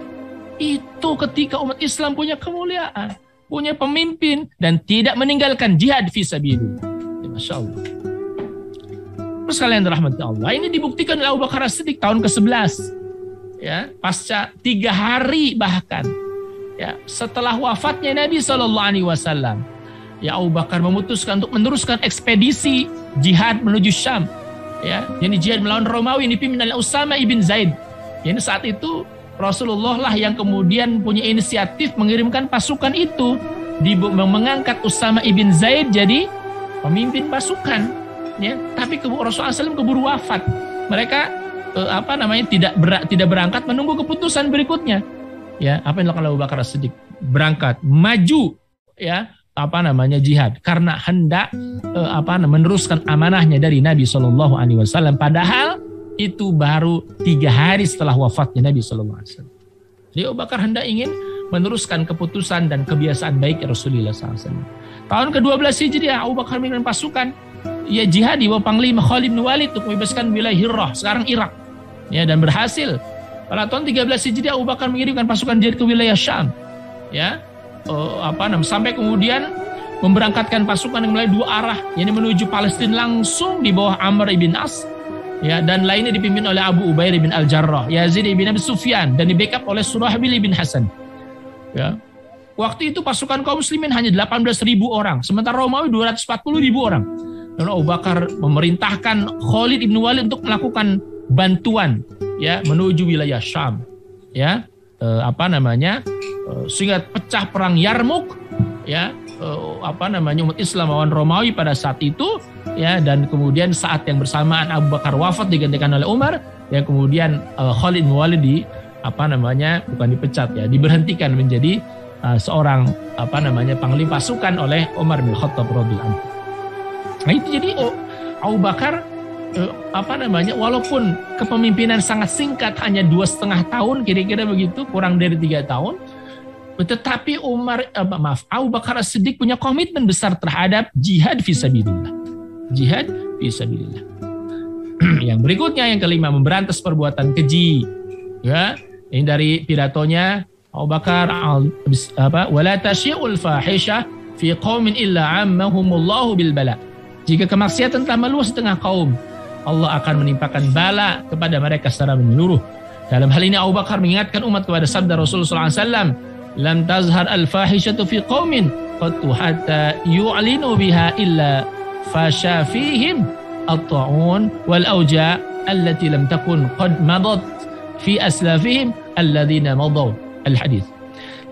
Itu ketika umat Islam punya kemuliaan, punya pemimpin, dan tidak meninggalkan jihad fisabilillah. Ya, Masya Allah. Terus kalian dirahmati Allah. Ini dibuktikan oleh Abu Bakar As-Siddiq tahun ke-11. Ya, pasca 3 hari bahkan. Ya, setelah wafatnya Nabi SAW, ya, Abu Bakar memutuskan untuk meneruskan ekspedisi jihad menuju Syam. Ya, ini jihad melawan Romawi yang dipimpin oleh Usama ibn Zaid. Ini saat itu Rasulullah lah yang kemudian punya inisiatif mengirimkan pasukan itu, mengangkat Usama ibn Zaid jadi pemimpin pasukan. Ya, tapi Rasulullah SAW keburu wafat. Mereka tidak berangkat menunggu keputusan berikutnya. Ya, apa yang dilakukan Abu Bakar As-Siddiq? Berangkat, maju, ya, jihad karena hendak meneruskan amanahnya dari Nabi Shallallahu Alaihi Wasallam. Padahal itu baru 3 hari setelah wafatnya Nabi Shallallahu Alaihi Wasallam. Jadi Abu Bakar hendak ingin meneruskan keputusan dan kebiasaan baik Rasulullah SAW. Tahun ke-12 Hijriah, Abu Bakar mengirim pasukan jihad di bawah Panglima Khalid bin Walid untuk membebaskan wilayah Hirrah, sekarang Irak. Ya, dan berhasil. Pada tahun 13 Hijriah, Abu Bakar mengirimkan pasukan jihad ke wilayah Syam. Ya, sampai kemudian memberangkatkan pasukan yang melalui 2 arah, yakni menuju Palestina langsung di bawah Amr ibn As, ya, dan lainnya dipimpin oleh Abu Ubaidah bin Al-Jarrah, Yazid ibn Abi Sufyan, dan di backup oleh Surahbil ibn Hasan. Ya. Waktu itu pasukan kaum muslimin hanya 18.000 orang, sementara Romawi 240.000 orang. Dan Abu Bakar memerintahkan Khalid ibn Walid untuk melakukan bantuan, ya, menuju wilayah Syam, ya, sehingga pecah perang Yarmuk, ya, umat Islam melawan Romawi pada saat itu, ya, dan kemudian saat yang bersamaan Abu Bakar wafat digantikan oleh Umar, ya, kemudian Khalid bin Walid bukan dipecat, ya, diberhentikan menjadi seorang panglima pasukan oleh Umar bin Khattab radhiyallahu anhu. Nah, itu jadi Abu Bakar walaupun kepemimpinan sangat singkat, hanya 2,5 tahun kira-kira begitu, kurang dari 3 tahun, tetapi Abu Bakar As-Siddiq punya komitmen besar terhadap jihad fisabilillah. Jihad fisabilillah. Yang berikutnya, yang kelima, memberantas perbuatan keji. Ya, ini dari pidatonya Abu Bakar, wala tasyi'ul fahisha fi qaumin illa ammahumullahu bil bala. Jika kemaksiatan telah meluas di tengah kaum, Allah akan menimpakan bala kepada mereka secara menyeluruh. Dalam hal ini Abu Bakar mengingatkan umat kepada sabda Rasulullah SAW, lam tazhar al-fahishatu fi qaumin qattu hatta yu'linu biha illa fasha fihim at-ta'un wal awja' allati lam takun qad madat fi aslafihim alladhina madaw. Al-hadis.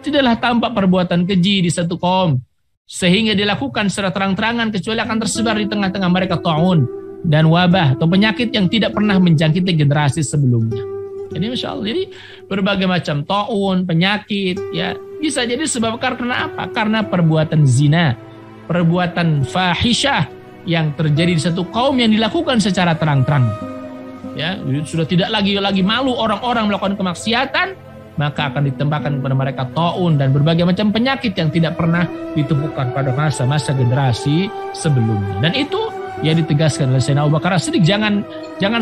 Tidaklah tampak perbuatan keji di satu kaum sehingga dilakukan secara terang-terangan kecuali akan tersebar di tengah-tengah mereka ta'un dan wabah atau penyakit yang tidak pernah menjangkiti generasi sebelumnya. Jadi Masya Allah, jadi berbagai macam ta'un, penyakit, ya, bisa jadi sebab karena apa? Karena perbuatan zina, perbuatan fahisyah yang terjadi di satu kaum yang dilakukan secara terang-terang. Ya, sudah tidak lagi malu orang-orang melakukan kemaksiatan, maka akan ditembakkan kepada mereka ta'un dan berbagai macam penyakit yang tidak pernah ditemukan pada masa-masa generasi sebelumnya. Dan itu yang ditegaskan oleh Sayyidina Abu Bakar As-Siddiq, jangan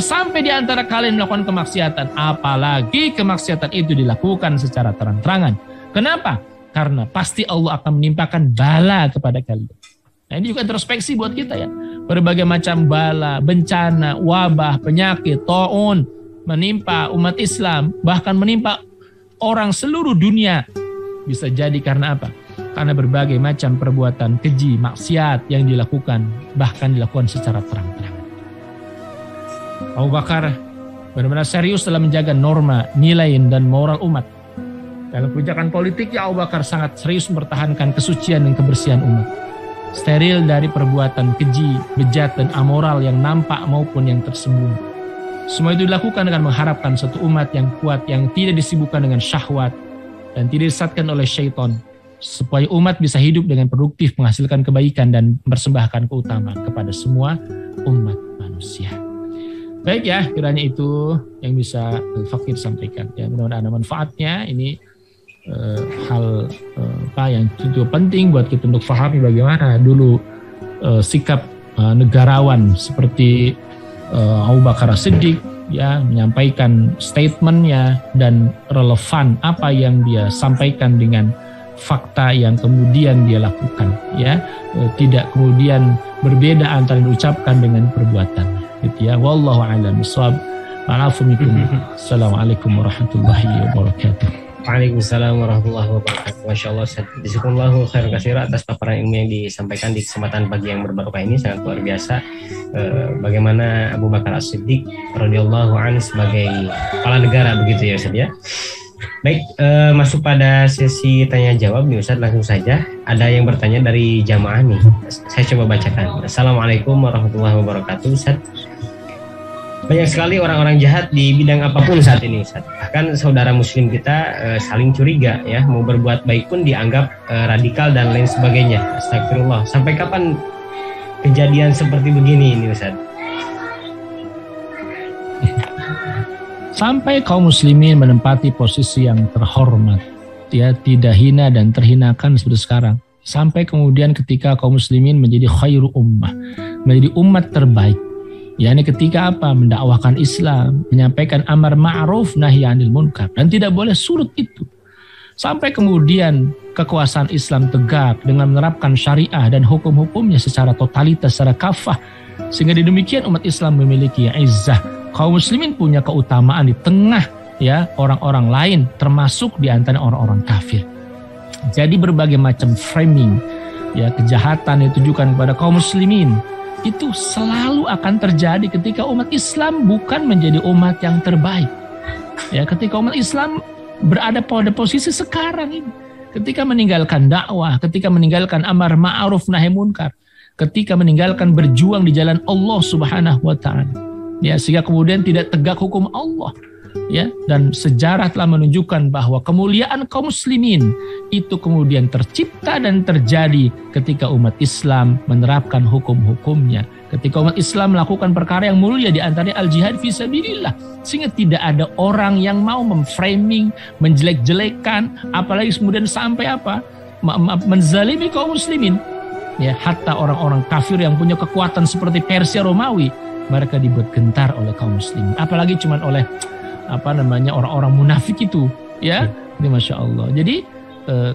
sampai di antara kalian melakukan kemaksiatan, apalagi kemaksiatan itu dilakukan secara terang-terangan. Kenapa? Karena pasti Allah akan menimpakan bala kepada kalian. Nah, ini juga introspeksi buat kita, ya. Berbagai macam bala, bencana, wabah, penyakit, ta'un menimpa umat Islam, bahkan menimpa orang seluruh dunia. Bisa jadi karena apa? Karena berbagai macam perbuatan keji, maksiat yang dilakukan, bahkan dilakukan secara terang-terangan. Abu Bakar benar-benar serius dalam menjaga norma, nilai dan moral umat. Dalam kebijakan politiknya Abu Bakar sangat serius mempertahankan kesucian dan kebersihan umat. Steril dari perbuatan keji, bejat dan amoral yang nampak maupun yang tersembunyi. Semua itu dilakukan dengan mengharapkan satu umat yang kuat yang tidak disibukkan dengan syahwat dan tidak disesatkan oleh syaitan, supaya umat bisa hidup dengan produktif, menghasilkan kebaikan dan mempersembahkan keutamaan kepada semua umat manusia. Baik ya, kiranya itu yang bisa Al-Fakir sampaikan. Ya, mudah-mudahan ada manfaatnya. Ini hal yang juga penting buat kita untuk pahami bagaimana dulu sikap negarawan seperti Abu Bakar As-Siddiq, ya, menyampaikan statementnya dan relevan apa yang dia sampaikan dengan fakta yang kemudian dia lakukan, ya, tidak kemudian berbeda antara yang diucapkan dengan perbuatan, gitu ya. Wallahu a'lam bishawab. Assalamualaikum warahmatullahi wabarakatuh. Waalaikumsalam warahmatullahi wabarakatuh. Masya Allah, jazakumullahu khairan katsira atas paparan ilmu yang disampaikan di kesempatan pagi yang berbarokah ini, sangat luar biasa. Bagaimana Abu Bakar As-Siddiq radhiyallahu anhu sebagai kepala negara begitu ya Ustaz ya. Baik, masuk pada sesi tanya jawab nih Ustaz, langsung saja. Ada yang bertanya dari jamaah nih. Saya coba bacakan. Assalamualaikum warahmatullahi wabarakatuh Ustaz. Banyak sekali orang-orang jahat di bidang apapun saat ini Ustaz. Bahkan saudara muslim kita saling curiga ya, mau berbuat baik pun dianggap radikal dan lain sebagainya. Astagfirullah. Sampai kapan kejadian seperti begini ini Ustaz? Sampai kaum muslimin menempati posisi yang terhormat, ya, tidak hina dan terhinakan seperti sekarang. Sampai kemudian ketika kaum muslimin menjadi khairu ummah, menjadi umat terbaik. yakni ketika apa? Mendakwahkan Islam, menyampaikan amar ma'ruf nahi 'anil munkar, dan tidak boleh surut itu. Sampai kemudian kekuasaan Islam tegak dengan menerapkan syariah dan hukum-hukumnya secara totalitas, secara kafah, sehingga demikian umat Islam memiliki izzah. Kaum muslimin punya keutamaan di tengah ya orang-orang lain, termasuk di antara orang-orang kafir. Jadi berbagai macam framing ya kejahatan yang ditujukan kepada kaum muslimin itu selalu akan terjadi ketika umat Islam bukan menjadi umat yang terbaik. Ya, ketika umat Islam berada pada posisi sekarang ini, ketika meninggalkan dakwah, ketika meninggalkan amar ma'ruf nahi munkar, ketika meninggalkan berjuang di jalan Allah Subhanahu wa taala. Ya, sehingga kemudian tidak tegak hukum Allah. Ya, dan sejarah telah menunjukkan bahwa kemuliaan kaum muslimin itu kemudian tercipta dan terjadi ketika umat Islam menerapkan hukum-hukumnya, ketika umat Islam melakukan perkara yang mulia di antaranya al-jihad fi sabilillah, sehingga tidak ada orang yang mau memframing, menjelek-jelekan, apalagi kemudian sampai apa menzalimi kaum muslimin. Ya, hatta orang-orang kafir yang punya kekuatan seperti Persia Romawi, mereka dibuat gentar oleh kaum muslimin, apalagi cuman oleh orang-orang munafik itu, ya. Ini Masya Allah. Jadi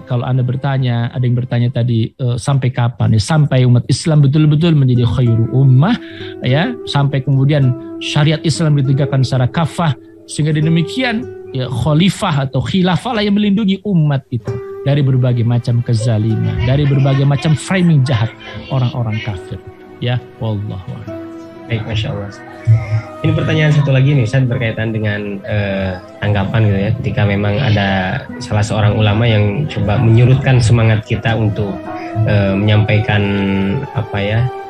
kalau Anda bertanya, ada yang bertanya tadi sampai kapan? Ya, sampai umat Islam betul-betul menjadi khairu ummah, ya, sampai kemudian syariat Islam ditegakkan secara kafah, sehingga demikian ya khalifah atau khilafah lah yang melindungi umat itu dari berbagai macam kezaliman, dari berbagai macam framing jahat orang-orang kafir. Ya, wallahu a'lam. Baik, Masya Allah. Ini pertanyaan satu lagi nih Ustaz, berkaitan dengan tanggapan gitu ya, ketika memang ada salah seorang ulama yang coba menyurutkan semangat kita untuk menyampaikan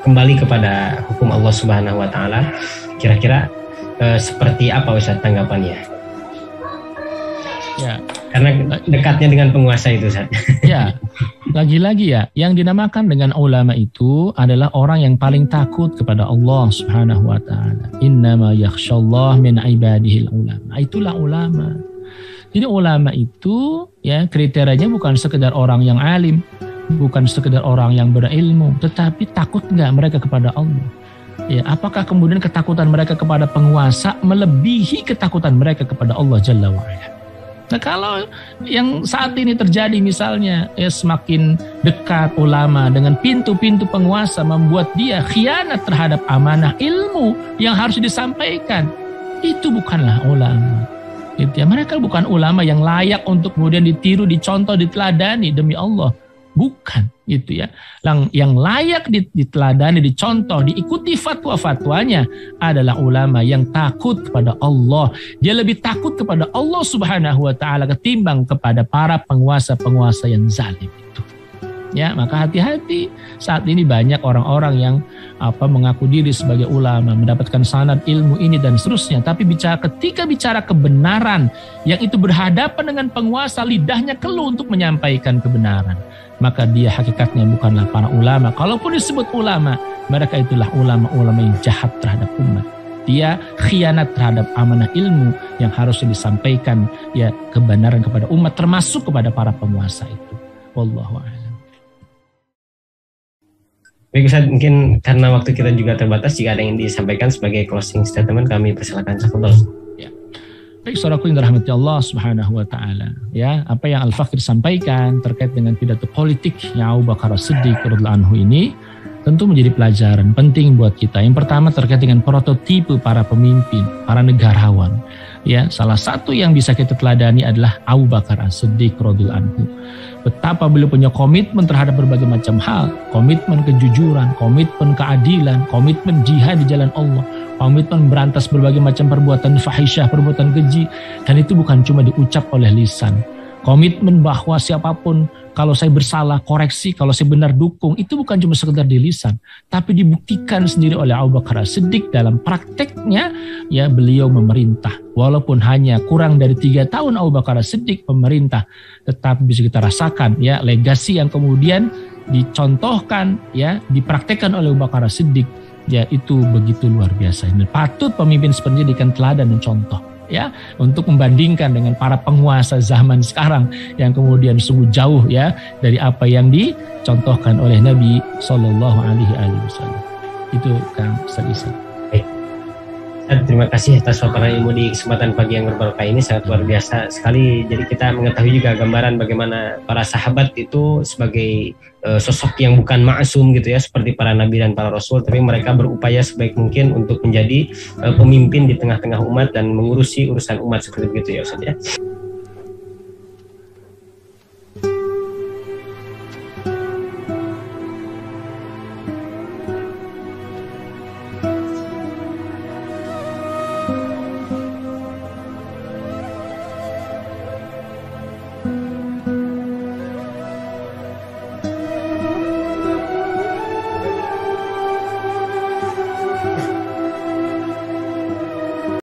kembali kepada hukum Allah Subhanahu wa taala. Kira-kira seperti apa Ustaz tanggapannya? Ya, karena dekatnya dengan penguasa itu Ustaz. Ya, lagi-lagi ya, yang dinamakan dengan ulama itu adalah orang yang paling takut kepada Allah Subhanahu wa taala. Innama yakhshallah min ibadihil ulama. Itulah ulama. Jadi ulama itu ya kriterianya bukan sekedar orang yang alim, bukan sekedar orang yang berilmu, tetapi takut enggak mereka kepada Allah. Ya, apakah kemudian ketakutan mereka kepada penguasa melebihi ketakutan mereka kepada Allah Jalla wa ala? Nah, kalau yang saat ini terjadi misalnya ya semakin dekat ulama dengan pintu-pintu penguasa membuat dia khianat terhadap amanah ilmu yang harus disampaikan, itu bukanlah ulama. Gitu ya. Mereka bukan ulama yang layak untuk kemudian ditiru, dicontoh, diteladani demi Allah. Bukan, gitu ya. Yang layak diteladani, dicontoh, diikuti fatwa-fatwanya adalah ulama yang takut kepada Allah. Dia lebih takut kepada Allah Subhanahu wa taala ketimbang kepada para penguasa-penguasa yang zalim itu. Ya, maka hati-hati. Saat ini banyak orang-orang yang mengaku diri sebagai ulama, mendapatkan sanad ilmu ini dan seterusnya, tapi ketika bicara kebenaran yang itu berhadapan dengan penguasa, lidahnya keluh untuk menyampaikan kebenaran. Maka dia hakikatnya bukanlah para ulama. Kalaupun disebut ulama, mereka itulah ulama-ulama yang jahat terhadap umat. Dia khianat terhadap amanah ilmu yang harusnya disampaikan ya kebenaran kepada umat, termasuk kepada para penguasa itu. Wallahu a'lam. Baik Ustaz, mungkin karena waktu kita juga terbatas, jika ada yang disampaikan sebagai closing statement kami persilakan. Ya. Baik, saudaraku yang dirahmati Allah Subhanahu wa taala. Ya, apa yang Al-Fakir sampaikan terkait dengan pidato politik yang Abu Bakar As-Siddiq radhiyallahu anhu ini tentu menjadi pelajaran penting buat kita. Yang pertama terkait dengan prototipe para pemimpin, para negarawan. Ya, salah satu yang bisa kita teladani adalah Abu Bakar As-Siddiq radhiyallahu anhu. Betapa beliau punya komitmen terhadap berbagai macam hal, komitmen kejujuran, komitmen keadilan, komitmen jihad di jalan Allah, komitmen berantas berbagai macam perbuatan fahisyah, perbuatan keji, dan itu bukan cuma diucap oleh lisan. Komitmen bahwa siapapun, kalau saya bersalah koreksi, kalau saya benar dukung, itu bukan cuma sekedar di lisan, tapi dibuktikan sendiri oleh Abu Bakar As-Siddiq dalam prakteknya. Ya, beliau memerintah walaupun hanya kurang dari 3 tahun Abu Bakar As-Siddiq memerintah, tetapi bisa kita rasakan ya legasi yang kemudian dicontohkan ya dipraktekkan oleh Abu Bakar As-Siddiq ya itu begitu luar biasa. Dan patut pemimpin seperti ini dijadikan teladan dan contoh ya untuk membandingkan dengan para penguasa zaman sekarang yang kemudian sungguh jauh ya dari apa yang dicontohkan oleh Nabi Shallallahu Alaihi Wasallam. Itu Kang Ustaz. Terima kasih atas paparan ilmu di kesempatan pagi yang berbarokah ini, sangat luar biasa sekali. Jadi kita mengetahui juga gambaran bagaimana para sahabat itu sebagai sosok yang bukan ma'asum gitu ya, seperti para nabi dan para rasul, tapi mereka berupaya sebaik mungkin untuk menjadi pemimpin di tengah-tengah umat dan mengurusi urusan umat seperti itu ya Ustaz ya.